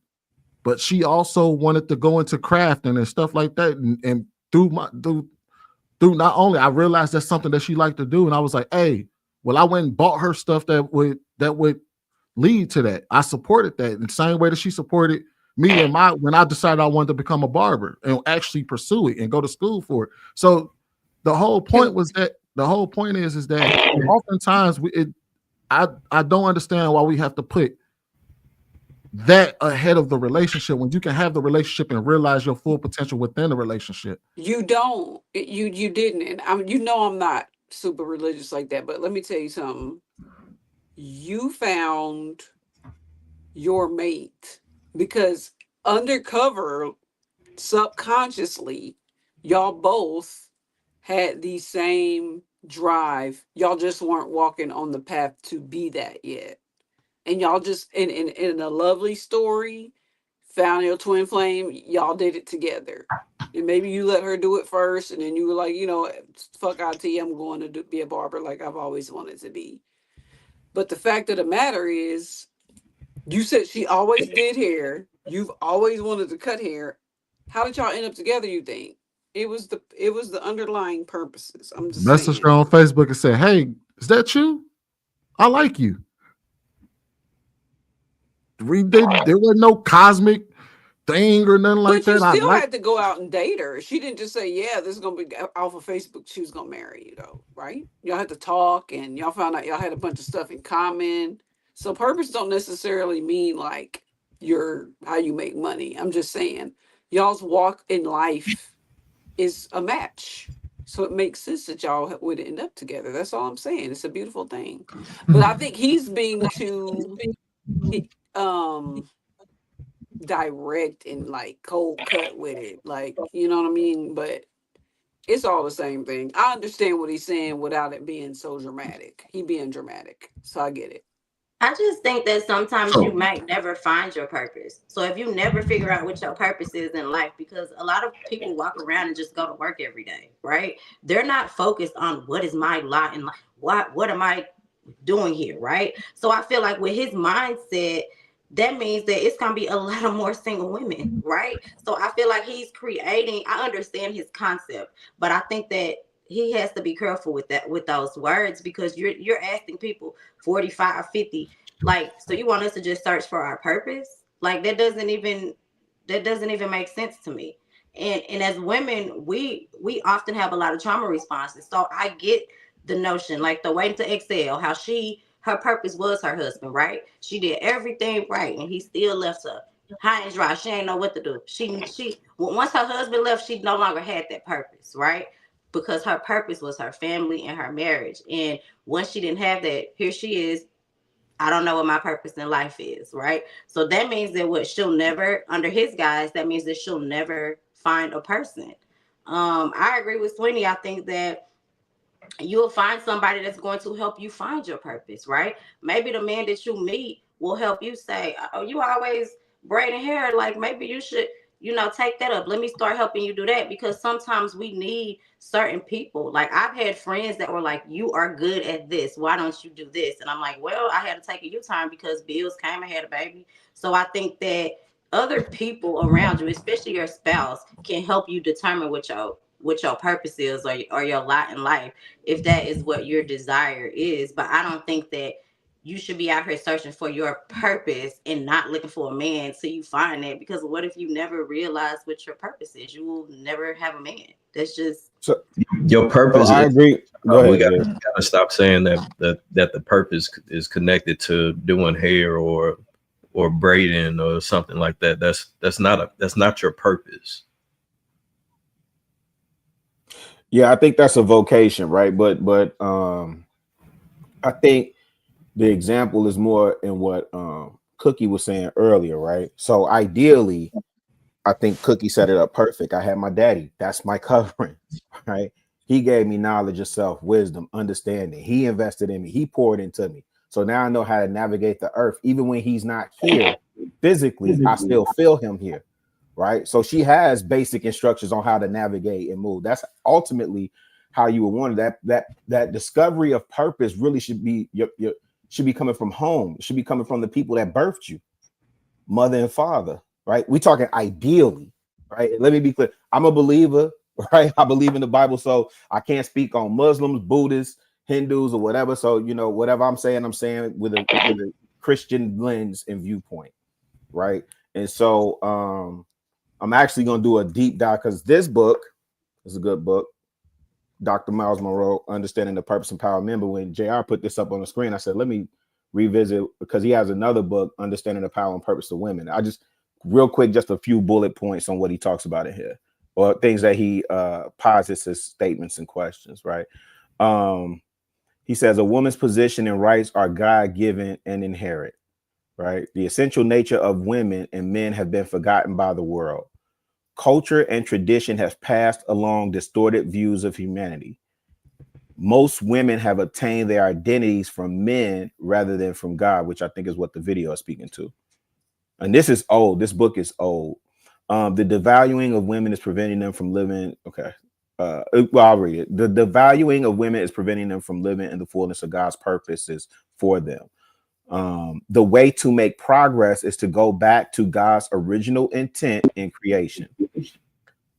but she also wanted to go into crafting and stuff like that. And through not only, I realized that's something that she liked to do, and I was like, hey, well, I went and bought her stuff that would lead to that. I supported that in the same way that she supported me and when I decided I wanted to become a barber and actually pursue it and go to school for it. So the whole point is that oftentimes I don't understand why we have to put that ahead of the relationship when you can have the relationship and realize your full potential within the relationship. You don't. You didn't. And I'm not super religious like that, but let me tell you something. You found your mate because undercover, subconsciously, y'all both had the same drive. Y'all just weren't walking on the path to be that yet. And y'all just in a lovely story found your twin flame. Y'all did it together. And maybe you let her do it first, and then you were like, fuck IT, I'm going to be a barber like I've always wanted to be. But the fact of the matter is, you said she always did hair. You've always wanted to cut hair. How did y'all end up together, you think? It was the underlying purposes. I'm just Messaged her on Facebook and said, hey, is that you? I like you. There was no cosmic thing or nothing like that. But you still had to go out and date her. She didn't just say, yeah, this is going to be off of Facebook. She was going to marry you, though, right? Y'all had to talk, and y'all found out y'all had a bunch of stuff in common. So purpose don't necessarily mean like how you make money. I'm just saying y'all's walk in life is a match. So it makes sense that y'all would end up together. That's all I'm saying. It's a beautiful thing. But I think he's being too direct and like cold cut with it, like, you know what I mean? But it's all the same thing. I understand what he's saying without it being so dramatic. He being dramatic, so I get it. I just think that sometimes you might never find your purpose. So if you never figure out what your purpose is in life, because a lot of people walk around and just go to work every day, right? They're not focused on what is my lot in life, what am I doing here, right? So I feel like with his mindset, that means that it's gonna be a lot of more single women, right? So I feel like he's creating, I understand his concept, but I think that he has to be careful with that, with those words, because you're asking people 45, 50, like, so you want us to just search for our purpose? Like that doesn't even make sense to me. And as women, we often have a lot of trauma responses. So I get the notion, like the Waiting to Exhale, how her purpose was her husband, right? She did everything right, and he still left her high and dry. She ain't know what to do. Once her husband left, she no longer had that purpose, right? Because her purpose was her family and her marriage. And once she didn't have that, here she is. I don't know what my purpose in life is, right? So that means that she'll never, under his guise, that means that she'll never find a person. I agree with Sweeney. I think that you'll find somebody that's going to help you find your purpose, right? Maybe the man that you meet will help you say, oh, you always braiding hair. Like maybe you should, take that up. Let me start helping you do that, because sometimes we need certain people. Like I've had friends that were like, you are good at this. Why don't you do this? And I'm like, well, I had to take a U-turn because bills came. I had a baby. So I think that other people around you, especially your spouse, can help you determine what your purpose is, or your lot in life, if that is what your desire is. But I don't think that you should be out here searching for your purpose and not looking for a man till you find it. Because what if you never realize what your purpose is? You will never have a man. That's just your purpose. I agree. Go ahead. We gotta stop saying that the purpose is connected to doing hair or braiding or something like that. That's not your purpose. Yeah, I think that's a vocation, right? But I think the example is more in what Cookie was saying earlier, right? So ideally, I think Cookie set it up perfect. I had my daddy. That's my covering, right? He gave me knowledge of self, wisdom, understanding. He invested in me. He poured into me. So now I know how to navigate the earth. Even when he's not here physically, I still feel him here, right? So she has basic instructions on how to navigate and move. That's ultimately how you would want it. That discovery of purpose really should be should be coming from home. It should be coming from the people that birthed you, mother and father, right? We talking ideally, right? Let me be clear. I'm a believer, right? I believe in the Bible, so I can't speak on Muslims, Buddhists, Hindus, or whatever. So, whatever I'm saying with a Christian lens and viewpoint, right? And so I'm actually going to do a deep dive, because this book is a good book. Dr. Miles Monroe, Understanding the Purpose and Power. Remember when JR put this up on the screen, I said, let me revisit, because he has another book, Understanding the Power and Purpose of Women. I just, real quick, just a few bullet points on what he talks about in here, or things that he posits as statements and questions, right? He says, a woman's position and rights are God-given and inherent, right? The essential nature of women and men have been forgotten by the world. Culture and tradition have passed along distorted views of humanity. Most women have obtained their identities from men rather than from God, which I think is what the video is speaking to. And this is old. This book is old. The devaluing of women is preventing them from living. Okay. Well, I'll read it. The devaluing of women is preventing them from living in the fullness of God's purposes for them. The way to make progress is to go back to God's original intent in creation.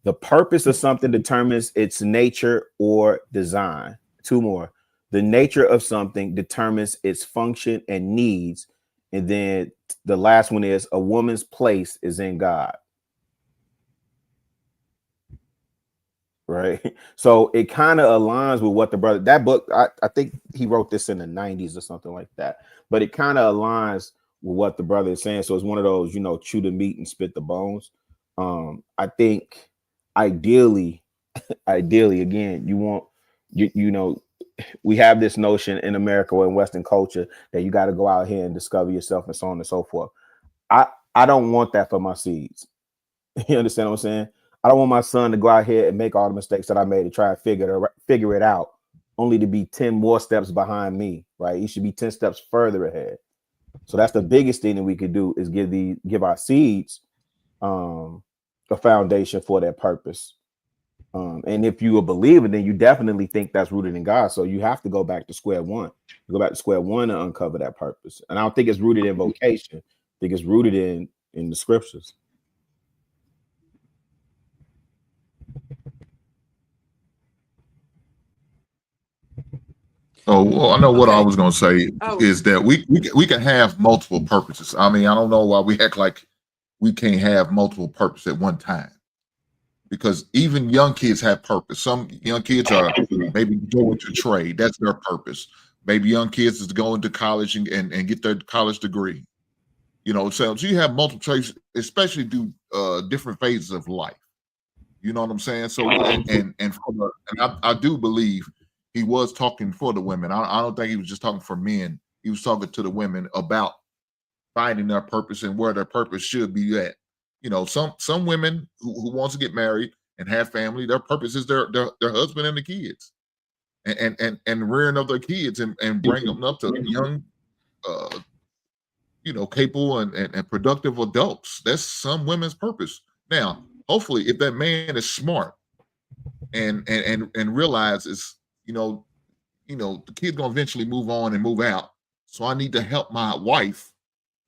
The purpose of something determines its nature or design. Two more. The nature of something determines its function and needs. And then the last one is, a woman's place is in God. Right. So it kind of aligns with what that book, I think he wrote this in the 90s or something like that, but it kind of aligns with what the brother is saying. So it's one of those, chew the meat and spit the bones. I think ideally, again, we have this notion in America or in Western culture that you got to go out here and discover yourself and so on and so forth. I don't want that for my seeds. You understand what I'm saying? I don't want my son to go out here and make all the mistakes that I made to try and figure it out, only to be 10 more steps behind me, right? He should be 10 steps further ahead. So that's the biggest thing that we could do, is give our seeds a foundation for their purpose. And if you a believer, then you definitely think that's rooted in God. So you have to go back to square one. You go back to square one to uncover that purpose. And I don't think it's rooted in vocation. I think it's rooted in the scriptures. Oh, well, I know what I was going to say is that we can have multiple purposes. I mean, I don't know why we act like we can't have multiple purposes at one time, because even young kids have purpose. Some young kids are maybe going to trade. That's their purpose. Maybe young kids is going to college and get their college degree. So you have multiple trades, especially through different phases of life. You know what I'm saying? So and I do believe he was talking for the women. I don't think he was just talking for men. He was talking to the women about finding their purpose and where their purpose should be at. Some women who wants to get married and have family, their purpose is their husband and the kids. and rearing up their kids and bring them up to young, capable and productive adults. That's some women's purpose. Now, hopefully, if that man is smart and realizes, the kid's gonna eventually move on and move out. So I need to help my wife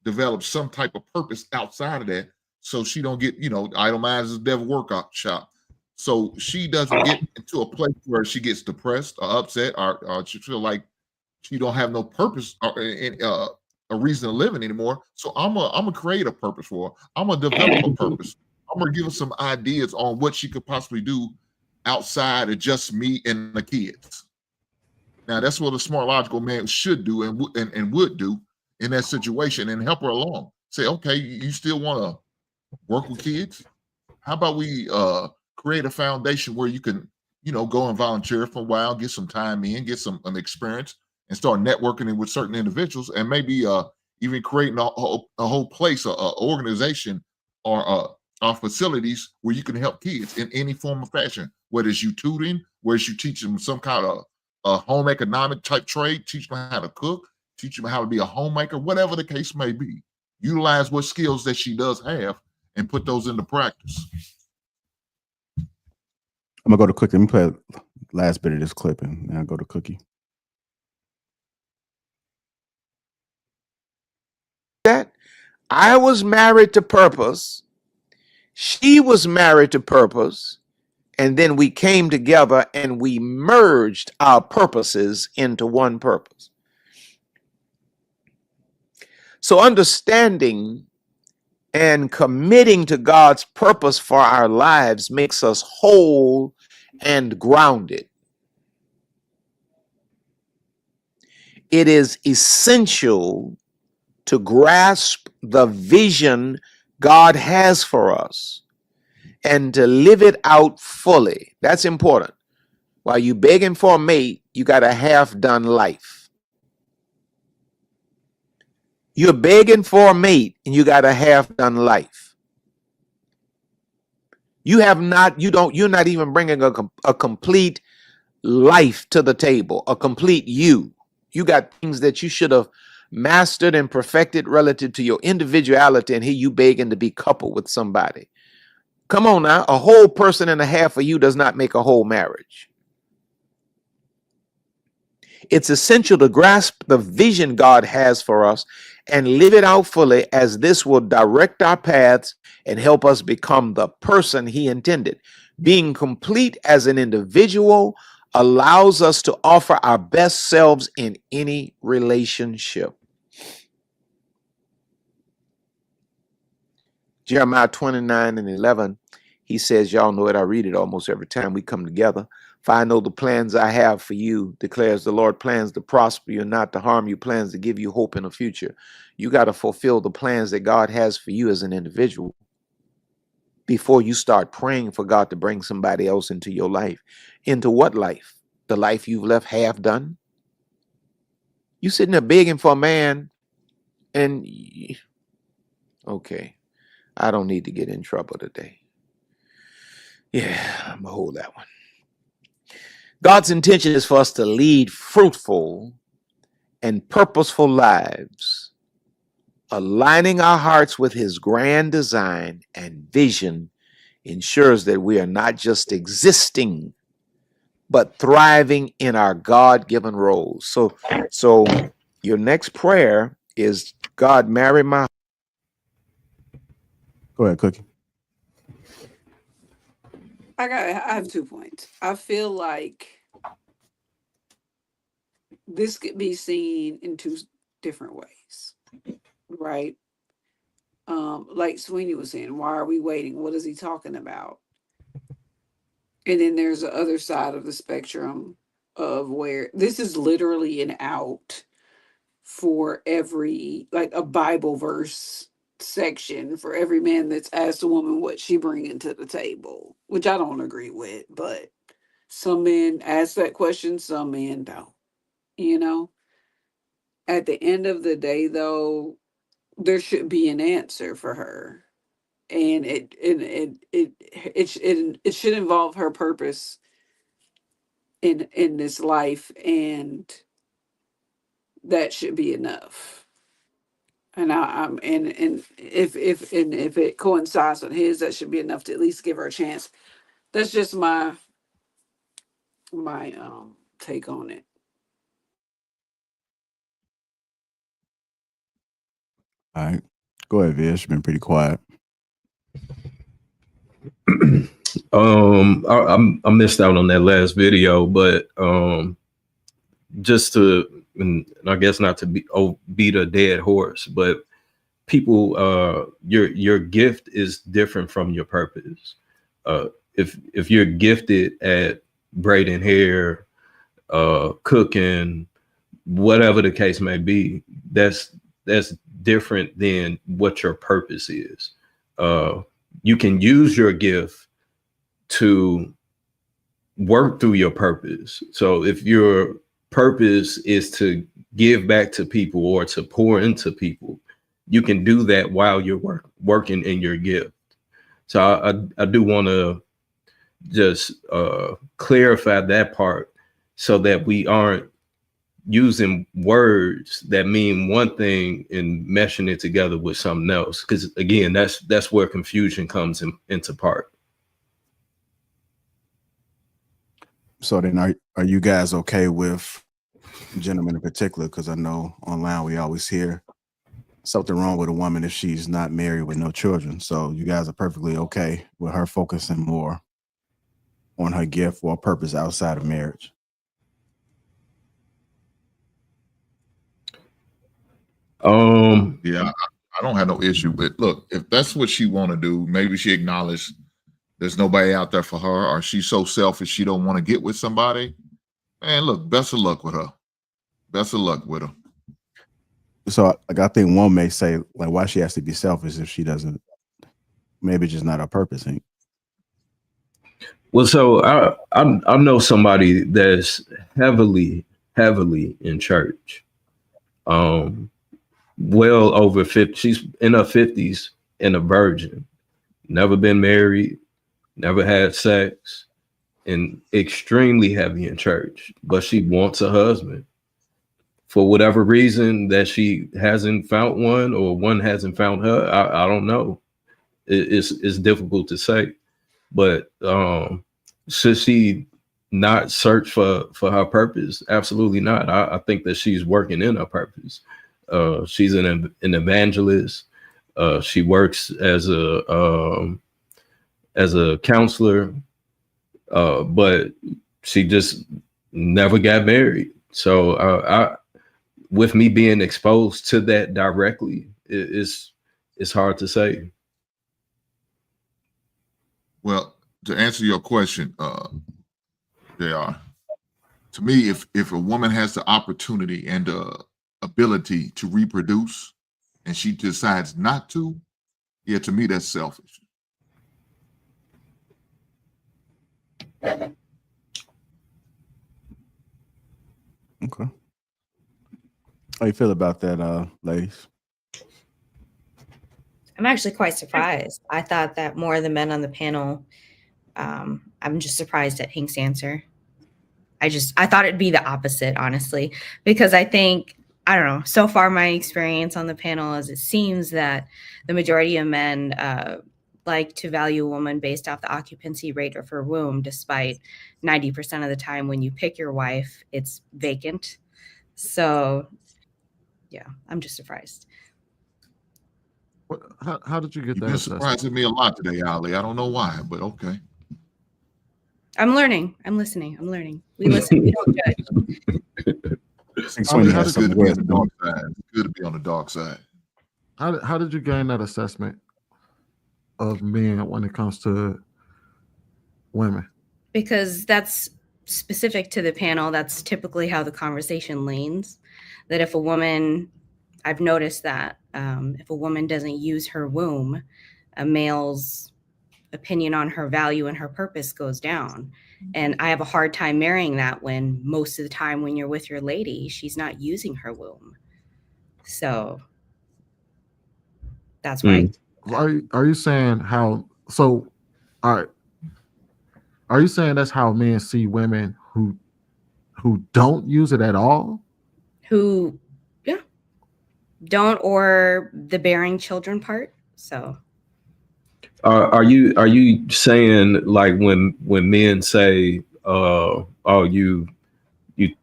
develop some type of purpose outside of that, so she don't get, idle minds is the devil workout shop. So she doesn't get into a place where she gets depressed or upset or she feel like she don't have no purpose or a reason to living anymore. So I'm gonna create a purpose for her. I'm gonna develop a purpose. I'm gonna give her some ideas on what she could possibly do outside of just me and the kids. Now that's what a smart, logical man should do and would do in that situation, and help her along. Say, okay, you still want to work with kids? How about we create a foundation where you can, go and volunteer for a while, get some time in, get some experience, and start networking with certain individuals, and maybe even creating a whole place, a organization, or facilities where you can help kids in any form of fashion, whether it's you tutoring, whether it's you teach them some kind of home economic type trade, teach them how to cook, teach them how to be a homemaker, whatever the case may be. Utilize what skills that she does have and put those into practice. I'm gonna go to Cookie. Let me play the last bit of this clip and then I'll go to Cookie. That I was married to purpose. She was married to purpose. And then we came together and we merged our purposes into one purpose. So understanding and committing to God's purpose for our lives makes us whole and grounded. It is essential to grasp the vision God has for us and to live it out fully. That's important. While you begging for a mate, you got a half-done life. You're begging for a mate and you got a half-done life. You're not even bringing a complete life to the table, a complete you. You got things that you should have mastered and perfected relative to your individuality, and here you begging to be coupled with somebody. Come on now, a whole person and a half of you does not make a whole marriage. It's essential to grasp the vision God has for us and live it out fully, as this will direct our paths and help us become the person He intended. Being complete as an individual allows us to offer our best selves in any relationship. Jeremiah 29:11, he says, y'all know it, I read it almost every time we come together. For I know the plans I have for you, declares the Lord, plans to prosper you and not to harm you, plans to give you hope in the future. You got to fulfill the plans that God has for you as an individual before you start praying for God to bring somebody else into your life. Into what life? The life you've left half done? You sitting there begging for a man and, okay, I don't need to get in trouble today. Yeah, I'm gonna hold that one. God's intention is for us to lead fruitful and purposeful lives, aligning our hearts with His grand design and vision ensures that we are not just existing, but thriving in our God-given roles. So your next prayer is, God, marry my. Go ahead, Cookie. I have 2 points. I feel like this could be seen in 2 different ways, right? Like Sweeney was saying, why are we waiting? What is he talking about? And then there's the other side of the spectrum of where this is literally an out for every, like a Bible verse section for every man that's asked a woman what she bringing to the table, which I don't agree with, but some men ask that question, some men don't. At the end of the day, though, there should be an answer for her, and it should involve her purpose in this life, and that should be enough. And I'm and if it coincides with his, that should be enough to at least give her a chance. That's just my take on it. All right. Go ahead, Vish. You've been pretty quiet. I missed out on that last video, but just to, and I guess not to beat a dead horse, but people, your gift is different from your purpose. If you're gifted at braiding hair, cooking, whatever the case may be, that's different than what your purpose is. You can use your gift to work through your purpose. So if your purpose is to give back to people or to pour into people, you can do that while you're working in your gift. So I do want to just clarify that part so that we aren't using words that mean one thing and meshing it together with something else. Because again, that's where confusion comes into part. So then are you guys okay with gentlemen in particular? Because I know online we always hear something wrong with a woman if she's not married with no children. So you guys are perfectly okay with her focusing more on her gift or purpose outside of marriage? Yeah, I don't have no issue with. Look, if that's what she want to do, maybe she acknowledged there's nobody out there for her, or she's so selfish she don't want to get with somebody. Man, look, best of luck with her. Best of luck with her. So like, I think one may say, like, why she has to be selfish if she doesn't, maybe just not her purpose. Well, so I know somebody that's heavily in church. Well over 50, she's in her 50s and a virgin, never been married, never had sex, and extremely heavy in church, but she wants a husband. For whatever reason that she hasn't found one or one hasn't found her, I don't know. It's difficult to say, but should she not search for her purpose? Absolutely not. I think that she's working in her purpose. She's an evangelist. She works as a counselor, but she just never got married. So with me being exposed to that directly, it's hard to say. Well, to answer your question, JR, to me, if a woman has the opportunity and the ability to reproduce and she decides not to, yeah, to me, that's selfish. Okay. How you feel about that, ladies? I'm actually quite surprised. I thought that more of the men on the panel, I'm just surprised at Hank's answer. I thought it'd be the opposite, honestly, because I think, I don't know, so far my experience on the panel is it seems that the majority of men like to value a woman based off the occupancy rate of her womb, despite 90% of the time when you pick your wife, it's vacant. So yeah, I'm just surprised. How did you get that? You've been surprising me a lot today, Ali. I don't know why, but okay. I'm learning. I'm listening. I'm learning. We listen. We don't judge. It's good to be on the dark side. It's good to be on the dark side. How did you gain that assessment of men when it comes to women? Because that's specific to the panel. That's typically how the conversation leans. That if a woman, I've noticed that if a woman doesn't use her womb, a male's opinion on her value and her purpose goes down. And I have a hard time marrying that when most of the time when you're with your lady, she's not using her womb. So that's why. Are you saying how? So, all right. Are you saying that's how men see women who who don't use it at all? Who, yeah, don't, or the bearing children part. So Are you saying like when men say, "Oh, you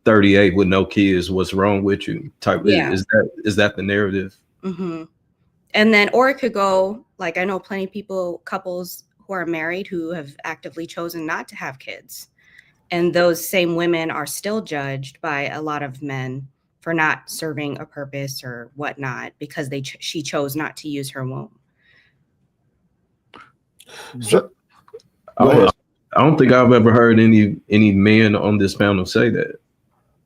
38 with no kids, what's wrong with you?" Type yeah. is that the narrative? Mm-hmm. And then, or it could go like, I know plenty of people, couples who are married who have actively chosen not to have kids. And those same women are still judged by a lot of men for not serving a purpose or whatnot because she chose not to use her womb. I don't think I've ever heard any men on this panel say that.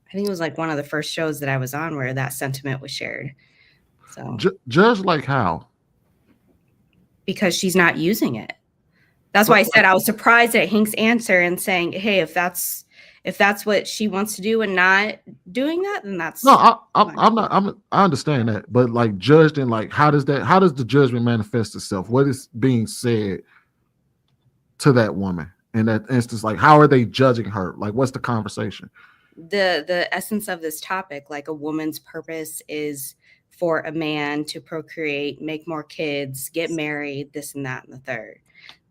I think it was like one of the first shows that I was on where that sentiment was shared. So judge like how? Because she's not using it. That's why I said I was surprised at Hank's answer and saying, "Hey, if that's what she wants to do and not doing that, then that's no." I understand that, but like judged in like how does the judgment manifest itself? What is being said to that woman in that instance? Like, how are they judging her? Like, what's the conversation? The essence of this topic, like a woman's purpose is for a man to procreate, make more kids, get married, this and that and the third.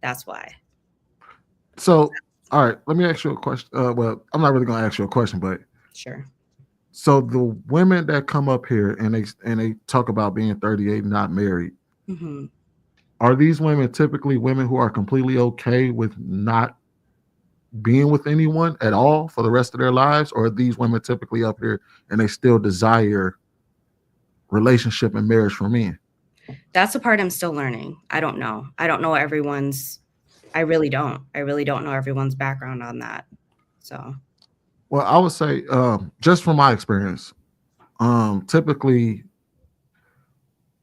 That's why. So, all right, let me ask you a question. Well, I'm not really going to ask you a question, but sure. So the women that come up here and they talk about being 38 and not married, mm-hmm. Are these women typically women who are completely okay with not being with anyone at all for the rest of their lives, or are these women typically up here and they still desire relationship and marriage from men? That's the part I'm still learning. I don't know. I don't know everyone's. I really don't know everyone's background on that. So, well, I would say, just from my experience, typically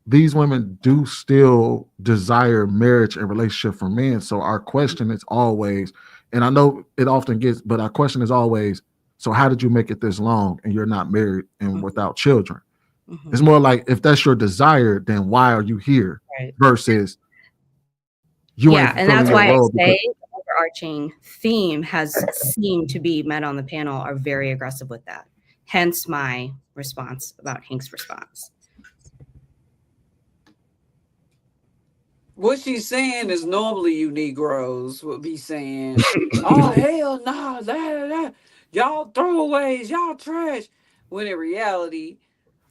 these women do still desire marriage and relationship from men. So our question is always, and I know it often gets, but our question is always, so how did you make it this long and you're not married and without children? Mm-hmm. It's more like, if that's your desire, then why are you here? Right. Versus you ain't and that's why I say because the overarching theme has seemed to be men on the panel are very aggressive with that. Hence my response about Hank's response. What she's saying is normally you Negroes would be saying, "Oh hell no, nah, y'all throwaways, y'all trash." When in reality,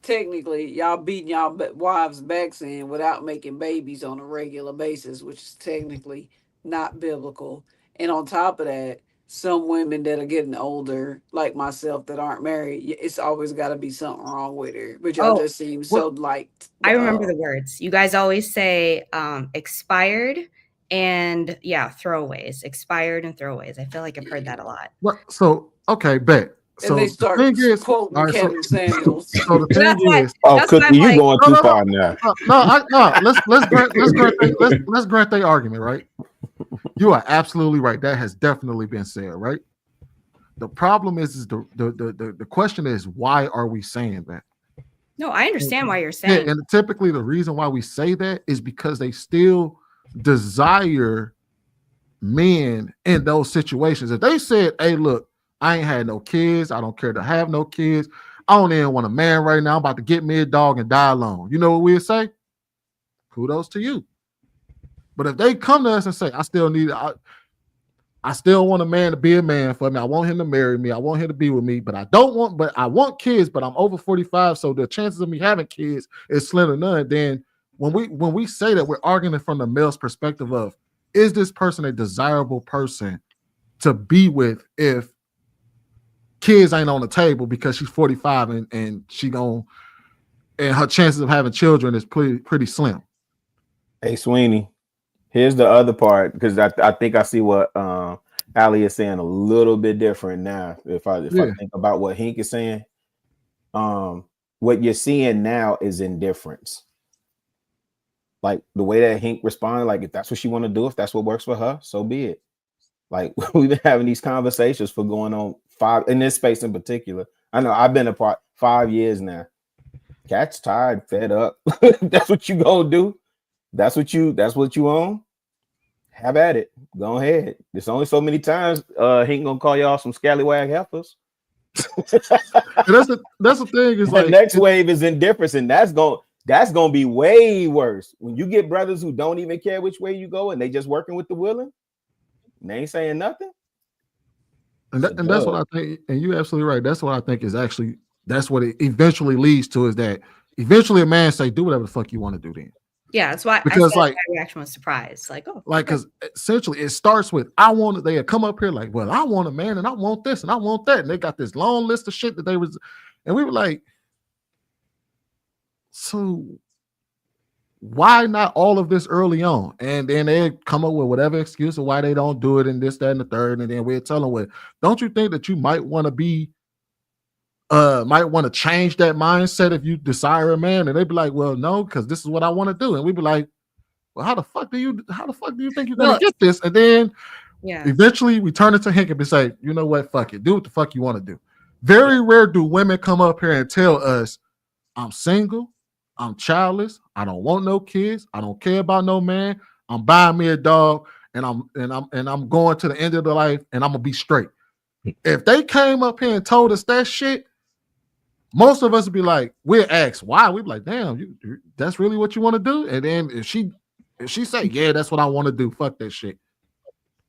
technically, y'all beating y'all wives' backs in without making babies on a regular basis, which is technically not biblical. And on top of that, some women that are getting older, like myself, that aren't married, it's always got to be something wrong with her. But y'all just seem so like. I remember the words. You guys always say expired and throwaways. Expired and throwaways. I feel like I've heard that a lot. What? So okay, bet. So and they start the thing is, quoting right, Kevin Samuels. So the thing is, Cookie, you going too far now. No. Let's grant their argument, right? You are absolutely right. That has definitely been said, right? The problem is the question is, why are we saying that? No, I understand why you're saying. Yeah, and typically the reason why we say that is because they still desire men in those situations. If they said, "Hey, look, I ain't had no kids. I don't care to have no kids. I don't even want a man right now. I'm about to get me a dog and die alone." You know what we'd say? Kudos to you. But if they come to us and say, I still want a man to be a man for me. I want him to marry me. I want him to be with me, but I want kids, but I'm over 45. So the chances of me having kids is slim to none. Then when we say that, we're arguing from the male's perspective of, is this person a desirable person to be with if kids ain't on the table because she's 45 and her chances of having children is pretty slim. Hey, Sweeney, here's the other part, because I think I see what Ali is saying a little bit different now. If I think about what Hink is saying, what you're seeing now is indifference. Like the way that Hink responded, like if that's what she want to do, if that's what works for her, so be it. Like we've been having these conversations for going on 5 in this space in particular. I know I've been apart 5 years now. Cat's tired, fed up. That's what you gonna do. That's what you own. Have at it. Go ahead. There's only so many times he ain't gonna call y'all some scallywag heifers. that's the thing is The like next wave is indifference, and that's gonna be way worse when you get brothers who don't even care which way you go, and they just working with the willing, and they ain't saying nothing. And that's what I think. And you're absolutely right. That's what I think is actually that's what it eventually leads to, is that eventually a man say, do whatever the fuck you want to do then. Yeah, that's why Because I said like my reaction was surprise. Like, oh, like because essentially it starts with I want it. They come up here like, well, I want a man and I want this and I want that. And they got this long list of shit that they was, and we were like, so why not all of this early on? And then they come up with whatever excuse of why they don't do it and this, that, and the third. And then we're telling them, well, don't you think that you might want to change that mindset if you desire a man? And they'd be like, well, no, because this is what I want to do. And we'd be like, well, how the fuck do you think you're gonna get this? And then eventually we turn it to Hank and say, you know what, fuck it, do what the fuck you want to do. Very rare do women come up here and tell us, I'm single, I'm childless, I don't want no kids, I don't care about no man, I'm buying me a dog, and I'm going to the end of the life, and I'm gonna be straight. If they came up here and told us that shit, most of us would be like, we'd ask why. We'd be like, damn, that's really what you want to do? And then if she say, yeah, that's what I want to do, fuck that shit.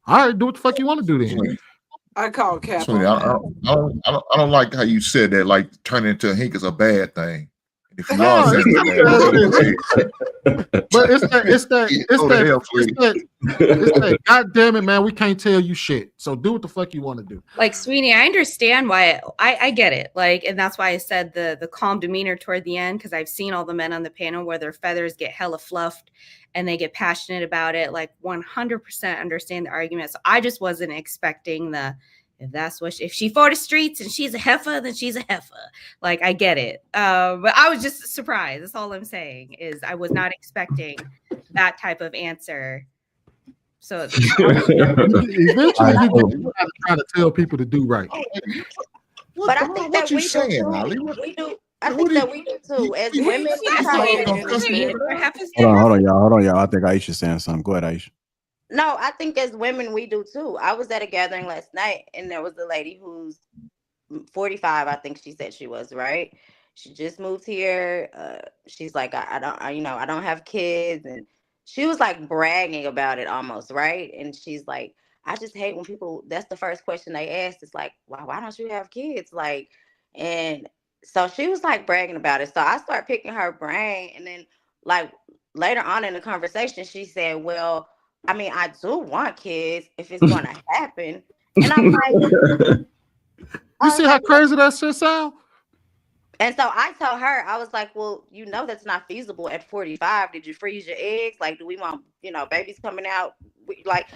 All right, do what the fuck you want to do then. I call cap. Sweetie, I don't like how you said that, like turning into a hink is a bad thing. If you are saying that, but it's that God damn it, man, we can't tell you shit. So do what the fuck you want to do. like Sweeney, I understand why I get it. Like, and that's why I said the calm demeanor toward the end, because I've seen all the men on the panel where their feathers get hella fluffed and they get passionate about it. Like 100% understand the argument. So I just wasn't expecting if she for the streets and she's a heifer, then she's a heifer. Like, I get it. But I was just surprised. That's all I'm saying, is I was not expecting that type of answer. So eventually you gotta try to tell people to do right. But I think that we do too. I think that we do too. As women, Hold on, y'all. I think Aisha's saying something. Go ahead, Aisha. no, I think as women we do too. I was at a gathering last night, and there was a lady who's 45. I think she said she was, right. She just moved here. She's like, I don't have kids, and she was like bragging about it almost, right? And she's like, I just hate when people. That's the first question they ask. It's like, why don't you have kids? Like, and so she was like bragging about it. So I start picking her brain, and then like later on in the conversation, she said, well, I mean, I do want kids if it's going to happen. And I'm like, you see how crazy that shit sound? And so I told her, I was like, well, that's not feasible at 45. Did you freeze your eggs? Like, do we want, babies coming out? Like,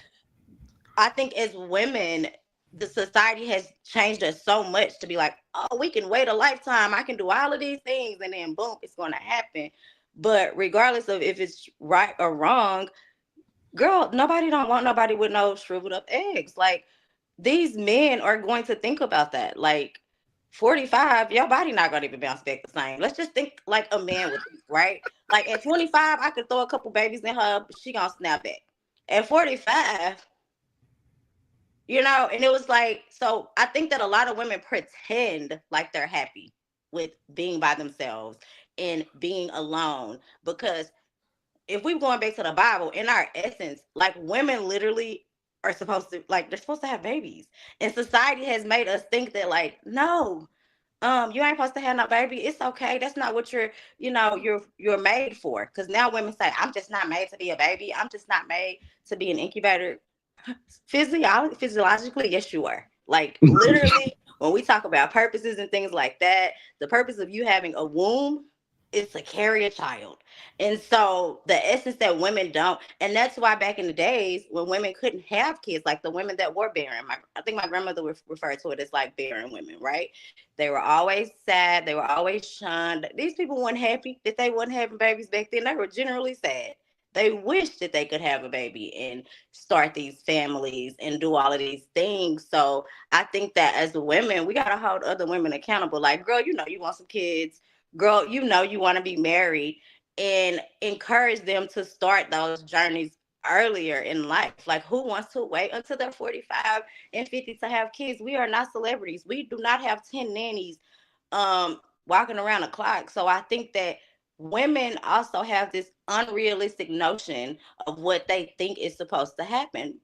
I think as women, the society has changed us so much to be like, oh, we can wait a lifetime. I can do all of these things. And then boom, it's going to happen. But regardless of if it's right or wrong, girl, nobody don't want nobody with no shriveled up eggs. Like, these men are going to think about that. Like, 45, your body not gonna even bounce back the same. Let's just think like a man would think, right? Like at 25, I could throw a couple babies in her, but she gonna snap back. At 45, and it was like, so I think that a lot of women pretend like they're happy with being by themselves and being alone, because if we're going back to the Bible, in our essence, like women literally are supposed to, like, they're supposed to have babies. And society has made us think that, like, no, you ain't supposed to have no baby. It's okay. That's not what you're made for. Because now women say, I'm just not made to be a baby. I'm just not made to be an incubator. Physiologically, yes, you are. Like, literally, when we talk about purposes and things like that, the purpose of you having a womb is to carry a child. And so the essence that women don't, and that's why back in the days when women couldn't have kids, like the women that were barren, I think my grandmother would refer to it as like barren women, right? They were always sad. They were always shunned. These people weren't happy that they weren't having babies back then. They were generally sad. They wished that they could have a baby and start these families and do all of these things. So I think that as women, we got to hold other women accountable. Like, girl, you want some kids. Girl, you want to be married, and encourage them to start those journeys earlier in life. Like, who wants to wait until they're 45 and 50 to have kids? We are not celebrities. We do not have 10 nannies walking around the clock. So I think that women also have this unrealistic notion of what they think is supposed to happen.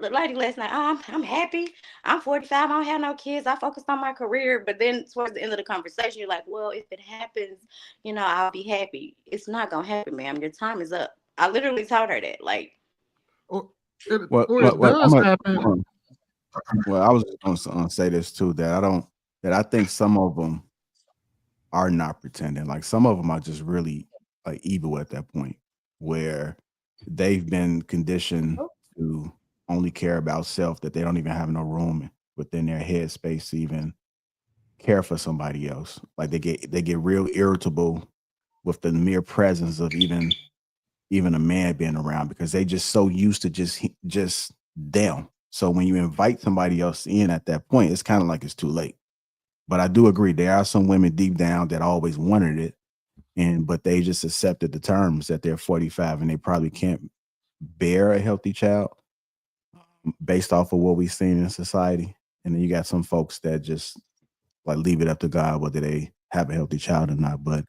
Lady last night, oh, I'm happy. I'm 45. I don't have no kids. I focused on my career. But then towards the end of the conversation, you're like, well, if it happens, I'll be happy. It's not going to happen, ma'am. Your time is up. I literally told her that. Like, or Well, it does happen. well, I was just going to say this too, that I think some of them are not pretending. Like some of them are just really like evil at that point, where they've been conditioned to only care about self, that they don't even have no room within their headspace to even care for somebody else. Like they get real irritable with the mere presence of even a man being around, because they just so used to just them. So when you invite somebody else in at that point, it's kind of like it's too late. But I do agree, there are some women deep down that always wanted it, but they just accepted the terms that they're 45 and they probably can't bear a healthy child based off of what we've seen in society. And then you got some folks that just like leave it up to God whether they have a healthy child or not. But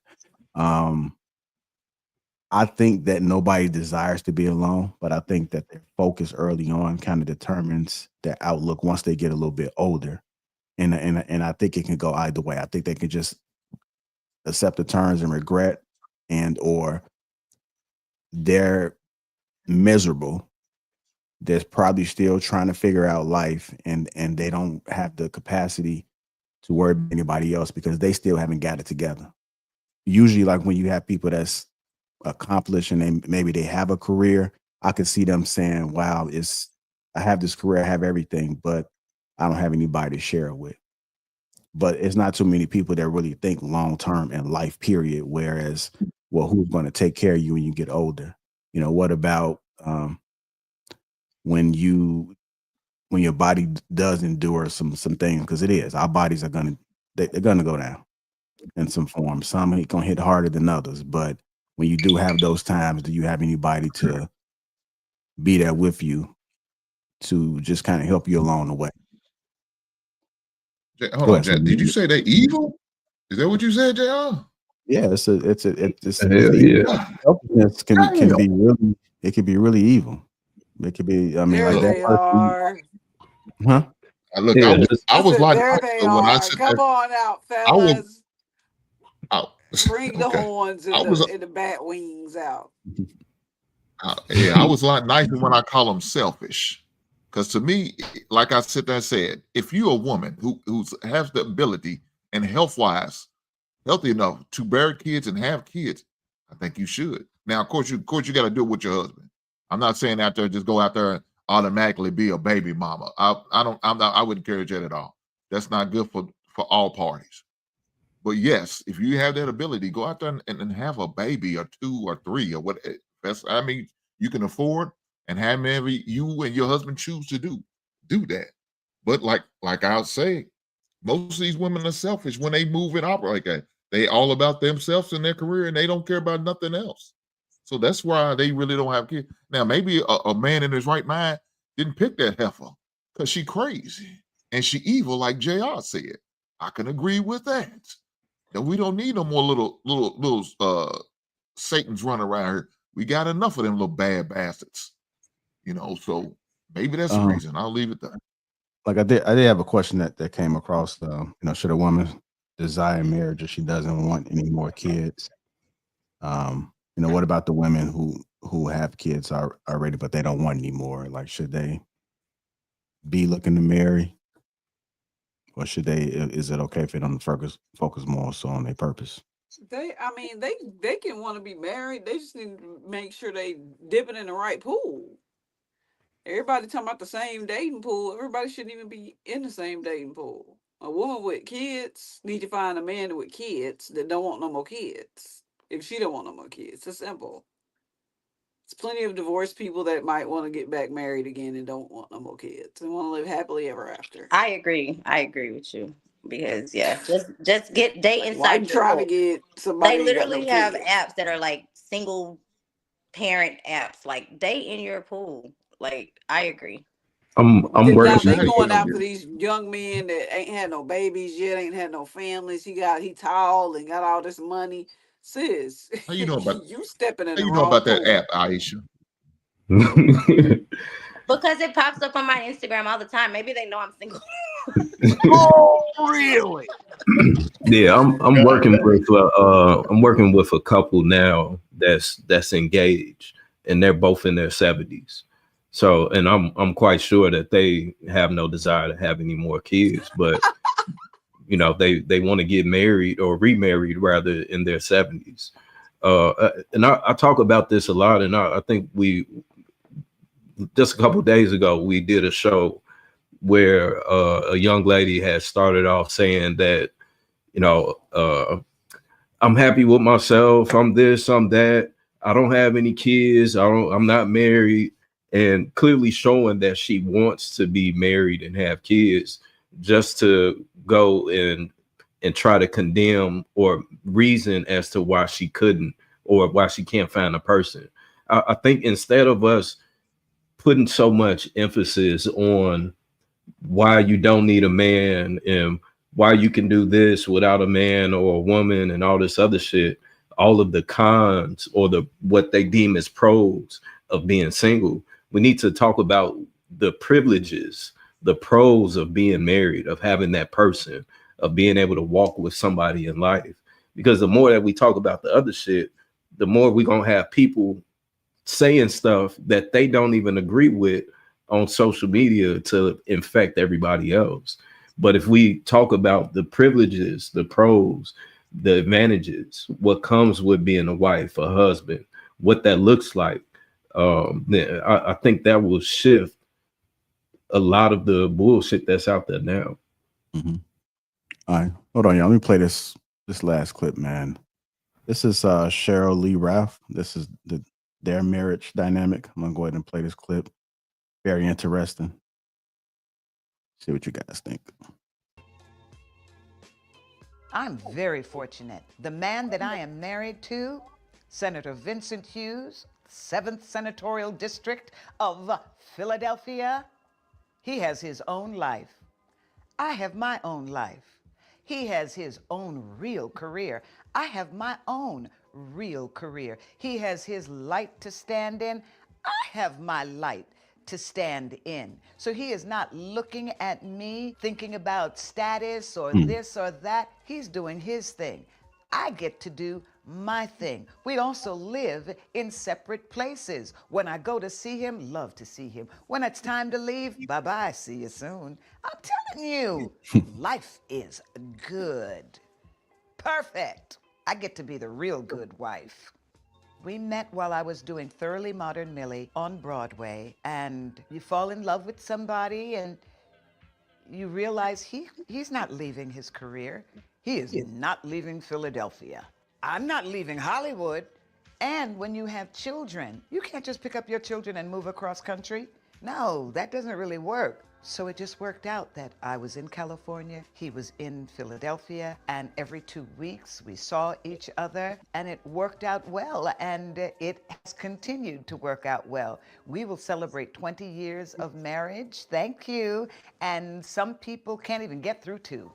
I think that nobody desires to be alone, but I think that their focus early on kind of determines their outlook once they get a little bit older. And I think it can go either way. I think they can just accept the terms and regret, and or they're miserable. They're probably still trying to figure out life, and they don't have the capacity to worry about anybody else because they still haven't got it together. Usually, like when you have people that's accomplished and maybe they have a career, I could see them saying, wow, I have this career, I have everything, but I don't have anybody to share it with. But it's not too many people that really think long term in life, period. Whereas, well, who's going to take care of you when you get older? What about when your body does endure some things? Because it is, our bodies are they're gonna go down in some form. Some are gonna hit harder than others. But when you do have those times, do you have anybody to be there with you to just kind of help you along the way? Hold on, Jack. Did you say they evil? Is that what you said, JR? Yeah, it's Hell yeah. Selfishness can be really, it can be really evil. It could be, I mean, There like they that. are. Huh? Look, Yeah, I was like, There they when are. I said Come that, on out, I was, fellas. I, Bring the okay. horns and the bat wings out. I was a lot nicer when I call them selfish. Because to me, like I sit there and said, if you're a woman who has the ability and health-wise, healthy enough to bear kids and have kids, I think you should. Now, of course, you got to do it with your husband. I'm not saying out there just go out there and automatically be a baby mama. I wouldn't encourage that at all. That's not good for all parties. But yes, if you have that ability, go out there and have a baby or two or three or what. You can afford, and have maybe you and your husband choose to do that. But like I'll say, most of these women are selfish when they move and operate like that. They all about themselves and their career, and they don't care about nothing else. So that's why they really don't have kids. Now, maybe a man in his right mind didn't pick that heifer because she crazy and she evil, like JR said. I can agree with that. That we don't need no more little Satans running around here. We got enough of them little bad bastards. So maybe that's the reason. I'll leave it there. Like I did have a question that came across. Should a woman desire marriage if she doesn't want any more kids? What about the women who have kids already, but they don't want any more? Like, should they be looking to marry, or is it okay for them to focus more so on their purpose? They can want to be married. They just need to make sure they dipping in the right pool. Everybody talking about the same dating pool. Everybody shouldn't even be in the same dating pool. A woman with kids need to find a man with kids that don't want no more kids. If she don't want no more kids, it's simple. There's plenty of divorced people that might want to get back married again and don't want no more kids and want to live happily ever after. I agree with you because just date inside Why your trying to pool. get somebody They who got no literally have kids? apps that are like single parent apps. Like date in your pool. Like I agree. I'm Now working they with going after these young men that ain't had no babies yet, ain't had no families. He tall and got all this money. Sis, How you know about you stepping in how the you know wrong about that pool. app, Aisha? Because it pops up on my Instagram all the time. Maybe they know I'm single. Oh, really? Yeah, I'm God working dang. with I'm working with a couple now that's engaged, and they're both in their 70s. So, and I'm quite sure that they have no desire to have any more kids, but you know, they want to get married or remarried rather in their 70s. And I talk about this a lot, and I think we just a couple of days ago we did a show where a young lady had started off saying that, you know, I'm happy with myself. I'm this, I'm that. I don't have any kids. I'm not married. And clearly showing that she wants to be married and have kids, just to go and try to condemn or reason as to why she couldn't or why she can't find a person. I think instead of us putting so much emphasis on why you don't need a man and why you can do this without a man or a woman and all this other shit, all of the cons or the what they deem as pros of being single, we need to talk about the privileges, the pros of being married, of having that person, of being able to walk with somebody in life. Because the more that we talk about the other shit, the more we're gonna have people saying stuff that they don't even agree with on social media to infect everybody else. But if we talk about the privileges, the pros, the advantages, what comes with being a wife, a husband, what that looks like, then I think that will shift a lot of the bullshit that's out there now. Mm-hmm. All right, hold on, y'all. Let me play this last clip, man. This is Cheryl Lee Ralph. This is their marriage dynamic. I'm gonna go ahead and play this clip. Very interesting. See what you guys think. I'm very fortunate. The man that I am married to, Senator Vincent Hughes, 7th Senatorial District of Philadelphia, he has his own life. I have my own life. He has his own real career. I have my own real career. He has his light to stand in. I have my light to stand in. So he is not looking at me thinking about status or this or that. He's doing his thing. I get to do my thing. We also live in separate places. When I go to see him, love to see him. When it's time to leave, bye-bye, see you soon. I'm telling you, life is good. Perfect. I get to be the real good wife. We met while I was doing Thoroughly Modern Millie on Broadway, and you fall in love with somebody and you realize he's not leaving his career. He is not leaving Philadelphia. I'm not leaving Hollywood. And when you have children, you can't just pick up your children and move across country. No, that doesn't really work. So it just worked out that I was in California, he was in Philadelphia, and every 2 weeks we saw each other, and it worked out well, and it has continued to work out well. We will celebrate 20 years of marriage, thank you, and some people can't even get through 2.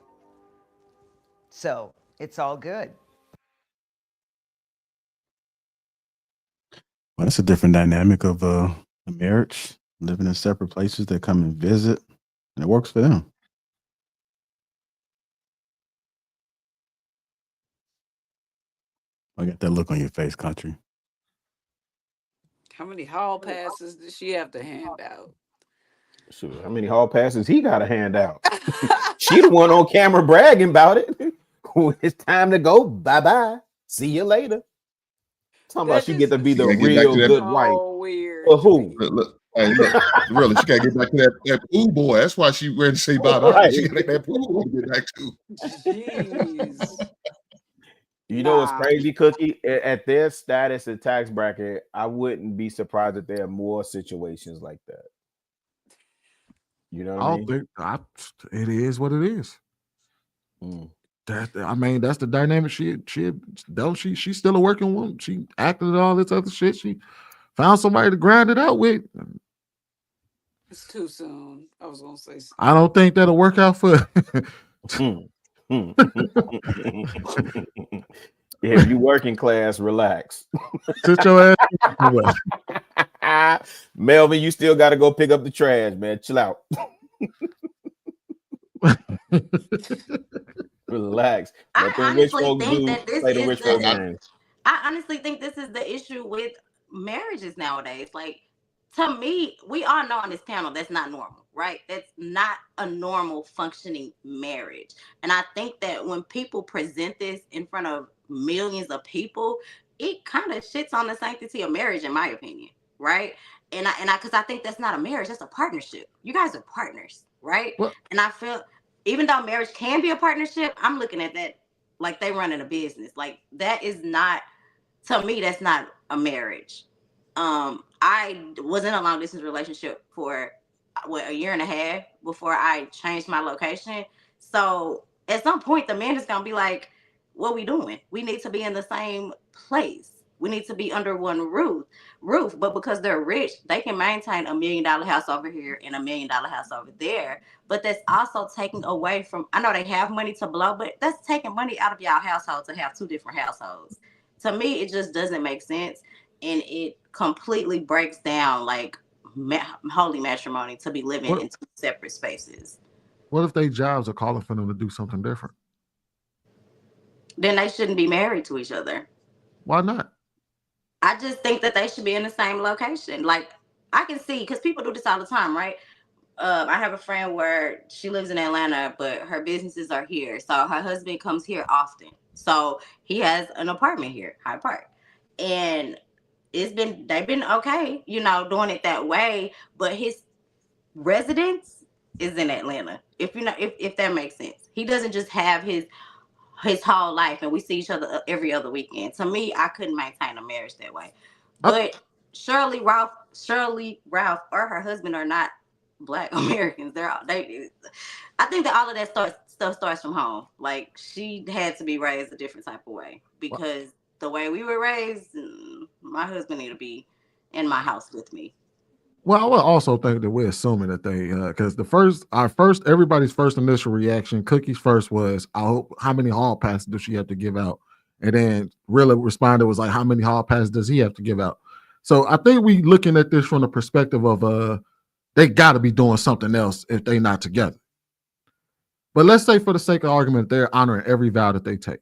So it's all good. Well, that's a different dynamic of a marriage, living in separate places. They come and visit, and it works for them. I got that look on your face, country. How many hall passes does she have to hand out? Shoot, how many hall passes he got to hand out? She the one on camera bragging about it. When it's time to go, bye-bye. See you later. Talking about she get to be the real good wife. For who? Hey, look, really, she gotta get back to that pool boy. That's why she ready to say bye-bye. Right. She got that pool boy to get back to. Jeez. You know what's crazy, Cookie? At their status and tax bracket, I wouldn't be surprised if there are more situations like that. You know what I mean? It is what it is. I mean, that's the dynamic. She's still a working woman. She acted and all this other shit. found somebody to grind it out with. It's too soon. I was gonna say something. I don't think that'll work out for. If you working class, relax. Sit your ass. Melvin, you still got to go pick up the trash, man. Chill out. Relax. I honestly think that this play the is rich folk the. game. I honestly think this is the issue with marriages nowadays. Like, to me, we all know on this panel that's not normal, right? That's not a normal functioning marriage. And I think that when people present this in front of millions of people, it kind of shits on the sanctity of marriage, in my opinion, right? And because I think that's not a marriage, that's a partnership. You guys are partners, right? What? And I feel, even though marriage can be a partnership, I'm looking at that like they running a business. Like, that is not, to me, that's not a marriage. I was in a long distance relationship for a year and a half before I changed my location. So at some point, the man is gonna be like, "What we doing? We need to be in the same place. We need to be under one roof." But because they're rich, they can maintain $1 million house over here and $1 million house over there. But that's also taking away from. I know they have money to blow, but that's taking money out of y'all household to have two different households. To me, it just doesn't make sense, and it completely breaks down like holy matrimony to be living in two separate spaces. What if they jobs are calling for them to do something different? Then they shouldn't be married to each other. Why not? I just think that they should be in the same location. Like, I can see, because people do this all the time, right? I have a friend where she lives in Atlanta, but her businesses are here. So her husband comes here often. So he has an apartment here, Hyde Park. And they've been okay, doing it that way. But his residence is in Atlanta. If that makes sense. He doesn't just have his whole life and we see each other every other weekend. To me, I couldn't maintain a marriage that way. But Shirley Ralph, or her husband are not Black Americans. I think that all of that stuff starts from home. Like, she had to be raised a different type of way, because the way we were raised, my husband need to be in my house with me. Well, I would also think that we're assuming that they, because everybody's first initial reaction, Cookie's first was, "I hope, how many hall passes does she have to give out?" And then Rilla responded was like, "How many hall passes does he have to give out?" So I think we looking at this from the perspective of they got to be doing something else if they not together. But let's say, for the sake of argument, they're honoring every vow that they take.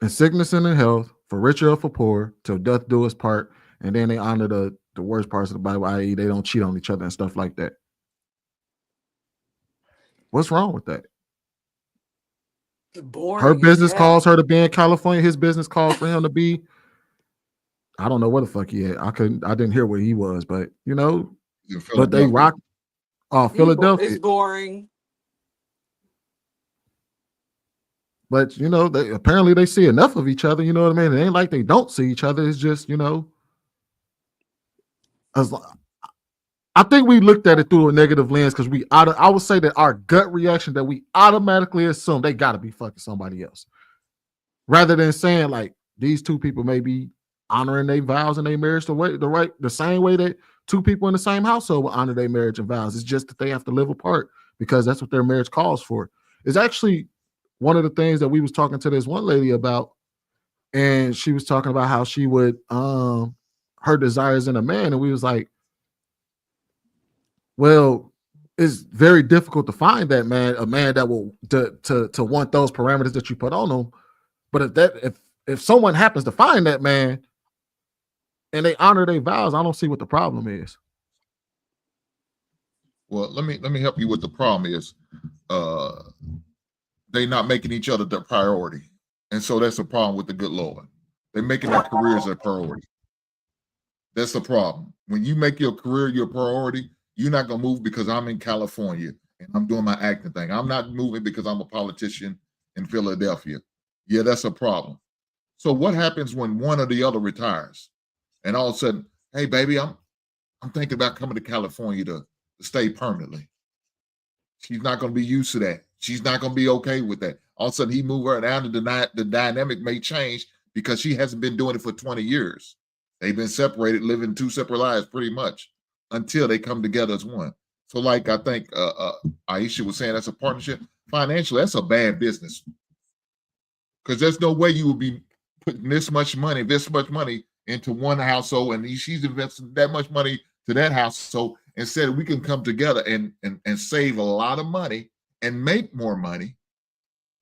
In sickness and in health, for richer or for poor, till death do us part. And then they honor the worst parts of the Bible, i.e., they don't cheat on each other and stuff like that. What's wrong with that? Her business calls her to be in California. His business calls for him to be, I don't know where the fuck he at. I didn't hear where he was, but but they rock. Philadelphia. It's boring. But they apparently they see enough of each other. You know what I mean? It ain't like they don't see each other. It's just I think we looked at it through a negative lens because I would say that our gut reaction that we automatically assume they got to be fucking somebody else, rather than saying like these two people may be honoring their vows and their marriage the same way that two people in the same household will honor their marriage and vows. It's just that they have to live apart because that's what their marriage calls for. It's actually one of the things that we was talking to this one lady about, and she was talking about how she would her desires in a man, and we was like, well, it's very difficult to find that man, a man that will to want those parameters that you put on them. But if someone happens to find that man and they honor their vows, I don't see what the problem is. Well, let me help you with the problem is they not making each other their priority. And so that's a problem with the good Lord. They're making their careers their priority. That's the problem. When you make your career your priority, you're not going to move because I'm in California and I'm doing my acting thing. I'm not moving because I'm a politician in Philadelphia. Yeah, that's a problem. So what happens when one or the other retires and all of a sudden, hey, baby, I'm thinking about coming to California to stay permanently. She's not going to be used to that. She's not going to be okay with that. All of a sudden, he move her down, and the dynamic may change because she hasn't been doing it for 20 years. They've been separated, living two separate lives pretty much until they come together as one. So like I think Aisha was saying, that's a partnership. Financially, that's a bad business. Because there's no way you would be putting this much money into one household, and she's investing that much money to that household, and said we can come together and save a lot of money and make more money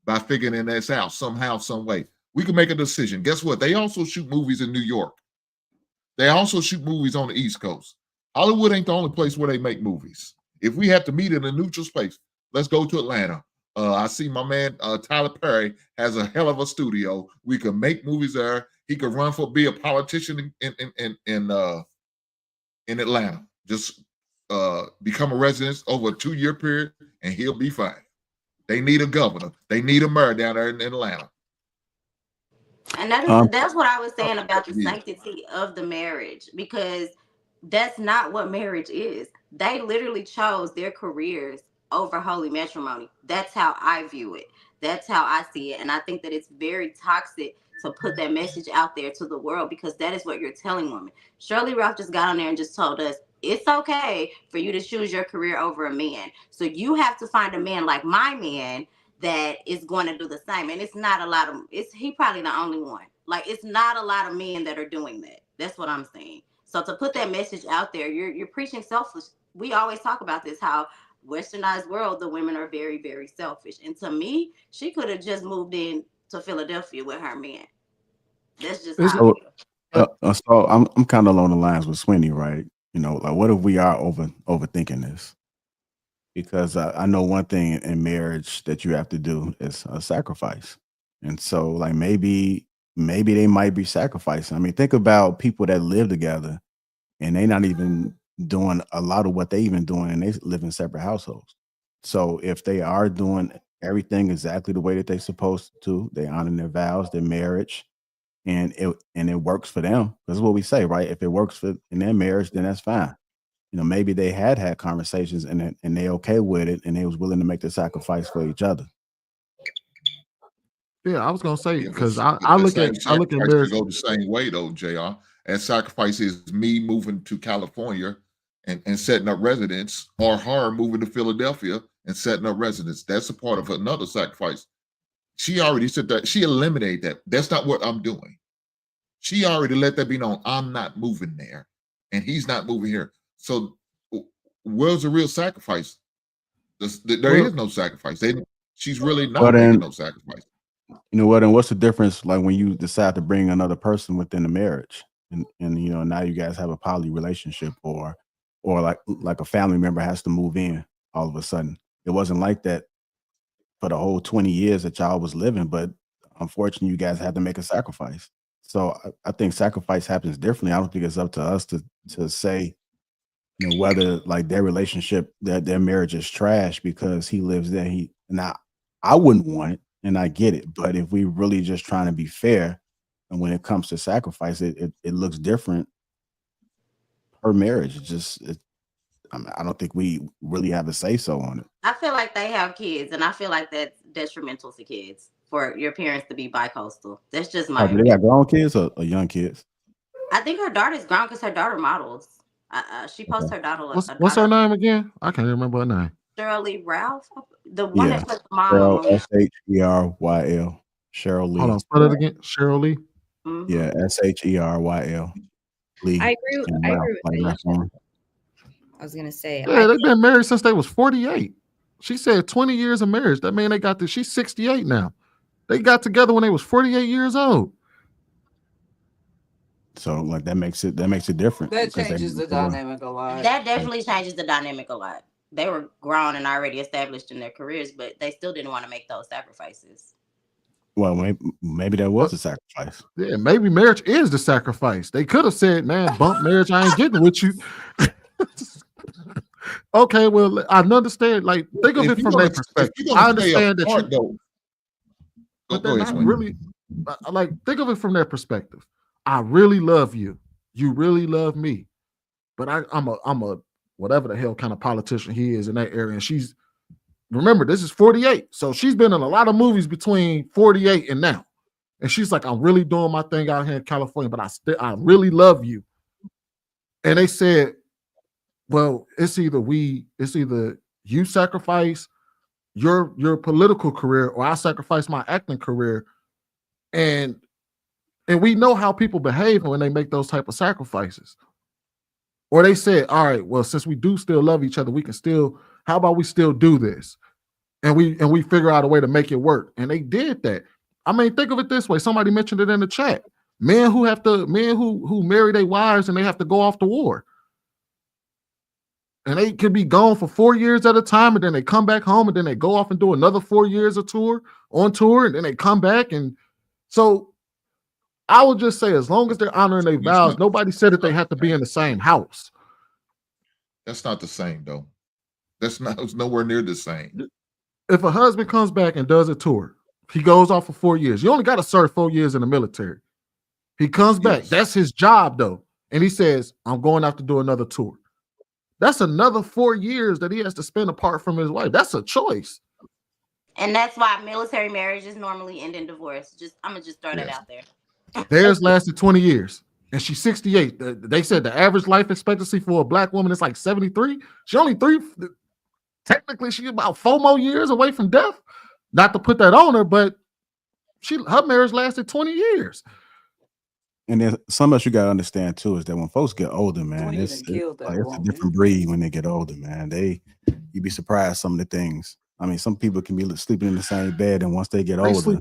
by figuring this out somehow, some way. We can make a decision. Guess what? They also shoot movies in New York. They also shoot movies on the East Coast. Hollywood ain't the only place where they make movies. If we have to meet in a neutral space, let's go to Atlanta. I see my man Tyler Perry has a hell of a studio. We can make movies there. He could run for be a politician in Atlanta. Just become a resident over a 2-year period, and he'll be fine. They need a governor. They need a mayor down there in Atlanta. And that's what I was saying about the sanctity of the marriage, because that's not what marriage is. They literally chose their careers over holy matrimony. That's how I view it. That's how I see it. And I think that it's very toxic to put that message out there to the world, because that is what you're telling women. Shirley Ralph just got on there and just told us it's okay for you to choose your career over a man. So you have to find a man like my man that is going to do the same. And it's not a lot of, he probably the only one. Like, it's not a lot of men that are doing that. That's what I'm saying. So to put that message out there, you're preaching selfish. We always talk about this, how westernized world, the women are very, very selfish. And to me, she could have just moved in to Philadelphia with her man. That's just how so I'm kind of along the lines with Sweeney, right? You know, like, what if we are overthinking this? Because I know one thing in marriage that you have to do is a sacrifice. And so, like, maybe they might be sacrificing. I mean, think about people that live together and they're not even doing a lot of what they even doing, and they live in separate households. So if they are doing everything exactly the way that they're supposed to, they honor their vows, their marriage, and it works for them. That's what we say, right? If it works in their marriage, then that's fine. You know, maybe they had conversations and they okay with it, and they was willing to make the sacrifice for each other. Yeah, I was gonna say, because I look at marriage. Go the same way though, JR. And sacrifice is me moving to California and setting up residence, or her moving to Philadelphia and setting up residence. That's a part of another sacrifice. She already said that. She eliminated that. That's not what I'm doing. She already let that be known. I'm not moving there, and he's not moving here. So where's the real sacrifice? There is no sacrifice. She's really not making no sacrifice. You know what? And what's the difference, like, when you decide to bring another person within the marriage, and you know, now you guys have a poly relationship, or like a family member has to move in all of a sudden. It wasn't like that for the whole 20 years that y'all was living, but unfortunately, you guys had to make a sacrifice. So I think sacrifice happens differently. I don't think it's up to us to say, you know, whether like their relationship, their marriage is trash because he lives there. I wouldn't want it, and I get it. But if we really just trying to be fair, and when it comes to sacrifice, it looks different per marriage. I don't think we really have a say so on it. I feel like they have kids, and I feel like that's detrimental to kids for your parents to be bi-coastal. That's just my Do they got grown kids or young kids? I think her daughter's grown because her daughter models. She posts her daughter. What's her name again? I can't remember her name. Shirley Ralph, the one that plays the mom. Sheryl. Cheryl Lee. Hold on, spell it again. Cheryl Lee. Mm-hmm. Yeah, Sheryl Lee. I agree with you. I was gonna say, yeah, they've been married since they was 48. She said 20 years of marriage. That mean they got this. She's 68 now. They got together when they was 48 years old. So like that makes it different. That changes the dynamic a lot. That definitely changes the dynamic a lot. They were grown and already established in their careers, but they still didn't want to make those sacrifices. Well, maybe that was a sacrifice. Yeah, maybe marriage is the sacrifice. They could have said, "Man, bump marriage. I ain't getting with you." Okay, well, I understand. Like, think of it from that perspective. I understand that you. But they're not really. Like, think of it from their perspective. I really love you. You really love me. But I'm a whatever the hell kind of politician he is in that area. And remember, this is 48. So she's been in a lot of movies between 48 and now. And she's like, I'm really doing my thing out here in California, but I really love you. And they said, well, it's either you sacrifice your political career or I sacrifice my acting career. And we know how people behave when they make those type of sacrifices. Or they said, all right, well, since we do still love each other, how about we still do this? And we figure out a way to make it work. And they did that. I mean, think of it this way. Somebody mentioned it in the chat. Men who marry their wives and they have to go off to war. And they could be gone for 4 years at a time, and then they come back home, and then they go off and do another 4 years on tour, and then they come back. And so I would just say, as long as they're honoring their vows, nobody said that they have to be in the same house. That's not the same, though. It's nowhere near the same. If a husband comes back and does a tour, he goes off for 4 years. You only got to serve 4 years in the military. He comes back. That's his job, though. And he says, I'm going out to do another tour. That's another 4 years that he has to spend apart from his wife. That's a choice. And that's why military marriages normally end in divorce. I'm gonna just throw that out there. Theirs lasted 20 years. And she's 68. They said the average life expectancy for a black woman is like 73. Technically, she's about 4 more years away from death. Not to put that on her, but her marriage lasted 20 years. And then some of us you gotta understand too is that when folks get older, man, it's a different breed when they get older, man. You'd be surprised some of the things. I mean, some people can be sleeping in the same bed, and once they get older,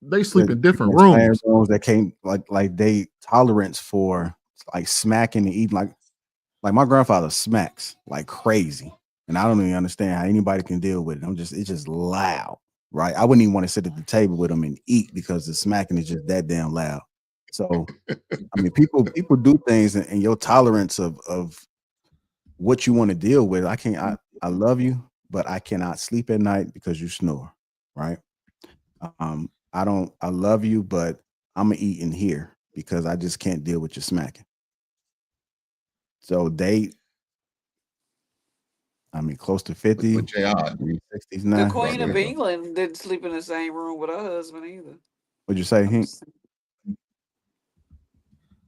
they sleep in different rooms. That can't like they tolerance for like smacking and eating like my grandfather smacks like crazy, and I don't even understand how anybody can deal with it. It's just loud, right? I wouldn't even want to sit at the table with him and eat because the smacking is just that damn loud. So, I mean, people do things, and your tolerance of what you want to deal with. I love you, but I cannot sleep at night because you snore, right? I love you, but I'm gonna eat in here because I just can't deal with your smacking. So close to 50, 60s now. The Queen of England didn't sleep in the same room with her husband either. What'd you say, Hank?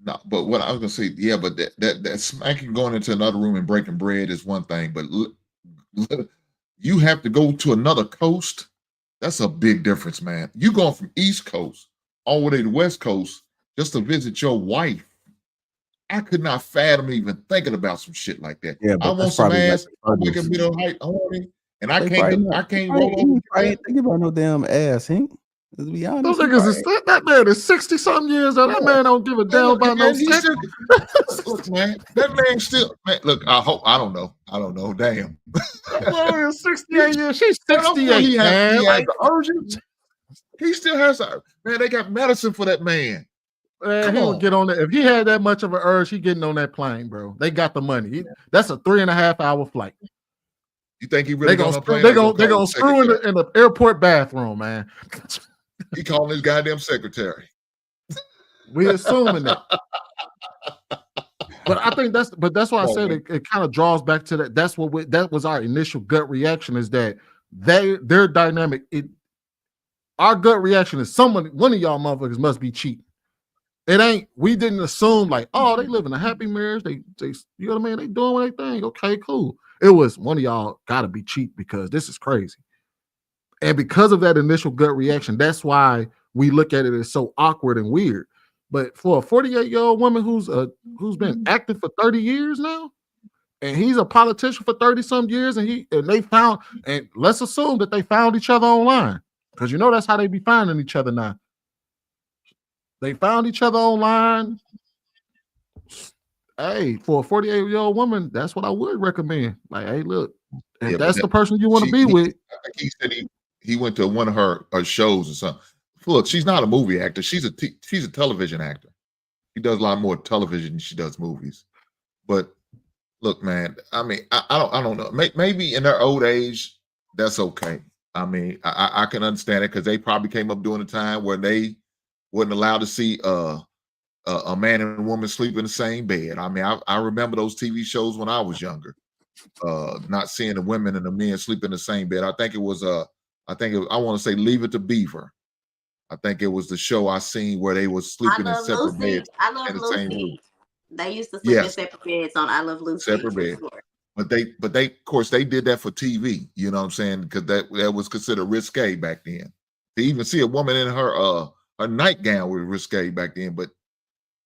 No, but what I was gonna say, yeah, but that smacking going into another room and breaking bread is one thing, but you have to go to another coast. That's a big difference, man. You going from East Coast all the way to West Coast just to visit your wife. I could not fathom even thinking about some shit like that. Yeah, I want some ass, I make a middle height horny, and I can't roll over. I ain't thinking about no damn ass, Hank. Let's be honest. Those niggas that man is 60-something years old. That man don't give a damn about no sex. Look, man, that man still, man, look, I don't know. Damn. Well, is 68 years. She's 68, man. He still has man, they got medicine for that man. Man, he would get on that. If he had that much of an urge, he getting on that plane, bro. They got the money. That's a 3.5-hour flight. You think he really gonna screw in the airport bathroom, man. He calling his goddamn secretary. We assuming that. But I think that's why I said it kind of draws back to that. That was our initial gut reaction, is that their dynamic. Our gut reaction is one of y'all motherfuckers must be cheating. It ain't. We didn't assume like, oh, they live in a happy marriage. They you know what I mean? They doing their thing. Okay, cool. It was one of y'all got to be cheap because this is crazy. And because of that initial gut reaction, that's why we look at it as so awkward and weird. But for a 48-year-old woman who's been acting for 30 years now, and he's a politician for 30-some years, and let's assume that they found each other online, because that's how they be finding each other now. They found each other online. Hey, for a 48-year-old woman, that's what I would recommend. Like, hey, look, if that's the person you want to be with. He said he went to one of her shows or something. Look, she's not a movie actor. She's a television actor. She does a lot more television than she does movies. But look, man, I mean, I don't know. Maybe in their old age, that's okay. I mean, I can understand it because they probably came up during a time where they wasn't allowed to see a man and a woman sleep in the same bed. I mean, I remember those TV shows when I was younger. Not seeing the women and the men sleep in the same bed. I think it was I want to say Leave It to Beaver. I think it was the show I seen where they was I sleeping in Love separate Lucy. beds I Love in the same room. Lucy. They used to sleep in Yes, separate beds on I Love Lucy. separate True bed. story. But they of course they did that for TV, you know what I'm saying? Because that was considered risque back then. To even see a woman in her nightgown was risque back then. But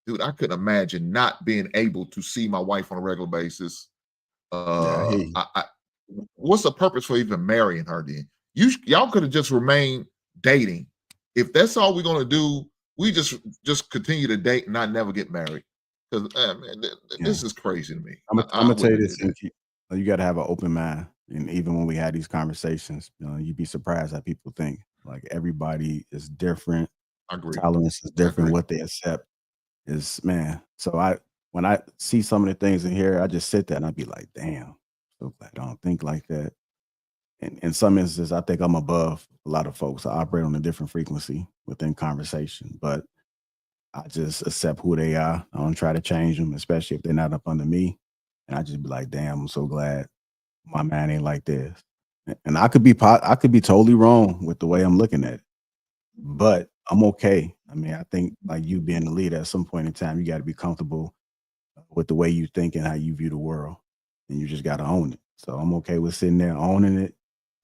dude, I couldn't imagine not being able to see my wife on a regular basis. Yeah, I hear you. What's the purpose for even marrying her then? Y'all could have just remained dating. If that's all we're gonna do, we just continue to date and not never get married. Because man, this is crazy to me. I'm I gonna tell you wouldn't this: do that. you got to have an open mind, and even when we had these conversations, you'd be surprised how people think. Like everybody is different. I agree. Tolerance is I different. agree. What they accept is man. So when I see some of the things in here, I just sit there and I be like, damn, so glad I don't think like that. And in some instances, I think I'm above a lot of folks. I operate on a different frequency within conversation, but I just accept who they are. I don't try to change them, especially if they're not up under me. And I just be like, damn, I'm so glad my man ain't like this. And I could be totally wrong with the way I'm looking at it, but I'm okay. I mean, I think like you being the leader at some point in time, you got to be comfortable with the way you think and how you view the world, and you just got to own it. So I'm okay with sitting there owning it,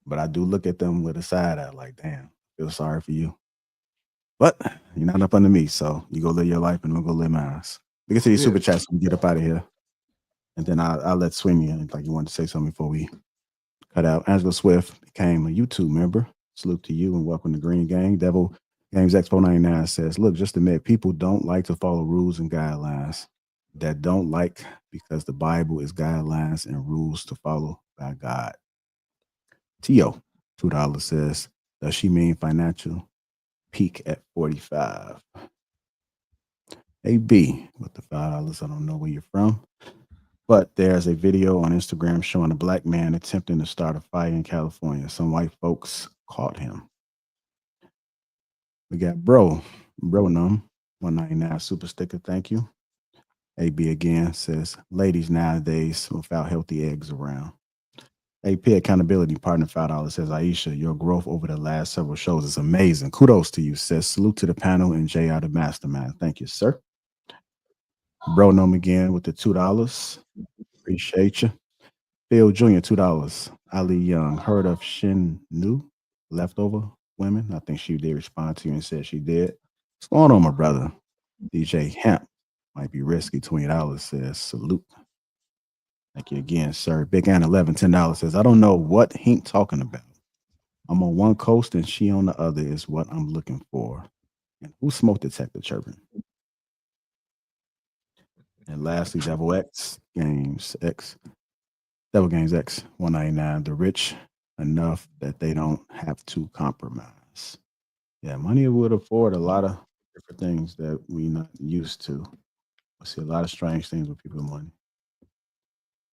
but I do look at them with a side eye, like, damn, feel sorry for you. But you're not up under me, so you go live your life and we'll go live mine. We get to these super chats and get up out of here. And then I'll let Swimmy in, like you wanted to say something before we cut out. Angela Swift became a YouTube member. Salute to you and welcome to Green Gang. Devil Games Expo 99 says, look, just admit people don't like to follow rules and guidelines that don't like because the Bible is guidelines and rules to follow by God. Tio, $2 says, does she mean financial peak at 45? AB with the $5. I don't know where you're from, but there's a video on Instagram showing a black man attempting to start a fire in California. Some white folks caught him. We got Bro Num 199 super sticker. Thank you. AB again says, ladies nowadays without healthy eggs around. AP Accountability Partner $5 says, Aisha, your growth over the last several shows is amazing. Kudos to you, says salute to the panel and JR the mastermind. Thank you, sir. Bro Num again with the $2. Appreciate you. Phil Jr., $2. Ali Young, heard of Shin Nu, leftover women? I think she did respond to you and said she did. What's going on, my brother? DJ Hemp, might be risky, $20, says salute. Thank you again, sir. Big Ann 11, $10 says, I don't know what Hink talking about. I'm on one coast and she on the other is what I'm looking for. And who smoke detector chirping? And lastly, Devil Games X 199. The rich enough that they don't have to compromise. Yeah, money would afford a lot of different things that we're not used to. I see a lot of strange things with people with money.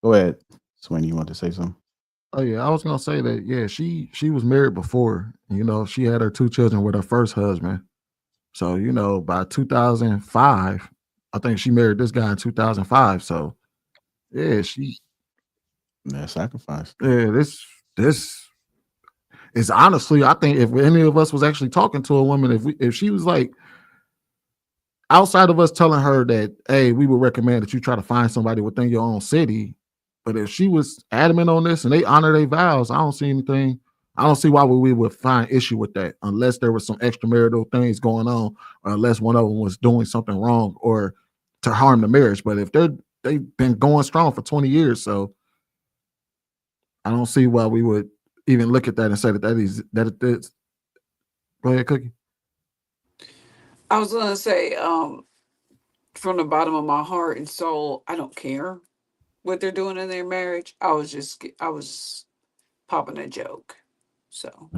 Go ahead, Sweeney. You want to say something? Oh yeah, I was gonna say that. Yeah, she was married before. She had her 2 children with her first husband. So by 2005, I think she married this guy in 2005. So yeah, sacrifice. Yeah, this is honestly, I think if any of us was actually talking to a woman, if she was like outside of us telling her that, hey, we would recommend that you try to find somebody within your own city. But if she was adamant on this and they honor their vows, I don't see why we would find issue with that unless there was some extramarital things going on, or unless one of them was doing something wrong or to harm the marriage. But if they've been going strong for 20 years, so I don't see why we would even look at that and say that it is. Go ahead, Cookie. I was gonna say, from the bottom of my heart and soul, I don't care what they're doing in their marriage. I was popping a joke. So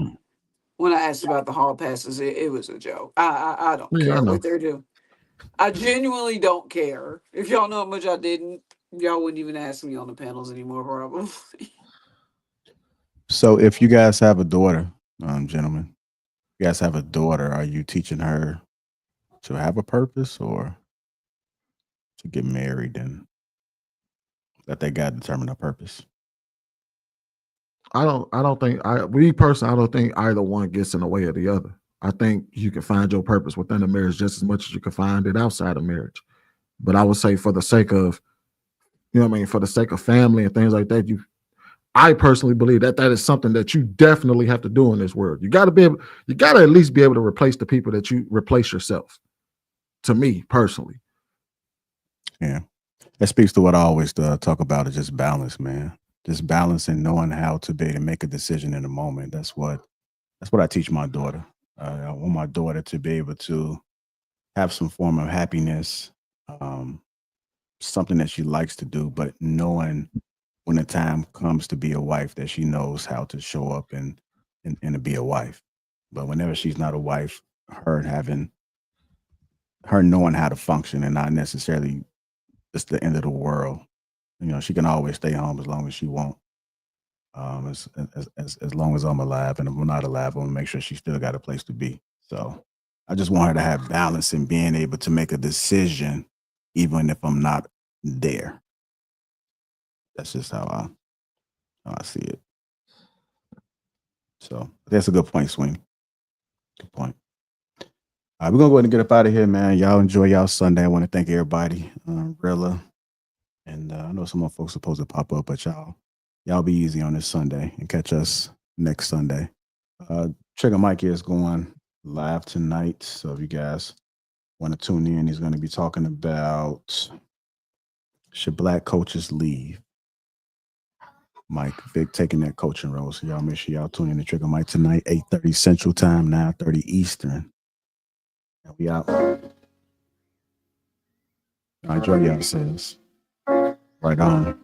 when I asked about the hall passes, it was a joke. I don't care what they're doing. I genuinely don't care. If y'all know how much I didn't, y'all wouldn't even ask me on the panels anymore, probably. So if you guys have a daughter, gentlemen, you guys have a daughter, are you teaching her to have a purpose or to get married and let that God determine her purpose? I don't think I don't think either one gets in the way of the other. I think you can find your purpose within a marriage just as much as you can find it outside of marriage. But I would say for the sake of, for the sake of family and things like that, I personally believe that is something that you definitely have to do in this world. You got to at least be able to replace the people that you replace yourself. To me personally. Yeah. That speaks to what I always talk about, is just balance, man. Just balance and knowing how to be able to make a decision in the moment. That's what I teach my daughter. I want my daughter to be able to have some form of happiness, something that she likes to do, but knowing when the time comes to be a wife, that she knows how to show up and to be a wife. But whenever she's not a wife, her knowing how to function and not necessarily it's the end of the world. She can always stay home as long as she wants. As long as I'm alive, and if I'm not alive, I want to make sure she still got a place to be. So I just want her to have balance and being able to make a decision, even if I'm not there. That's just how I see it. So that's a good point, Swing. Good point. All right, we're gonna go ahead and get up out of here, man. Y'all enjoy y'all Sunday. I want to thank everybody, Rilla, and I know some more folks supposed to pop up, but y'all be easy on this Sunday and catch us next Sunday. Trigger Mike is going live tonight, so if you guys want to tune in, he's going to be talking about should black coaches leave. Mike Vic taking that coaching role, so y'all make sure y'all tune in to Trigger Mike tonight, 8:30 Central Time, 9:30 Eastern. And we out. Enjoy yourselves. Right on.